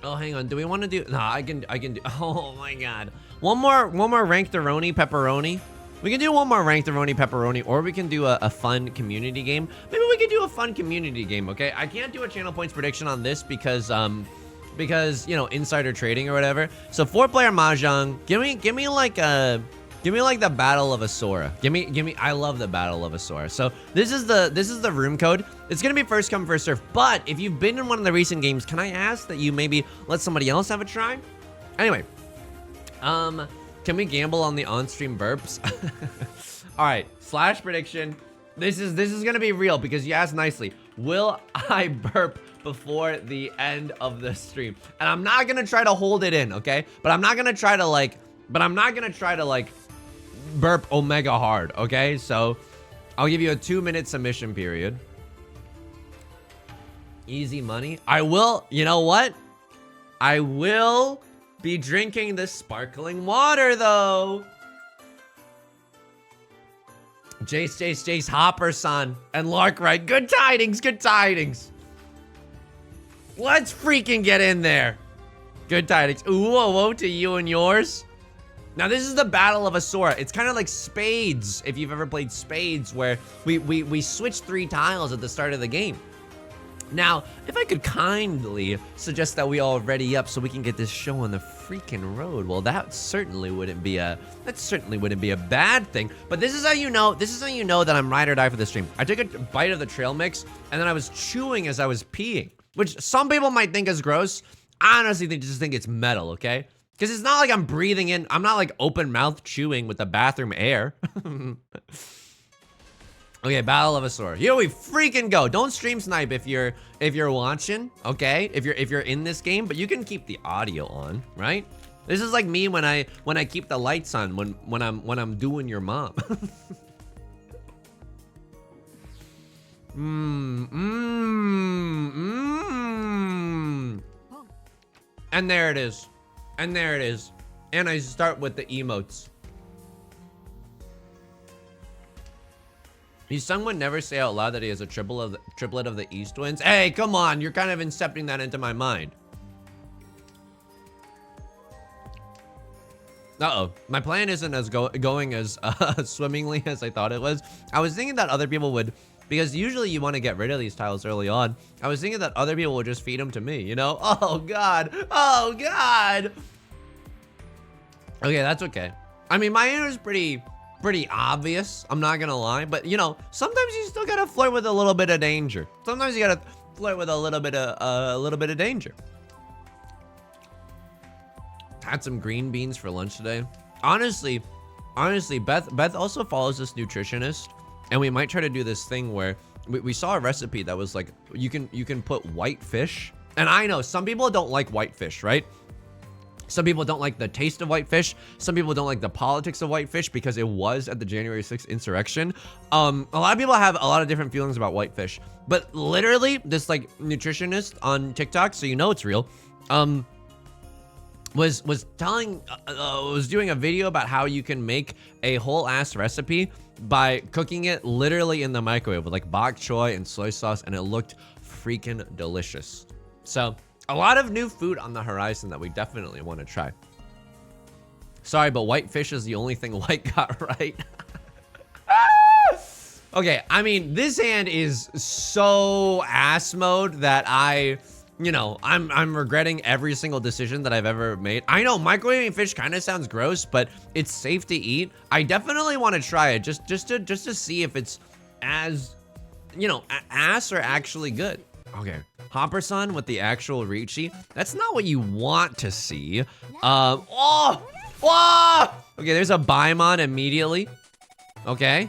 hang on. Do we want to do? Nah, I can do. Oh my god, one more ranked pepperoni. We can do one more ranked pepperoni, or we can do a fun community game. Maybe we can do a fun community game, okay? I can't do a channel points prediction on this because you know, insider trading or whatever. So 4-player mahjong. Give me like the Battle of Asura. Give me. I love the Battle of Asura. So this is the room code. It's gonna be first come first serve. But if you've been in one of the recent games, can I ask that you maybe let somebody else have a try? Anyway, can we gamble on the on-stream burps? All right, slash prediction. This is gonna be real because you asked nicely. Will I burp before the end of the stream? And I'm not gonna try to hold it in, okay? But I'm not gonna try to like burp omega hard, okay? So I'll give you a 2-minute submission period. Easy money. I will, you know what? I will be drinking this sparkling water though. Jace, Hopper, son, and Larkwright. Good tidings, good tidings. Let's freaking get in there. Good tidings. Ooh, whoa, to you and yours. Now this is the Battle of Asura. It's kind of like Spades, if you've ever played Spades, where we switch 3 tiles at the start of the game. Now, if I could kindly suggest that we all ready up so we can get this show on the freaking road, well, that certainly wouldn't be a bad thing. But this is how you know that I'm ride or die for the stream. I took a bite of the trail mix, and then I was chewing as I was peeing, which some people might think is gross. I honestly just think it's metal, okay? Because it's not like I'm breathing in. I'm not like open mouth chewing with the bathroom air. Okay, Battle of Asura. Here we freaking go. Don't stream snipe if you're watching, okay? If you're in this game, but you can keep the audio on, right? This is like me when I keep the lights on when I'm doing your mom. And there it is. And there it is. And I start with the emotes. His son would never say out loud that he has a triplet of the East Winds. Hey, come on. You're kind of incepting that into my mind. Uh-oh. My plan isn't as going as swimmingly as I thought it was. I was thinking that other people would, because usually you want to get rid of these tiles early on. I was thinking that other people would just feed them to me, you know? Oh, God. Oh, God. Okay, that's okay. I mean, my answer is pretty obvious. I'm not gonna lie, but you know, sometimes you still gotta flirt with a little bit of danger. Sometimes you gotta flirt with a little bit of danger. Had some green beans for lunch today. Honestly, Beth also follows this nutritionist, and we might try to do this thing where we saw a recipe that was like you can put white fish. And I know some people don't like white fish, right? Some people don't like the taste of whitefish. Some people don't like the politics of whitefish because it was at the January 6th insurrection. A lot of people have a lot of different feelings about whitefish. But literally, this like nutritionist on TikTok, so you know it's real, was doing a video about how you can make a whole ass recipe by cooking it literally in the microwave with like bok choy and soy sauce, and it looked freaking delicious. So a lot of new food on the horizon that we definitely want to try. Sorry, but whitefish is the only thing White got right. Okay, I mean, this hand is so ass mode that I'm regretting every single decision that I've ever made. I know microwaving fish kind of sounds gross, but it's safe to eat. I definitely want to try it just to see if it's as, ass or actually good. Okay, Hopper-san with the actual Ricci. That's not what you want to see. Okay, there's a Baimon immediately. Okay,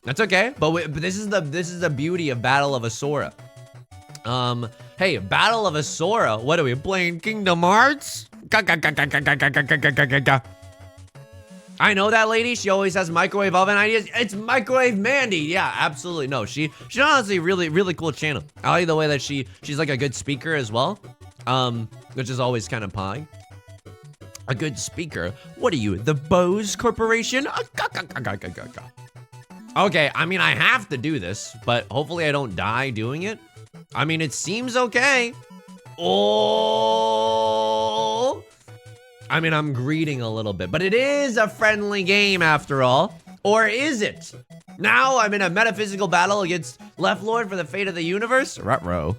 that's okay. But this is the beauty of Battle of Asura. Hey, Battle of Asura. What are we playing? Kingdom Hearts? I know that lady. She always has microwave oven ideas. It's Microwave Mandy. Yeah, absolutely. No, she's honestly really cool channel. I like the way that she's like a good speaker as well, which is always kind of pie. A good speaker. What are you, the Bose Corporation? Okay, I mean, I have to do this, but hopefully I don't die doing it. I mean, it seems okay. Oh. I mean, I'm greeting a little bit, but it is a friendly game after all. Or is it? Now I'm in a metaphysical battle against Left Lord for the fate of the universe? Ruh-roh.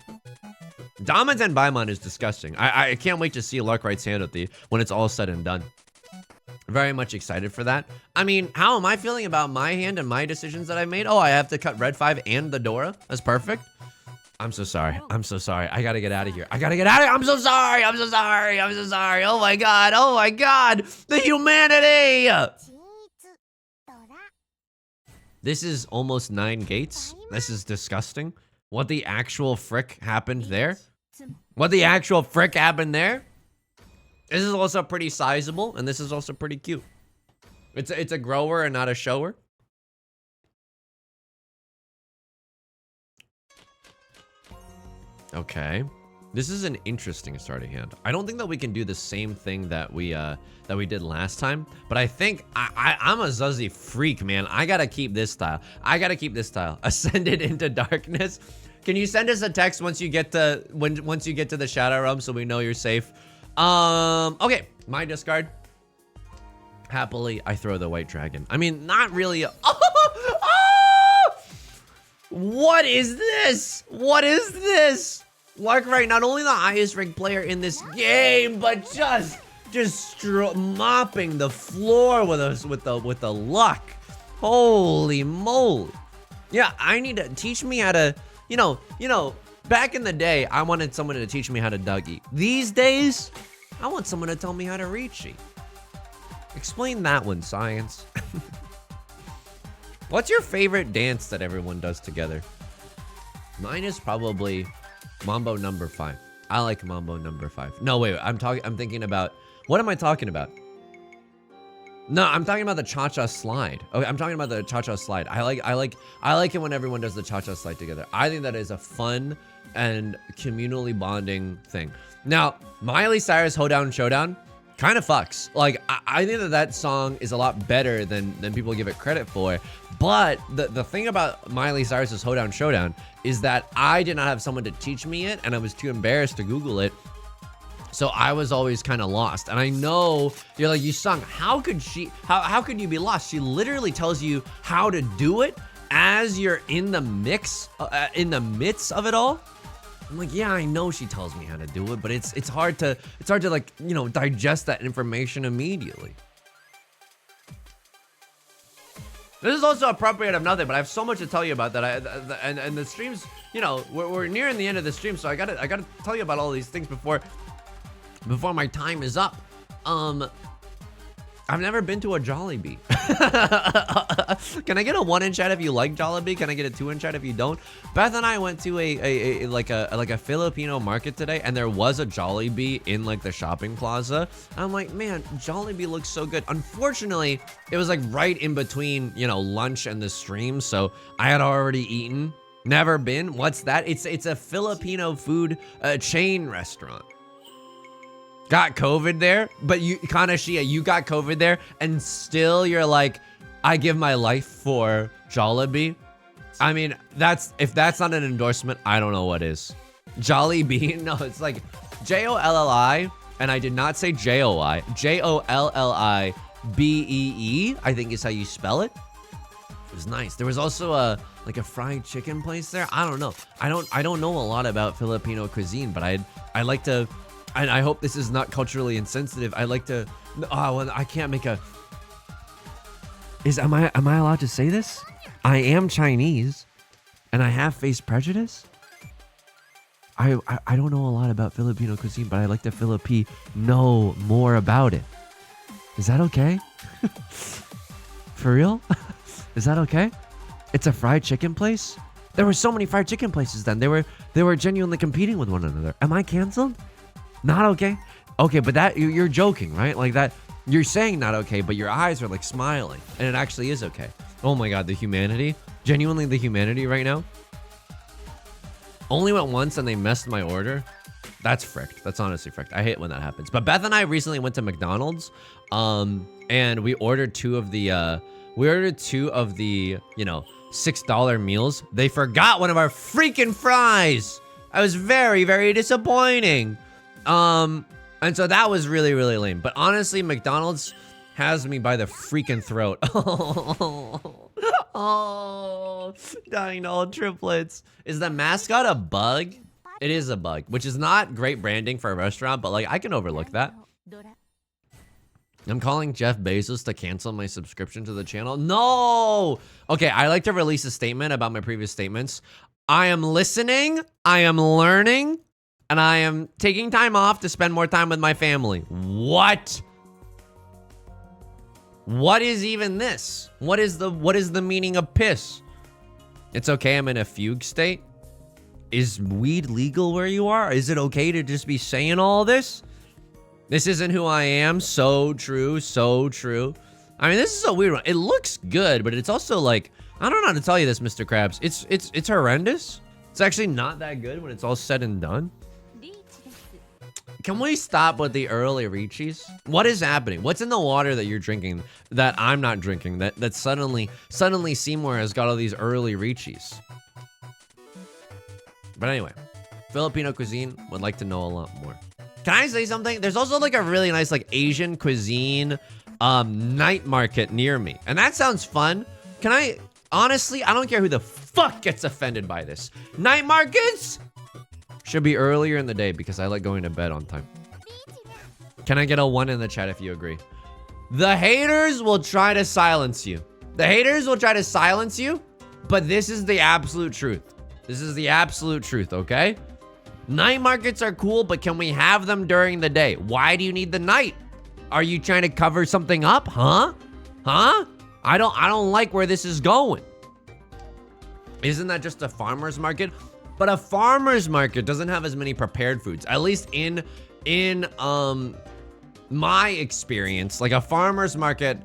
Damaten Baimon is disgusting. I can't wait to see Larkwright's hand when it's all said and done. Very much excited for that. I mean, how am I feeling about my hand and my decisions that I made? Oh, I have to cut Red 5 and the Dora. That's perfect. I'm so sorry. I'm so sorry. I gotta get out of here. I'm so sorry. Oh my God. The humanity. This is almost 9 gates. This is disgusting. What the actual frick happened there? This is also pretty sizable, and this is also pretty cute. It's a grower and not a shower. Okay, this is an interesting starting hand. I don't think that we can do the same thing that we did last time, but I think I'm a Zuzzy freak, man. I gotta keep this style. Ascended into darkness. Can you send us a text once you get to the Shadow Realm so we know you're safe? Okay, my discard. Happily, I throw the White Dragon. I mean, not really. What is this? Larkwright, not only the highest ranked player in this game, but just mopping the floor with us with the luck. Holy moly. Yeah, I need to teach me how to, back in the day, I wanted someone to teach me how to Dougie. These days, I want someone to tell me how to Ricci. Explain that one, science. What's your favorite dance that everyone does together? Mine is probably Mambo number 5. I like Mambo number 5. No, wait, I'm thinking about, what am I talking about? No, I'm talking about the cha-cha slide. Okay, I'm talking about the cha-cha slide. I like it when everyone does the cha-cha slide together. I think that is a fun and communally bonding thing. Now, Miley Cyrus Hoedown Showdown kind of fucks. Like, I think that that song is a lot better than people give it credit for. But the thing about Miley Cyrus's Hoedown Showdown is that I did not have someone to teach me it, and I was too embarrassed to Google it. So I was always kind of lost. And I know you're like, you sung, how could you be lost? She literally tells you how to do it as you're in the midst of it all. I'm like, yeah, I know she tells me how to do it, but it's hard to like, you know, digest that information immediately. This is also appropriate of nothing, but I have so much to tell you about that. And the streams, you know, we're nearing the end of the stream, so I gotta tell you about all these things before my time is up. I've never been to a Jollibee. Can I get a 1 in chat if you like Jollibee? Can I get a 2 in chat if you don't? Beth and I went to a Filipino market today, and there was a Jollibee in like the shopping plaza. I'm like, man, Jollibee looks so good. Unfortunately, it was like right in between, you know, lunch and the stream, so I had already eaten. Never been. What's that? It's a Filipino food chain restaurant. Got COVID there, but you, Kanashia, you got COVID there, and still you're like, I give my life for Jollibee. I mean, if that's not an endorsement, I don't know what is. Jollibee, no, it's like Jollibee, and I did not say Joi, Jollibee, I think is how you spell it. It was nice. There was also a fried chicken place there. I don't know. I don't know a lot about Filipino cuisine, but I like to. And I hope this is not culturally insensitive. I like to. Oh, well, I can't make a. Am I allowed to say this? I am Chinese, and I have faced prejudice. I don't know a lot about Filipino cuisine, but I like to know more about it. Is that okay? For real? Is that okay? It's a fried chicken place. There were so many fried chicken places then. They were genuinely competing with one another. Am I canceled? Not okay? Okay, but that you're joking, right? Like that you're saying not okay, but your eyes are like smiling, and it actually is okay. Oh my god, the humanity. Genuinely the humanity right now. Only went once and they messed my order. That's fricked. That's honestly fricked. I hate when that happens. But Beth and I recently went to McDonald's, and we ordered two of the you know, $6 meals. They forgot one of our freaking fries. I was very, very disappointing. And so that was really, really lame. But honestly, McDonald's has me by the freaking throat. Oh, dying to all triplets. Is the mascot a bug? It is a bug, which is not great branding for a restaurant, but like I can overlook that. I'm calling Jeff Bezos to cancel my subscription to the channel. No! Okay, I like to release a statement about my previous statements. I am listening, I am learning, and I am taking time off to spend more time with my family. What? What is even this? What is the meaning of piss? It's okay, I'm in a fugue state. Is weed legal where you are? Is it okay to just be saying all this? This isn't who I am. So true, so true. I mean, this is a weird one. It looks good, but it's also like, I don't know how to tell you this, Mr. Krabs. It's horrendous. It's actually not that good when it's all said and done. Can we stop with the early Riches? What is happening? What's in the water that you're drinking that I'm not drinking? That suddenly Seymour has got all these early Riches. But anyway, Filipino cuisine, would like to know a lot more. Can I say something? There's also like a really nice like Asian cuisine night market near me. And that sounds fun. Can I, honestly, I don't care who the fuck gets offended by this. Night markets should be earlier in the day because I like going to bed on time. Can I get a 1 in the chat if you agree? The haters will try to silence you. The haters will try to silence you, but this is the absolute truth. This is the absolute truth, okay? Night markets are cool, but can we have them during the day? Why do you need the night? Are you trying to cover something up? Huh? Huh? I don't like where this is going. Isn't that just a farmer's market? But a farmer's market doesn't have as many prepared foods. At least in my experience, like a farmer's market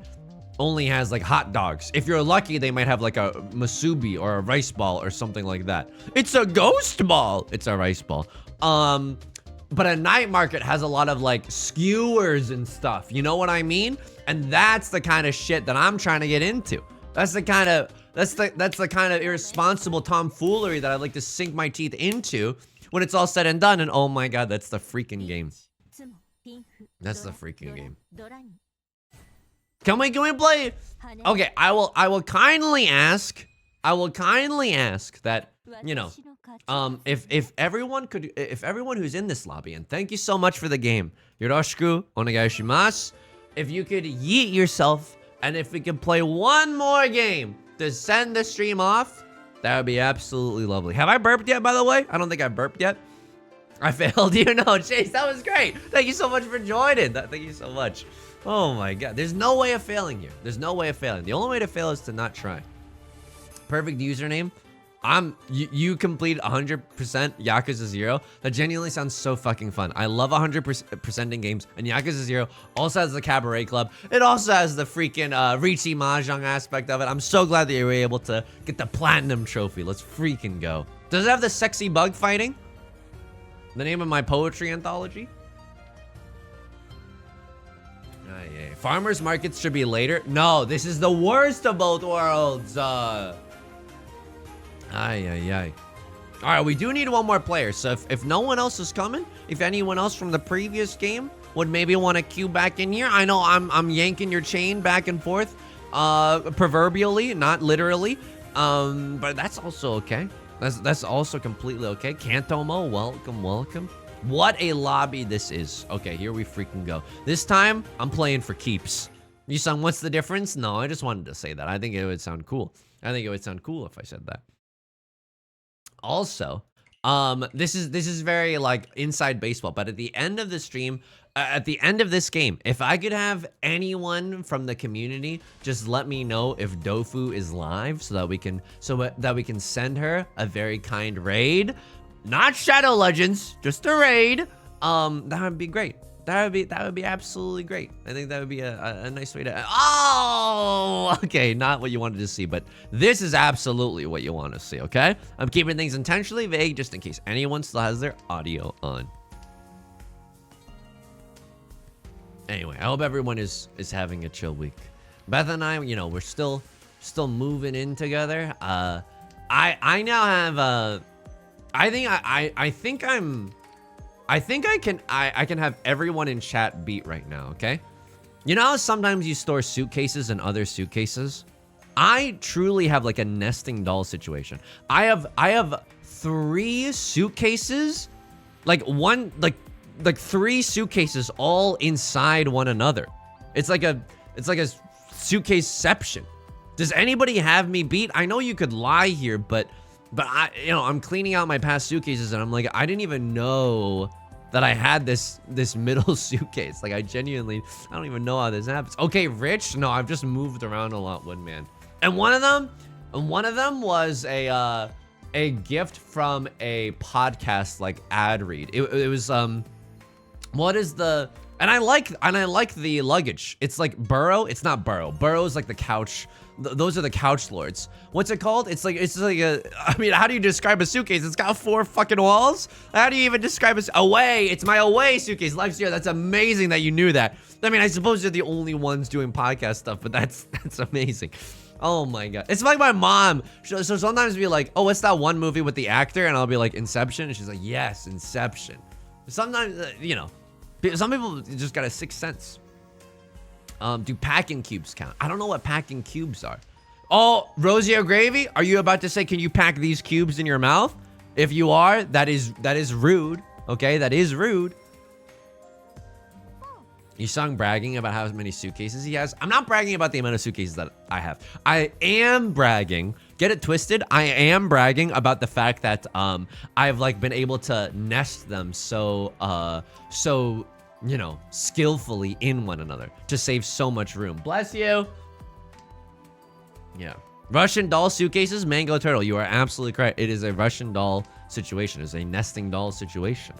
only has like hot dogs. If you're lucky, they might have like a musubi or a rice ball or something like that. It's a ghost ball. It's a rice ball. But a night market has a lot of like skewers and stuff. You know what I mean? And that's the kind of shit that I'm trying to get into. That's the kind of irresponsible tomfoolery that I like to sink my teeth into when it's all said and done. And oh my god, that's the freaking game. That's the freaking game. Can we play? Okay, I will kindly ask that, you know, if everyone who's in this lobby, and thank you so much for the game, yoroshiku onegai shimasu, if you could yeet yourself, and if we could play one more game to send the stream off, that would be absolutely lovely. Have I burped yet, by the way? I don't think I burped yet. I failed. You know, Chase, that was great. Thank you so much for joining. Thank you so much. Oh my god, there's no way of failing here. There's no way of failing. The only way to fail is to not try. Perfect username. You complete 100% Yakuza 0. That genuinely sounds so fucking fun. I love 100% in games, and Yakuza 0 also has the cabaret club. It also has the freaking Riichi Mahjong aspect of it. I'm so glad that you were able to get the platinum trophy. Let's freaking go. Does it have the sexy bug fighting? The name of my poetry anthology? Yeah. Farmers markets should be later. No, this is the worst of both worlds. All right, we do need one more player. So if no one else is coming, if anyone else from the previous game would maybe want to queue back in here. I know I'm yanking your chain back and forth, proverbially, not literally. But that's also okay. That's also completely okay. Kantomo, welcome. What a lobby this is. Okay, here we freaking go. This time, I'm playing for keeps. Yusung, what's the difference? No, I just wanted to say that. I think it would sound cool. I think it would sound cool if I said that. Also, this is very like inside baseball, but at the end of the stream, at the end of this game, if I could have anyone from the community just let me know if Dofu is live so that we can send her a very kind raid. Not Shadow Legends, just a raid. That would be great. That would be absolutely great. I think that would be a nice way to. Oh, okay, not what you wanted to see, but this is absolutely what you want to see. Okay, I'm keeping things intentionally vague just in case anyone still has their audio on. Anyway, I hope everyone is having a chill week. Beth and I, you know, we're still moving in together. I now have I think I can have everyone in chat beat right now, okay? You know how sometimes you store suitcases in other suitcases? I truly have like a nesting doll situation. I have 3 suitcases, like 3 suitcases all inside one another. It's like a suitcaseception. Does anybody have me beat? I know you could lie here, but I, you know, I'm cleaning out my past suitcases and I'm like, I didn't even know that I had this middle suitcase. Like I don't even know how this happens. Okay, Rich, no, I've just moved around a lot, Woodman. And one of them was a gift from a podcast like ad read. It was what is the, and I like the luggage. It's like Burrow. It's not Burrow. Burrow's like the couch. Those are the couch lords. What's it called? It's like a, I mean, how do you describe a suitcase? It's got 4 fucking walls. How do you even describe it? Away. It's my away suitcase. Life's here. That's amazing that you knew that. I mean, I suppose you're the only ones doing podcast stuff, but that's amazing. Oh my god. It's like my mom. So sometimes be like, oh, what's that one movie with the actor? And I'll be like, Inception. And she's like, yes, Inception. Sometimes, you know, some people just got a 6th sense. Do packing cubes count? I don't know what packing cubes are. Oh, Rosie O'Gravy, are you about to say, can you pack these cubes in your mouth? If you are, that is rude. Okay, that is rude. Yusung bragging about how many suitcases he has. I'm not bragging about the amount of suitcases that I have. I am bragging. Get it twisted. I am bragging about the fact that I've like been able to nest them so you know, skillfully in one another to save so much room. Bless you. Yeah. Russian doll suitcases, Mango Turtle. You are absolutely correct. It is a Russian doll situation. It's a nesting doll situation.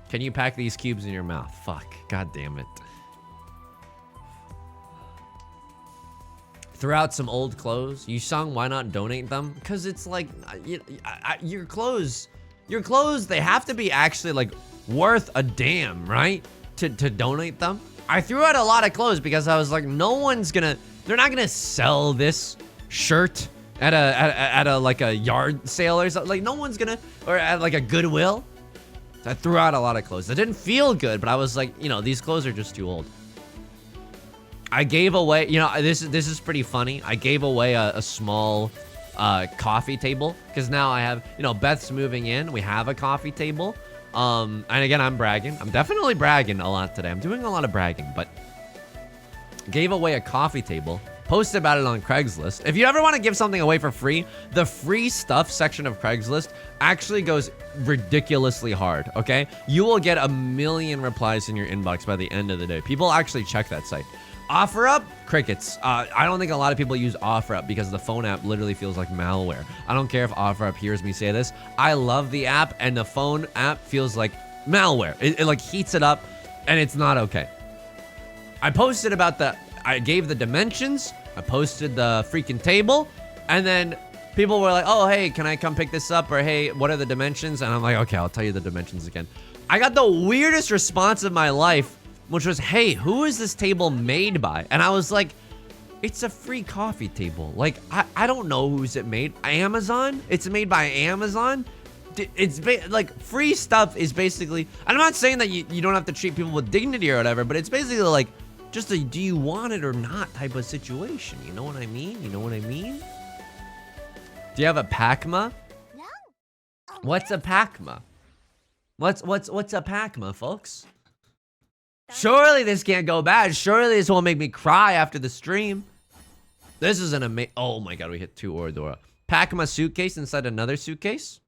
Can you pack these cubes in your mouth? Fuck. God damn it. Throw out some old clothes. Yusung, why not donate them? Because it's like, your clothes, they have to be actually like worth a damn, right? To donate them. I threw out a lot of clothes because I was like, they're not gonna sell this shirt at a like a yard sale or something. Like no one's gonna, or at like a Goodwill. So I threw out a lot of clothes. It didn't feel good, but I was like, these clothes are just too old. I gave away, this is pretty funny. I gave away a small coffee table because now I have, Beth's moving in. We have a coffee table. And again, I'm bragging. I'm definitely bragging a lot today. I'm doing a lot of bragging, but gave away a coffee table. Posted about it on Craigslist. If you ever want to give something away for free, the free stuff section of Craigslist actually goes ridiculously hard, okay? You will get 1 million replies in your inbox by the end of the day. People actually check that site. OfferUp, crickets. I don't think a lot of people use OfferUp because the phone app literally feels like malware. I don't care if OfferUp hears me say this. I love the app, and the phone app feels like malware. It like heats it up, and it's not okay. I posted about I gave the dimensions. I posted the freaking table, and then people were like, oh, hey, can I come pick this up? Or hey, what are the dimensions? And I'm like, okay, I'll tell you the dimensions again. I got the weirdest response of my life, which was, hey, who is this table made by? And I was like, it's a free coffee table. Like, I don't know who's it made. Amazon? It's made by Amazon? It's like free stuff is basically, I'm not saying that you don't have to treat people with dignity or whatever, but it's basically like just a do you want it or not type of situation. You know what I mean? You know what I mean? Do you have a PACMA? No. What's a PACMA? What's a PACMA, folks? Surely this can't go bad. Surely this won't make me cry after the stream. This is an amazing. Oh my god, we hit 2 Oradora. PACMA suitcase inside another suitcase.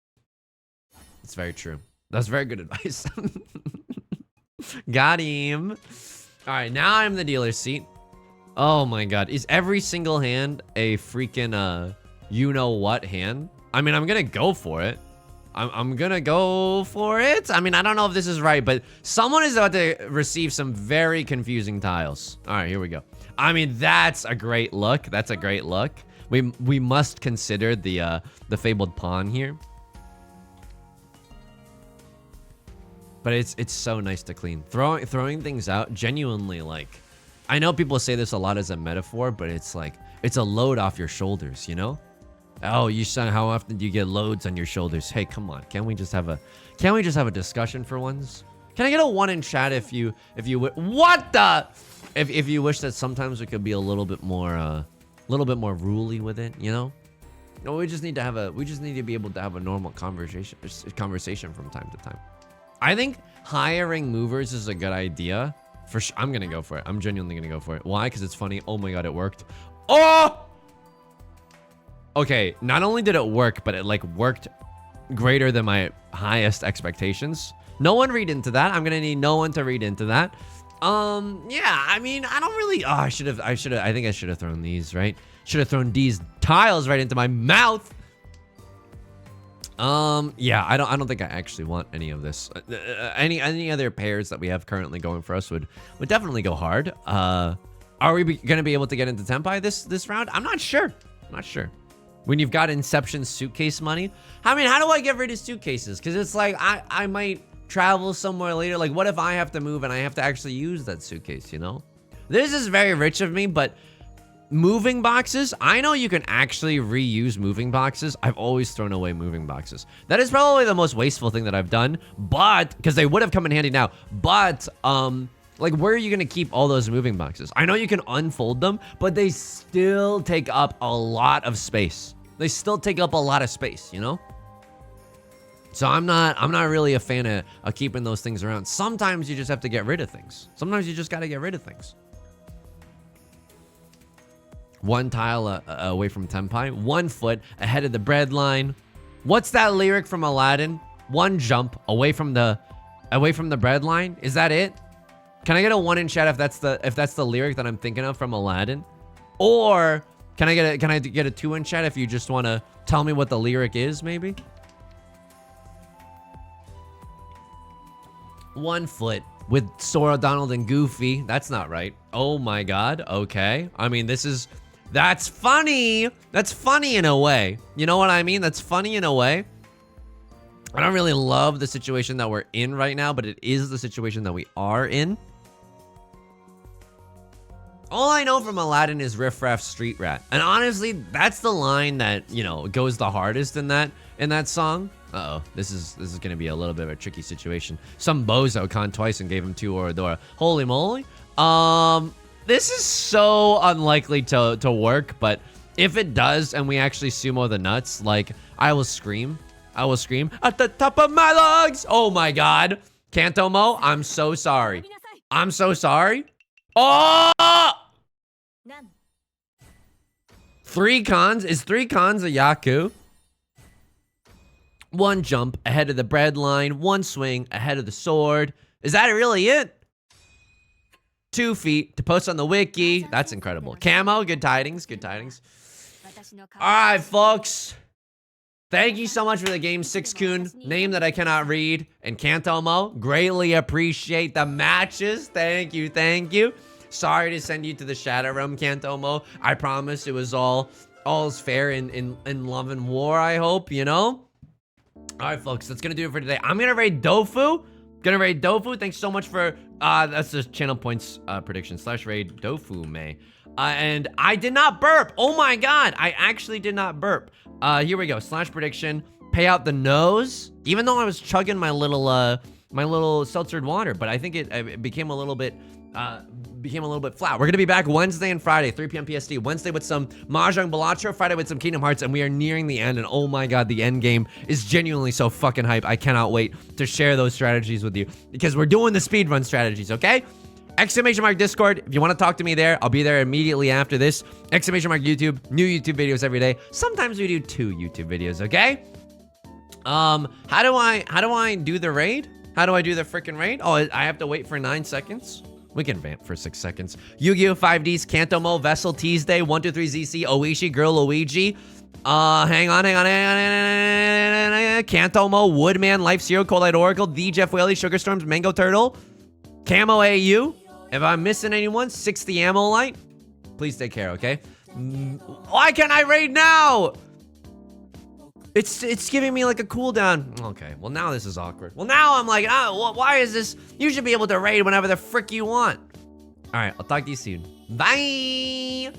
It's very true. That's very good advice. Got him. All right, now I'm the dealer's seat. Oh my god, is every single hand a freaking you know what hand? I mean, I'm gonna go for it. I'm gonna go for it. I mean, I don't know if this is right, but someone is about to receive some very confusing tiles. All right, here we go. I mean, that's a great look. That's a great look. We must consider the fabled pawn here. But it's so nice to clean. Throwing things out, genuinely, like, I know people say this a lot as a metaphor, but it's like, it's a load off your shoulders, you know? Oh, how often do you get loads on your shoulders? Hey, come on. Can't we just have a discussion for once? Can I get a 1 in chat if you what the? If you wish that sometimes we could be a little bit more ruly with it, you know? No, we just need to be able to have a normal conversation from time to time. I think hiring movers is a good idea. For sure. I'm gonna go for it. I'm genuinely gonna go for it. Why? Because it's funny. Oh my god, it worked. Oh! Okay, not only did it work, but it like worked greater than my highest expectations. No one read into that. I'm gonna need no one to read into that. Yeah, I mean, I don't really. Oh, I think I should have thrown these, right? Should have thrown these tiles right into my mouth. Yeah, I don't think I actually want any of this. Any other pairs that we have currently going for us would definitely go hard. Are we gonna be able to get into Tempai this round? I'm not sure. I'm not sure. When you've got Inception suitcase money, I mean, how do I get rid of suitcases? Because it's like I might travel somewhere later. Like, what if I have to move and I have to actually use that suitcase? You know, this is very rich of me, but. Moving boxes, I know you can actually reuse moving boxes. I've always thrown away moving boxes. That is probably the most wasteful thing that I've done, but because they would have come in handy now. But like, where are you gonna keep all those moving boxes? I know you can unfold them, but they still take up a lot of space. They still take up a lot of space, you know? So I'm not really a fan of keeping those things around. Sometimes you just have to get rid of things. Sometimes you just gotta get rid of things. 1 tile away from Tempai, 1 foot ahead of the bread line. What's that lyric from Aladdin? 1 jump away from the bread line. Is that it? Can I get a 1 in chat if that's the lyric that I'm thinking of from Aladdin? Or can I get a 2 in chat if you just want to tell me what the lyric is, maybe? 1 foot with Sora, Donald, and Goofy. That's not right. Oh my god. Okay. I mean, that's funny. That's funny in a way. You know what I mean? That's funny in a way. I don't really love the situation that we're in right now, but it is the situation that we are in. All I know from Aladdin is Riff Raff Street Rat. And honestly, that's the line that, you know, goes the hardest in that song. Uh-oh, this is gonna be a little bit of a tricky situation. Some bozo conned twice and gave him 2 Oradora. Holy moly. This is so unlikely to work, but if it does and we actually sumo the nuts, like, I will scream. I will scream at the top of my lungs. Oh my god. Kanto Mo, I'm so sorry. I'm so sorry. Oh! 3 cons? Is 3 cons a Yaku? 1 jump ahead of the bread line. 1 swing ahead of the sword. Is that really it? 2 feet to post on the wiki. That's incredible. Camo, good tidings. Good tidings. Alright, folks. Thank you so much for the game, 6kun. Name that I cannot read. And Kanto Mo, greatly appreciate the matches. Thank you, thank you. Sorry to send you to the Shadow Realm, Kanto Mo. I promise it was all's fair in love and war, I hope, you know? Alright, folks, that's gonna do it for today. I'm gonna raid Dofu. Thanks so much for that's the channel points prediction /raid Dofu May. And I did not burp. Oh my god, I actually did not burp. Here we go. /prediction. Pay out the nose. Even though I was chugging my little seltzered water, but I think it became a little bit flat. We're gonna be back Wednesday and Friday, 3 p.m. PST. Wednesday with some Mahjong Balatro, Friday with some Kingdom Hearts, and we are nearing the end. And oh my god, the end game is genuinely so fucking hype. I cannot wait to share those strategies with you because we're doing the speedrun strategies, okay? ! Discord, if you want to talk to me there, I'll be there immediately after this. ! YouTube, new YouTube videos every day. Sometimes we do 2 YouTube videos, okay? How do I do the raid? How do I do the freaking raid? Oh, I have to wait for 9 seconds? We can vamp for 6 seconds. Yu-Gi-Oh! 5Ds, Kanto Mo, Vessel, Tuesday, 123ZC, Oishi, Girl Luigi. Hang on. Kanto Mo, Woodman, Life Zero, Cold Light Oracle, The Jeff Whaley, Sugar Storms, Mango Turtle, Camo AU. If I'm missing anyone, 60 Ammo Light. Please take care, okay? Why can't I raid now? It's giving me like a cooldown. Okay, well now this is awkward. Well now I'm like, why is this? You should be able to raid whenever the frick you want. All right, I'll talk to you soon. Bye.